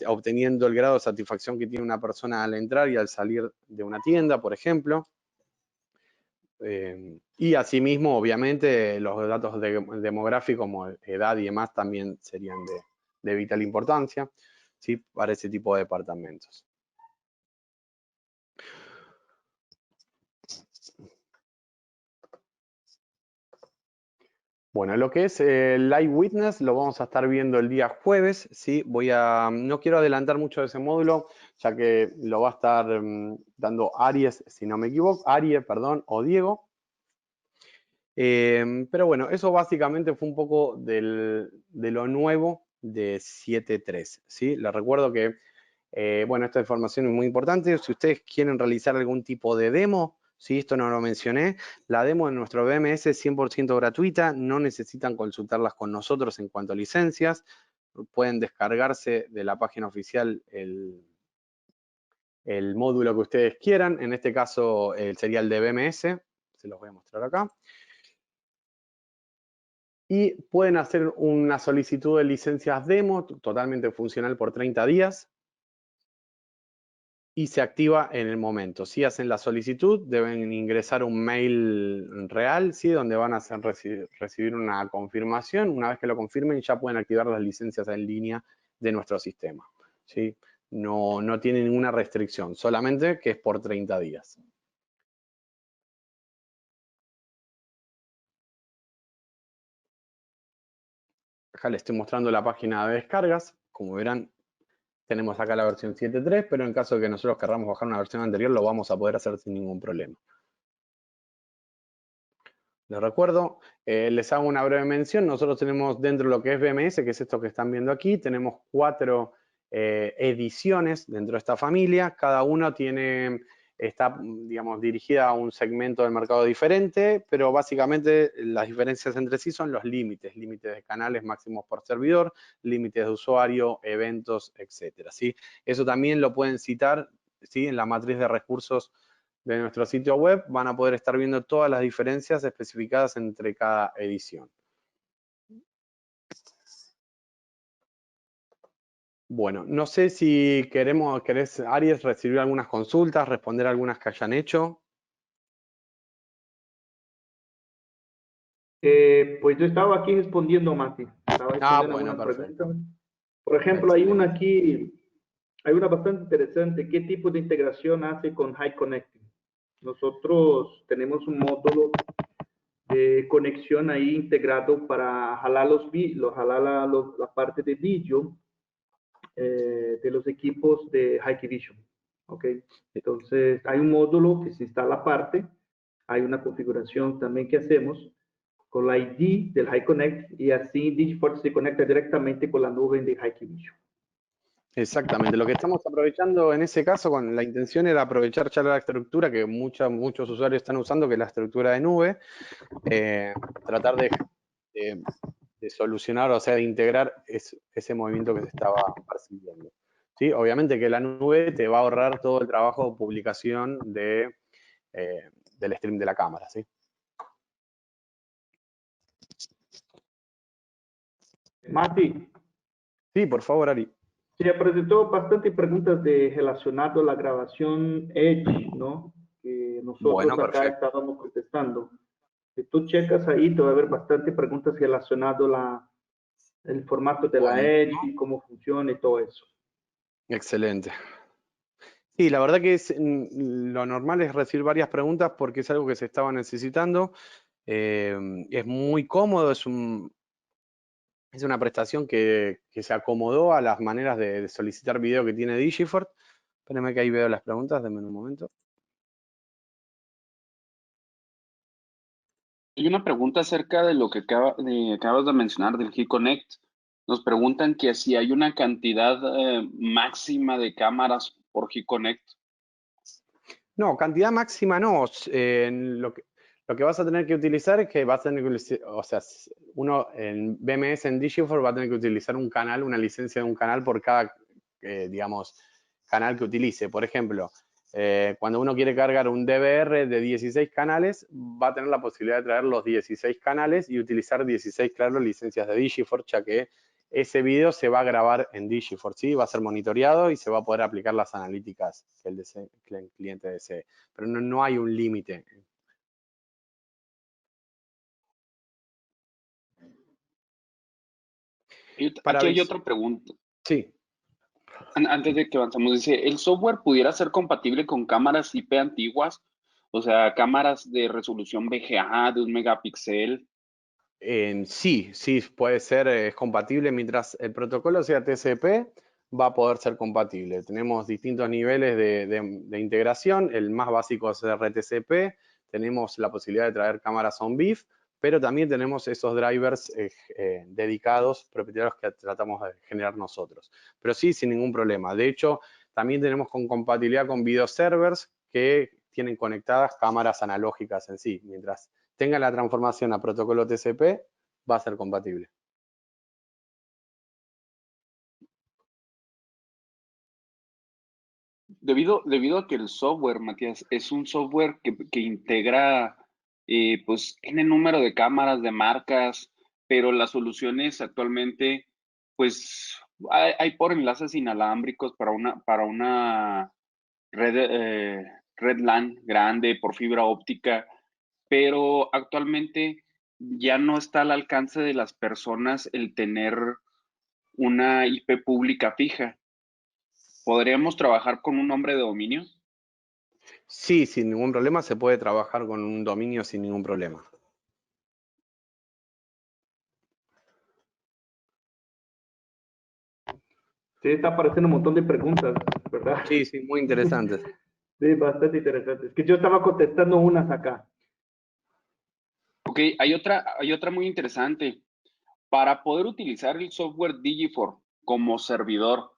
Obteniendo el grado de satisfacción que tiene una persona al entrar y al salir de una tienda, por ejemplo. Y asimismo, obviamente, los datos demográficos como edad y demás también serían de vital importancia, ¿sí? Para ese tipo de departamentos. Bueno, lo que es Live Witness lo vamos a estar viendo el día jueves, ¿sí? No quiero adelantar mucho de ese módulo, ya que lo va a estar dando Aries, si no me equivoco, perdón, o Diego. Pero bueno, eso básicamente fue un poco de lo nuevo de 7.3, ¿sí? Les recuerdo que, bueno, esta información es muy importante. Si ustedes quieren realizar algún tipo de demo, ¿sí? Esto no lo mencioné, la demo de nuestro VMS es 100% gratuita, no necesitan consultarlas con nosotros en cuanto a licencias, pueden descargarse de la página oficial el módulo que ustedes quieran, en este caso sería el de VMS, se los voy a mostrar acá. Y pueden hacer una solicitud de licencias demo totalmente funcional por 30 días y se activa en el momento. Si hacen la solicitud, deben ingresar un mail real, ¿sí? Donde van a recibir una confirmación. Una vez que lo confirmen, ya pueden activar las licencias en línea de nuestro sistema, ¿sí? No tiene ninguna restricción, solamente que es por 30 días. Acá les estoy mostrando la página de descargas. Como verán, tenemos acá la versión 7.3, pero en caso de que nosotros queramos bajar una versión anterior, lo vamos a poder hacer sin ningún problema. Les recuerdo, les hago una breve mención. Nosotros tenemos dentro de lo que es VMS, que es esto que están viendo aquí, tenemos 4 ediciones dentro de esta familia. Cada una está, digamos, dirigida a un segmento del mercado diferente, pero básicamente las diferencias entre sí son los límites de canales máximos por servidor, límites de usuario, eventos, etcétera, ¿sí? Eso también lo pueden citar, ¿sí? En la matriz de recursos de nuestro sitio web, van a poder estar viendo todas las diferencias especificadas entre cada edición. Bueno, no sé si querés, Aries, recibir algunas consultas, responder algunas que hayan hecho. Pues yo estaba aquí respondiendo, Mati. Estaba respondiendo Bueno, algunas perfecto. preguntas. Por ejemplo, hay una aquí, hay una bastante interesante. ¿Qué tipo de integración hace con High Connecting? Nosotros tenemos un módulo de conexión ahí integrado para jalar la parte de vídeo de los equipos de Hikvision. ¿Ok? Entonces, hay un módulo que se instala aparte. Hay una configuración también que hacemos con la ID del HiConnect y así DigiForce se conecta directamente con la nube de Hikvision. Exactamente, lo que estamos aprovechando en ese caso, con la intención era aprovechar ya la estructura que muchos usuarios están usando, que es la estructura de nube, tratar de solucionar, o sea, de integrar ese movimiento que se estaba percibiendo. ¿Sí? Obviamente que la nube te va a ahorrar todo el trabajo de publicación del stream de la cámara, ¿sí? Mati. Sí, por favor, Ari. Se presentó bastante preguntas relacionadas a la grabación Edge, ¿no? Que nosotros Bueno, acá perfecto. estábamos contestando. Si tú checas ahí, te va a haber bastante preguntas relacionadas a el formato de la Edge Buenísimo. y cómo funciona y todo eso. Excelente. Sí, la verdad que lo normal es recibir varias preguntas porque es algo que se estaba necesitando. Es muy cómodo, es una prestación que se acomodó a las maneras de solicitar video que tiene Digifort. Espérenme que ahí veo las preguntas, denme un momento. Hay una pregunta acerca de lo que acabas de mencionar del G-Connect. Nos preguntan que si hay una cantidad máxima de cámaras por G-Connect. No, cantidad máxima no. Lo que vas a tener que utilizar es que vas a tener que, o sea, uno en BMS, en Digifort, va a tener que utilizar un canal, una licencia de un canal por cada, digamos, canal que utilice. Por ejemplo, cuando uno quiere cargar un DVR de 16 canales, va a tener la posibilidad de traer los 16 canales y utilizar 16, claro, licencias de Digifort, ya que ese video se va a grabar en Digifort, ¿sí? Va a ser monitoreado y se va a poder aplicar las analíticas que el cliente desee. Pero no hay un límite. Aquí hay otra pregunta. Sí. Antes de que avanzamos, dice, ¿el software pudiera ser compatible con cámaras IP antiguas? O sea, cámaras de resolución VGA de 1 megapíxel. Sí, puede ser, es compatible. Mientras el protocolo sea TCP, va a poder ser compatible. Tenemos distintos niveles de integración. El más básico es RTCP. Tenemos la posibilidad de traer cámaras on BIF, pero también tenemos esos drivers dedicados, propietarios que tratamos de generar nosotros. Pero sí, sin ningún problema. De hecho, también tenemos compatibilidad con video servers que tienen conectadas cámaras analógicas en sí. Mientras tenga la transformación a protocolo TCP, va a ser compatible. Debido a que el software, Matías, es un software que integra pues N número de cámaras, de marcas, pero las soluciones actualmente, pues hay por enlaces inalámbricos para una red LAN grande, por fibra óptica, pero actualmente ya no está al alcance de las personas el tener una IP pública fija. ¿Podríamos trabajar con un nombre de dominio? Sí, sin ningún problema, se puede trabajar con un dominio sin ningún problema. Sí, está apareciendo un montón de preguntas, ¿verdad? Sí, muy interesantes. Sí, bastante interesantes. Que yo estaba contestando unas acá. Ok, hay otra muy interesante. Para poder utilizar el software Digifor como servidor,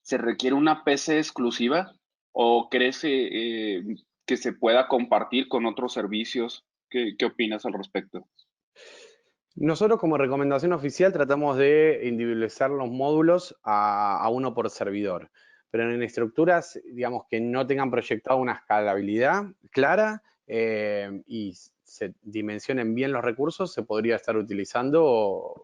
¿se requiere una PC exclusiva o crees que se pueda compartir con otros servicios? ¿Qué opinas al respecto? Nosotros como recomendación oficial tratamos de individualizar los módulos a uno por servidor, pero en estructuras, digamos, que no tengan proyectado una escalabilidad clara y se dimensionen bien los recursos, se podría estar utilizando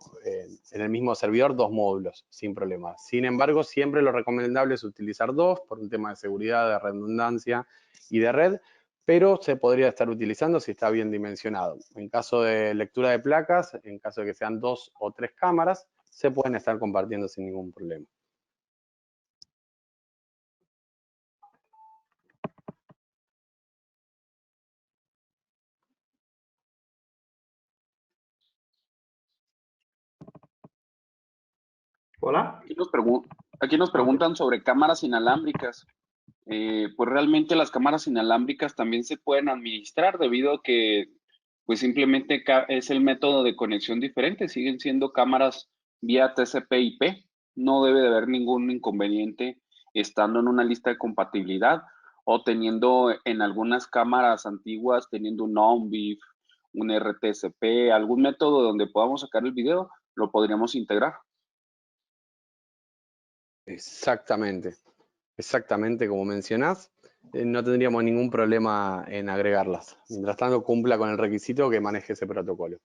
en el mismo servidor 2 módulos, sin problema. Sin embargo, siempre lo recomendable es utilizar 2 por un tema de seguridad, de redundancia y de red, pero se podría estar utilizando si está bien dimensionado. En caso de lectura de placas, en caso de que sean 2 o 3 cámaras, se pueden estar compartiendo sin ningún problema. Hola. Aquí nos preguntan sobre cámaras inalámbricas. Pues realmente las cámaras inalámbricas también se pueden administrar debido a que pues simplemente es el método de conexión diferente, siguen siendo cámaras vía TCP/IP, no debe de haber ningún inconveniente estando en una lista de compatibilidad o teniendo en algunas cámaras antiguas, teniendo un ONBIF, un RTCP, algún método donde podamos sacar el video, lo podríamos integrar. Exactamente como mencionás, no tendríamos ningún problema en agregarlas. Mientras tanto, cumpla con el requisito que maneje ese protocolo.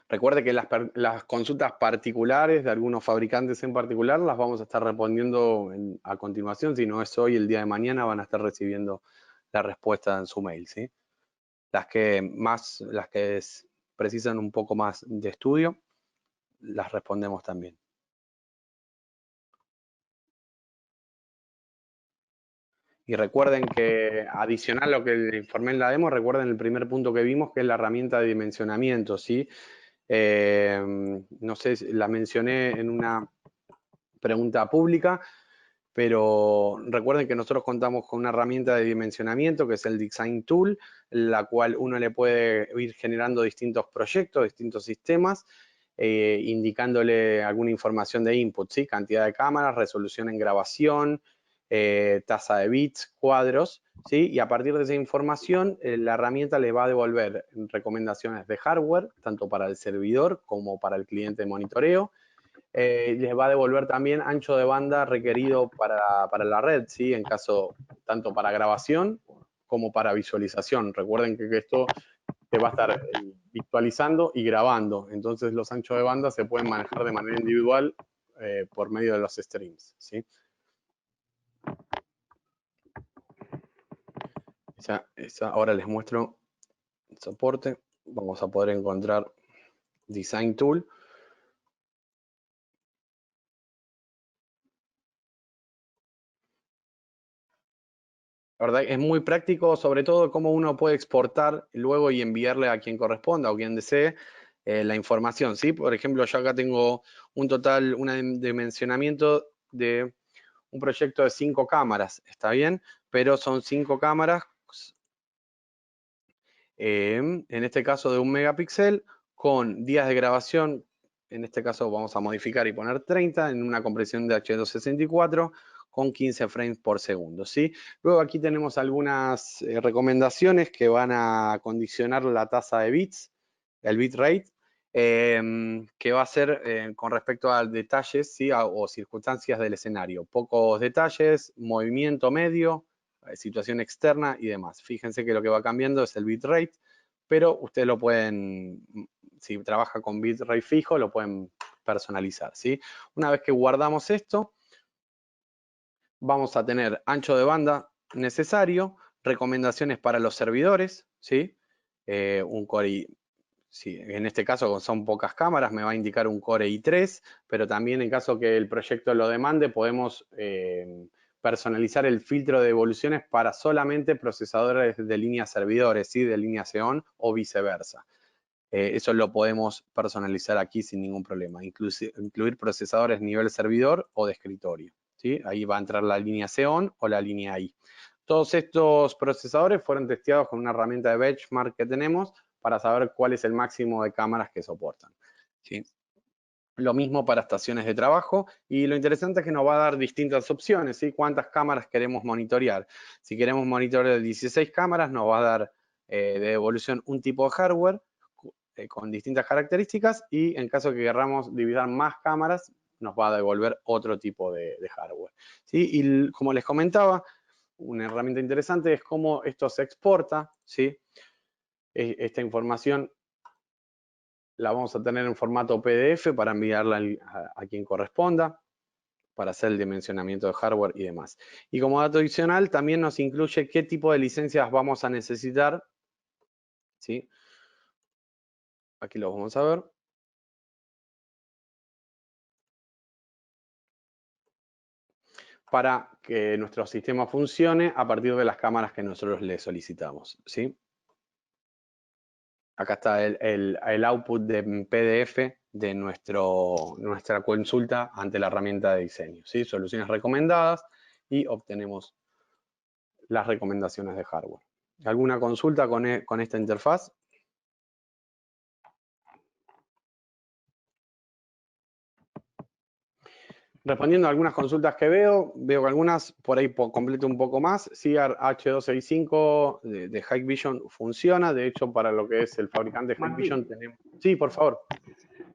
Recuerde que las consultas particulares de algunos fabricantes en particular las vamos a estar respondiendo a continuación. Si no es hoy, el día de mañana van a estar recibiendo la respuesta en su mail, ¿sí? Las que precisan un poco más de estudio, las respondemos también. Y recuerden que, adicional a lo que les informé en la demo, recuerden el primer punto que vimos, que es la herramienta de dimensionamiento, ¿sí? No sé, la mencioné en una pregunta pública, pero recuerden que nosotros contamos con una herramienta de dimensionamiento, que es el Design Tool, la cual uno le puede ir generando distintos proyectos, distintos sistemas, indicándole alguna información de input, ¿sí? Cantidad de cámaras, resolución en grabación, tasa de bits, cuadros, ¿sí? Y a partir de esa información, la herramienta le va a devolver recomendaciones de hardware, tanto para el servidor como para el cliente de monitoreo. Les va a devolver también ancho de banda requerido para la red, ¿sí? En caso, tanto para grabación como para visualización. Recuerden que esto se va a estar visualizando y grabando. Entonces, los anchos de banda se pueden manejar de manera individual por medio de los streams, ¿sí? Ahora les muestro el soporte. Vamos a poder encontrar Design Tool. La verdad es muy práctico, sobre todo cómo uno puede exportar luego y enviarle a quien corresponda o quien desee la información, ¿sí? Por ejemplo, yo acá tengo un dimensionamiento de un proyecto de 5 cámaras, ¿está bien? Pero son 5 cámaras, en este caso de 1 megapíxel, con días de grabación, en este caso vamos a modificar y poner 30 en una compresión de H264 con 15 frames por segundo, ¿sí? Luego aquí tenemos algunas recomendaciones que van a condicionar la tasa de bits, el bitrate, que va a ser con respecto a detalles, ¿sí? O circunstancias del escenario. Pocos detalles, movimiento medio, situación externa y demás. Fíjense que lo que va cambiando es el bitrate, pero ustedes lo pueden, si trabaja con bitrate fijo, lo pueden personalizar, ¿sí? Una vez que guardamos esto, vamos a tener ancho de banda necesario, recomendaciones para los servidores, ¿sí? Un Core sí, en este caso son pocas cámaras, me va a indicar un Core i3, pero también en caso que el proyecto lo demande, podemos personalizar el filtro de evoluciones para solamente procesadores de línea servidores, ¿sí? De línea Xeon o viceversa. Eso lo podemos personalizar aquí sin ningún problema. Incluir procesadores nivel servidor o de escritorio, ¿sí? Ahí va a entrar la línea Xeon o la línea I. Todos estos procesadores fueron testeados con una herramienta de benchmark que tenemos para saber cuál es el máximo de cámaras que soportan, ¿sí? Lo mismo para estaciones de trabajo, y lo interesante es que nos va a dar distintas opciones, ¿sí? Cuántas cámaras queremos monitorear. Si queremos monitorear 16 cámaras, nos va a dar de evolución un tipo de hardware con distintas características, y en caso que queramos dividir más cámaras, nos va a devolver otro tipo de hardware, ¿sí? Y como les comentaba, una herramienta interesante es cómo esto se exporta, ¿sí? Esta información la vamos a tener en formato PDF para enviarla a quien corresponda, para hacer el dimensionamiento de hardware y demás. Y como dato adicional, también nos incluye qué tipo de licencias vamos a necesitar, ¿sí? Aquí lo vamos a ver. Para que nuestro sistema funcione a partir de las cámaras que nosotros le solicitamos, ¿sí? Acá está el output de PDF de nuestra consulta ante la herramienta de diseño, ¿sí? Soluciones recomendadas, y obtenemos las recomendaciones de hardware. ¿Alguna consulta con esta interfaz? Respondiendo a algunas consultas que veo que algunas por ahí completo un poco más. CIAR H265 de Hikvision funciona. De hecho, para lo que es el fabricante Hikvision tenemos... Sí, por favor.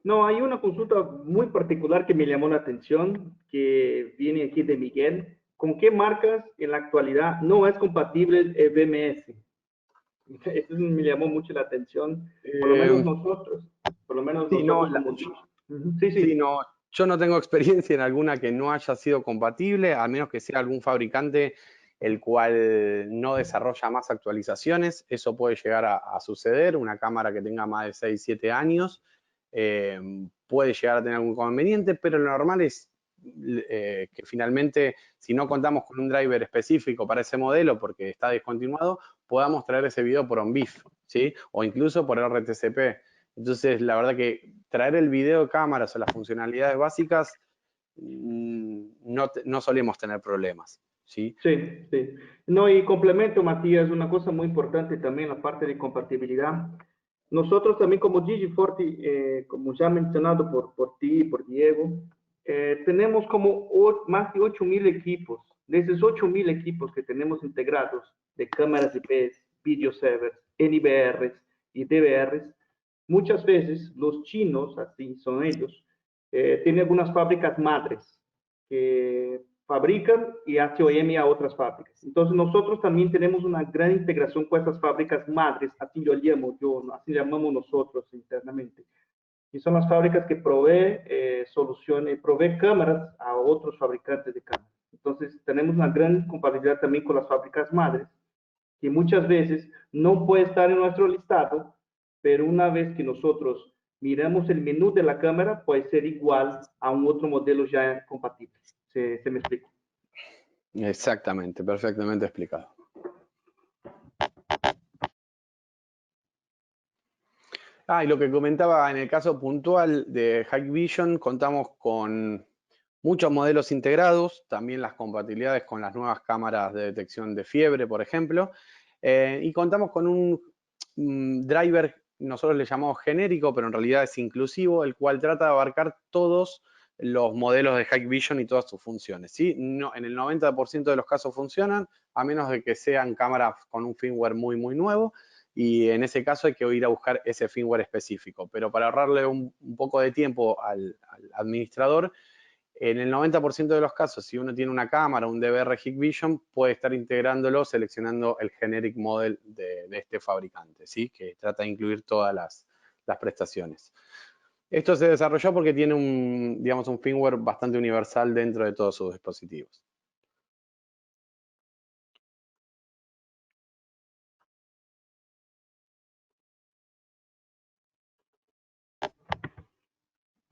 No, hay una consulta muy particular que me llamó la atención, que viene aquí de Miguel. ¿Con qué marcas en la actualidad no es compatible el BMS? Eso me llamó mucho la atención, por lo menos nosotros. Por lo menos Sí, no, nosotros como... Sí, sí, sí. no, yo no tengo experiencia en alguna que no haya sido compatible, a menos que sea algún fabricante el cual no desarrolla más actualizaciones. Eso puede llegar a suceder. Una cámara que tenga más de 6, 7 años puede llegar a tener algún inconveniente, pero lo normal es que finalmente, si no contamos con un driver específico para ese modelo porque está descontinuado, podamos traer ese video por OnBeef, ¿sí? O incluso por RTCP. Entonces, la verdad que traer el video de cámaras o las funcionalidades básicas no solemos tener problemas, ¿sí? Sí, sí. No, y complemento, Matías, una cosa muy importante también, la parte de compatibilidad. Nosotros también como Digiforti, como ya mencionado por ti y por Diego, tenemos como más de 8.000 equipos. De esos 8.000 equipos que tenemos integrados de cámaras IPs, video servers, NVRs y DVRs, muchas veces los chinos, así son ellos, tienen algunas fábricas madres que fabrican y hace OEM a otras fábricas. Entonces nosotros también tenemos una gran integración con esas fábricas madres, así así llamamos nosotros internamente. Y son las fábricas que proveen soluciones, proveen cámaras a otros fabricantes de cámaras. Entonces tenemos una gran compatibilidad también con las fábricas madres, que muchas veces no puede estar en nuestro listado, pero una vez que nosotros miramos el menú de la cámara, puede ser igual a un otro modelo ya compatible. ¿Se me explica? Exactamente, perfectamente explicado. Y lo que comentaba en el caso puntual de Hikvision, contamos con muchos modelos integrados, también las compatibilidades con las nuevas cámaras de detección de fiebre, por ejemplo, y contamos con un driver, nosotros le llamamos genérico, pero en realidad es inclusivo, el cual trata de abarcar todos los modelos de Hikvision y todas sus funciones, ¿sí? No, en el 90% de los casos funcionan, a menos de que sean cámaras con un firmware muy, muy nuevo, y en ese caso hay que ir a buscar ese firmware específico. Pero para ahorrarle un poco de tiempo al administrador, en el 90% de los casos, si uno tiene una cámara, un DVR Hikvision, puede estar integrándolo seleccionando el generic model de este fabricante, ¿sí? Que trata de incluir todas las prestaciones. Esto se desarrolló porque tiene digamos, un firmware bastante universal dentro de todos sus dispositivos.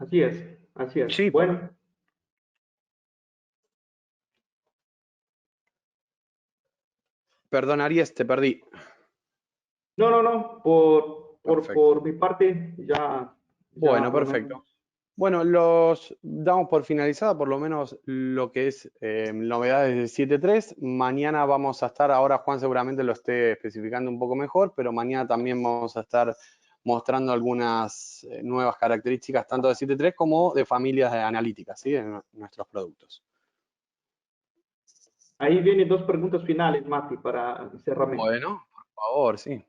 Así es, así es. Sí, Bueno. perdón, Aries, te perdí. No. Por mi parte, ya Bueno, por lo menos. perfecto. Bueno, los damos por finalizada, por lo menos lo que es novedades de 7.3. Mañana vamos a estar, ahora Juan seguramente lo esté especificando un poco mejor, pero mañana también vamos a estar mostrando algunas nuevas características, tanto de 7.3 como de familias de analíticas, ¿sí? En nuestros productos. Ahí vienen dos preguntas finales, Mati, para cerrar. Bueno, por favor, sí.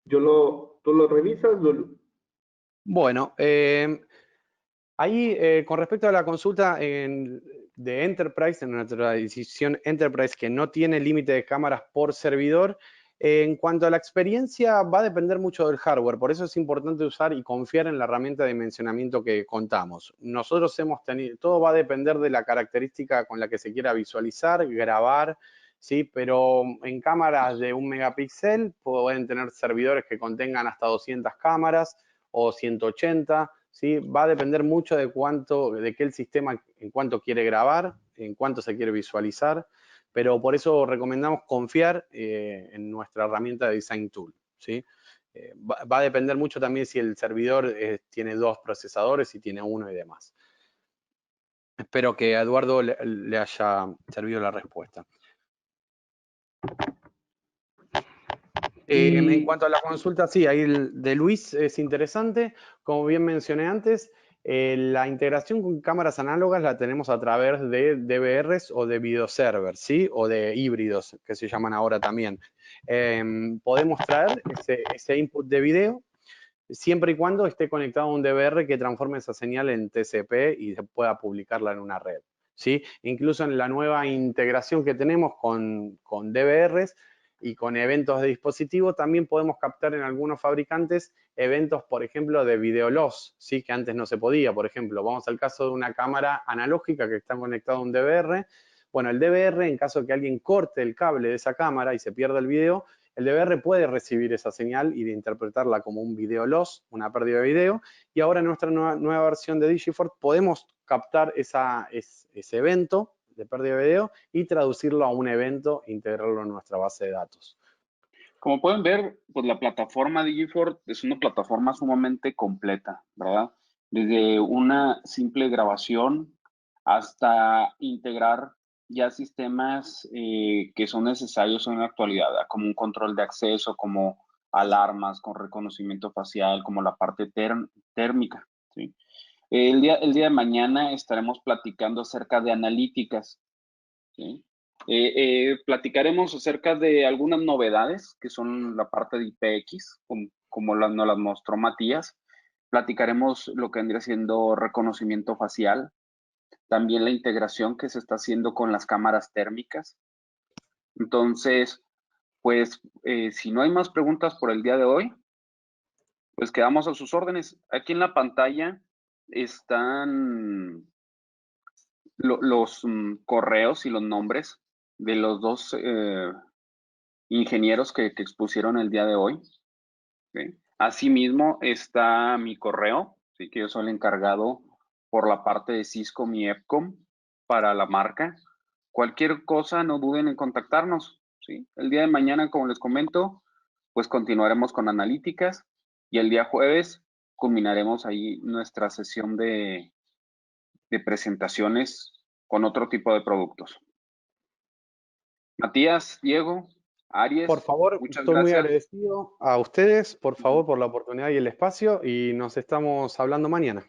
¿Tú lo revisas? Bueno, ahí con respecto a la consulta de Enterprise, en nuestra decisión Enterprise que no tiene límite de cámaras por servidor, en cuanto a la experiencia va a depender mucho del hardware, por eso es importante usar y confiar en la herramienta de dimensionamiento que contamos. Nosotros hemos tenido, todo va a depender de la característica con la que se quiera visualizar, grabar, ¿sí? Pero en cámaras de 1 megapíxel pueden tener servidores que contengan hasta 200 cámaras o 180, ¿sí? Va a depender mucho de qué el sistema, en cuánto quiere grabar, en cuánto se quiere visualizar, pero por eso recomendamos confiar en nuestra herramienta de Design Tool, ¿sí? Va a depender mucho también si el servidor tiene 2 procesadores, si tiene 1 y demás. Espero que a Eduardo le haya servido la respuesta. En cuanto a la consulta, sí, ahí el de Luis es interesante. Como bien mencioné antes, la integración con cámaras análogas la tenemos a través de DVRs o de videoservers, ¿sí? O de híbridos, que se llaman ahora también. Podemos traer ese input de video siempre y cuando esté conectado a un DVR que transforme esa señal en TCP y se pueda publicarla en una red, ¿sí? Incluso en la nueva integración que tenemos con DVRs, y con eventos de dispositivo también podemos captar en algunos fabricantes eventos, por ejemplo, de video loss, ¿sí? Que antes no se podía. Por ejemplo, vamos al caso de una cámara analógica que está conectada a un DVR. Bueno, el DVR, en caso de que alguien corte el cable de esa cámara y se pierda el video, el DVR puede recibir esa señal y de interpretarla como un video loss, una pérdida de video. Y ahora en nuestra nueva versión de Digiforce podemos captar ese evento de pérdida de video y traducirlo a un evento e integrarlo en nuestra base de datos. Como pueden ver, pues la plataforma Digiforce es una plataforma sumamente completa, ¿verdad? Desde una simple grabación hasta integrar ya sistemas que son necesarios en la actualidad, como un control de acceso, como alarmas con reconocimiento facial, como la parte térmica, ¿sí? El día de mañana estaremos platicando acerca de analíticas, ¿sí? Platicaremos acerca de algunas novedades que son la parte de IPX, como nos las mostró Matías. Platicaremos lo que vendría siendo reconocimiento facial, también la integración que se está haciendo con las cámaras térmicas. Entonces, pues, si no hay más preguntas por el día de hoy, pues quedamos a sus órdenes. Aquí en la pantalla están los correos y los nombres de los dos ingenieros que expusieron el día de hoy. ¿Sí? Asimismo está mi correo, ¿sí? Que yo soy el encargado por la parte de Cisco, mi EPCOM, para la marca. Cualquier cosa, no duden en contactarnos, ¿sí? El día de mañana, como les comento, pues continuaremos con analíticas y el día jueves culminaremos ahí nuestra sesión de presentaciones con otro tipo de productos. Matías, Diego, Aries, Por favor, muchas estoy muy gracias. agradecido a ustedes, por favor, por la oportunidad y el espacio, y nos estamos hablando mañana.